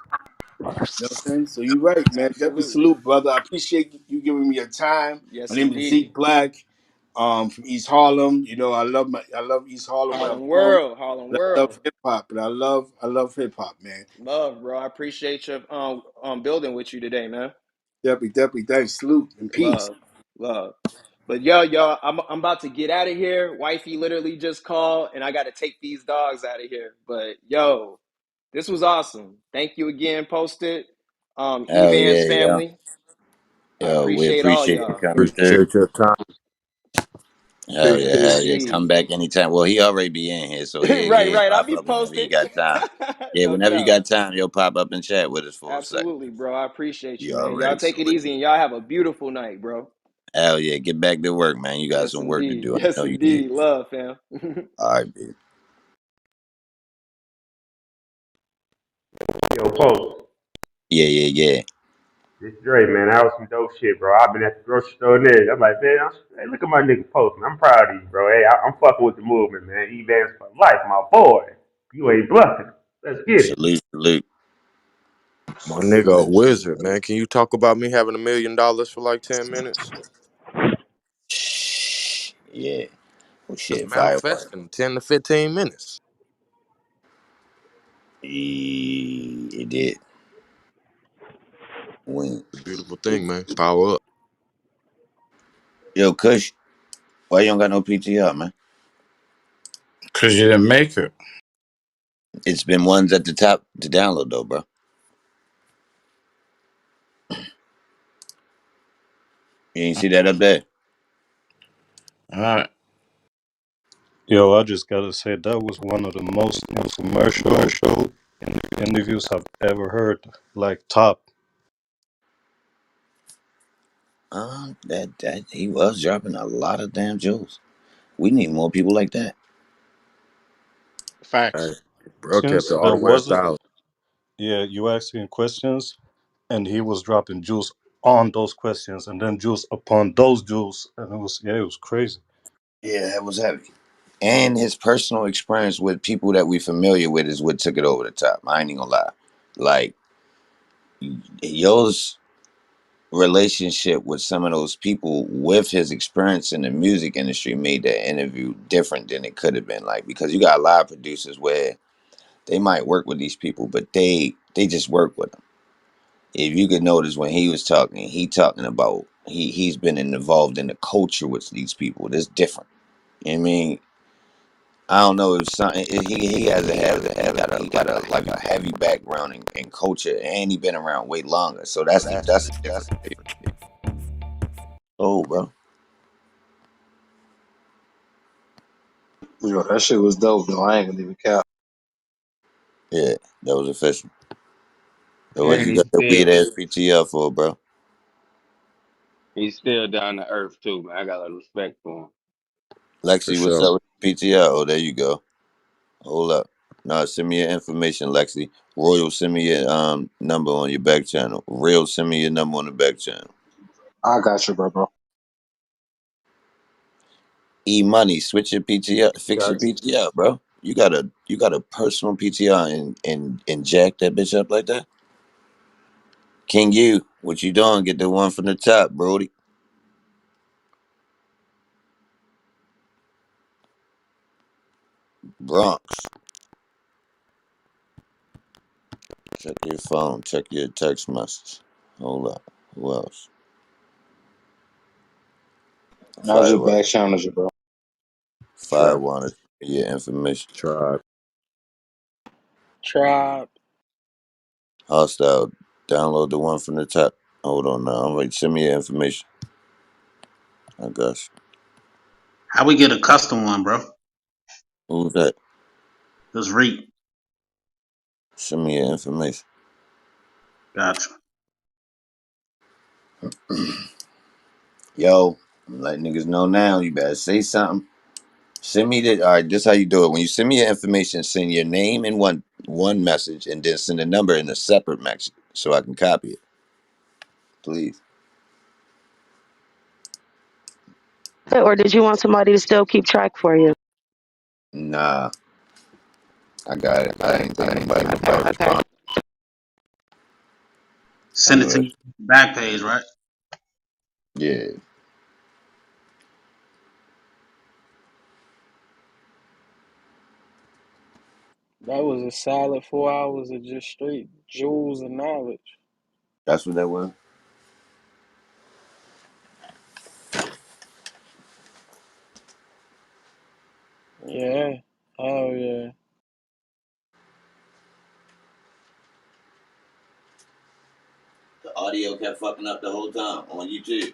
You know what I'm saying? So you're right, man. Definitely Absolutely. salute, brother. I appreciate you giving me your time. My Yes, name is Zeke indeed. Black, from East Harlem. You know, I love East Harlem where I'm from. Harlem But I love World. hip hop, and I love hip hop, man. Love, bro. I appreciate your building with you today, man. Definitely. Thanks. Salute and peace. Love, love. But yo, y'all, I'm about to get out of here. Wifey literally just called, and I got to take these dogs out of here. But yo, this was awesome. Thank you again, Posted. Hell Evan's yeah, yo. family. I Yo, we appreciate all appreciate you y'all. coming through. Appreciate your time. Hell Peace, yeah, peace. hell yeah. Indeed. Come back anytime. Well, he already be in here, so Right, he'll right. I'll pop be up whenever you posted. got time. Yeah, No whenever you doubt. got time, you'll pop up and chat with us for a second. Absolutely, bro. I appreciate you, You man. Y'all already take it know it. easy and y'all have a beautiful night, bro. Hell yeah, get back to work, man. You got Yes, some work to indeed. do. I Yes, know you do. indeed. Love, fam. All right, B. Yo, Post. Yeah. This Dre, man. That was some dope shit, bro. I've been at the grocery store there. I'm like, man, hey, look at my nigga Post, man. I'm proud of you, bro. Hey, I'm fucking with the movement, man. Evans for life, my boy. You ain't bluffing. Let's get it. Salute. My nigga, a wizard, man. Can you talk about me having $1 million for like 10 minutes? Shh. Yeah. Oh It's shit, firework. manifesting 10 to 15 minutes. It did. When It's a beautiful thing, man. Power up. yo, Kush, why you don't got no PTR, man? Cause you didn't make it. It's been ones at the top to download though, bro. You ain't see that up there. All right. Yo, I just gotta say that was one of the most infomercial interviews I've ever heard. Like top. That he was dropping a lot of damn jewels. We need more people like that. Hey, Facts. bro kept it Questions all that the way a wasn't. thousand. Yeah, you asking questions, and he was dropping jewels on those questions, and then jewels upon those jewels, and it was crazy. Yeah, that was heavy. And his personal experience with people that we familiar with is what took it over the top. I ain't even gonna lie. Like yours. relationship with some of those people with his experience in the music industry made that interview different than it could have been. Like, because you got a lot of producers where they might work with these people, but they just work with them. If you could notice when he was talking, he talking about he's been involved in the culture with these people. That's different. You know what I mean, I don't know if something he has he got a like a heavy background in culture, and he been around way longer. So that's a different. Oh, bro, Yo, that shit was dope though. I ain't gonna even cap. yeah, that was official. So what And you got the weird ass PTR for, bro? he's still down to earth too, man. I got a lot of respect for him. For Lexi, what's sure. up with PTR? Oh, there you go. Hold up. No, send me your information, Lexi. Royal, send me your number on your back channel. Real, send me your number on the back channel. I got you, bro. E Money, switch your PTR, fix your Got PTR, bro. You got a personal PTR and jack that bitch up like that. King you, what you doing? Get the one from the top, Brody. Bronx. Check your phone. Check your text message. Hold up. Who else? you. I just Firewall. back channeled you, bro. Trap. Firewall is your information. Tribe. Tribe. Hostile. Download the one from the top. Hold on now. I'm ready. Send me your information. I guess. How we get a custom one, bro? Who's that? Just read. Send me your information. Gotcha. Yo, I'm letting niggas know now. You better say something. Send me the. All right, this how you do it. When you send me your information, send your name in one message, and then send a number in a separate message so I can copy it, please. Or did you want somebody to still keep track for you? Nah, I got it. I ain't think nobody Okay, nobody okay. respond. I Send it know to that. your back page, right? Yeah, That was a solid 4 hours of just straight jewels and knowledge. that's what that was. Yeah. Oh yeah. The audio kept fucking up the whole time on YouTube.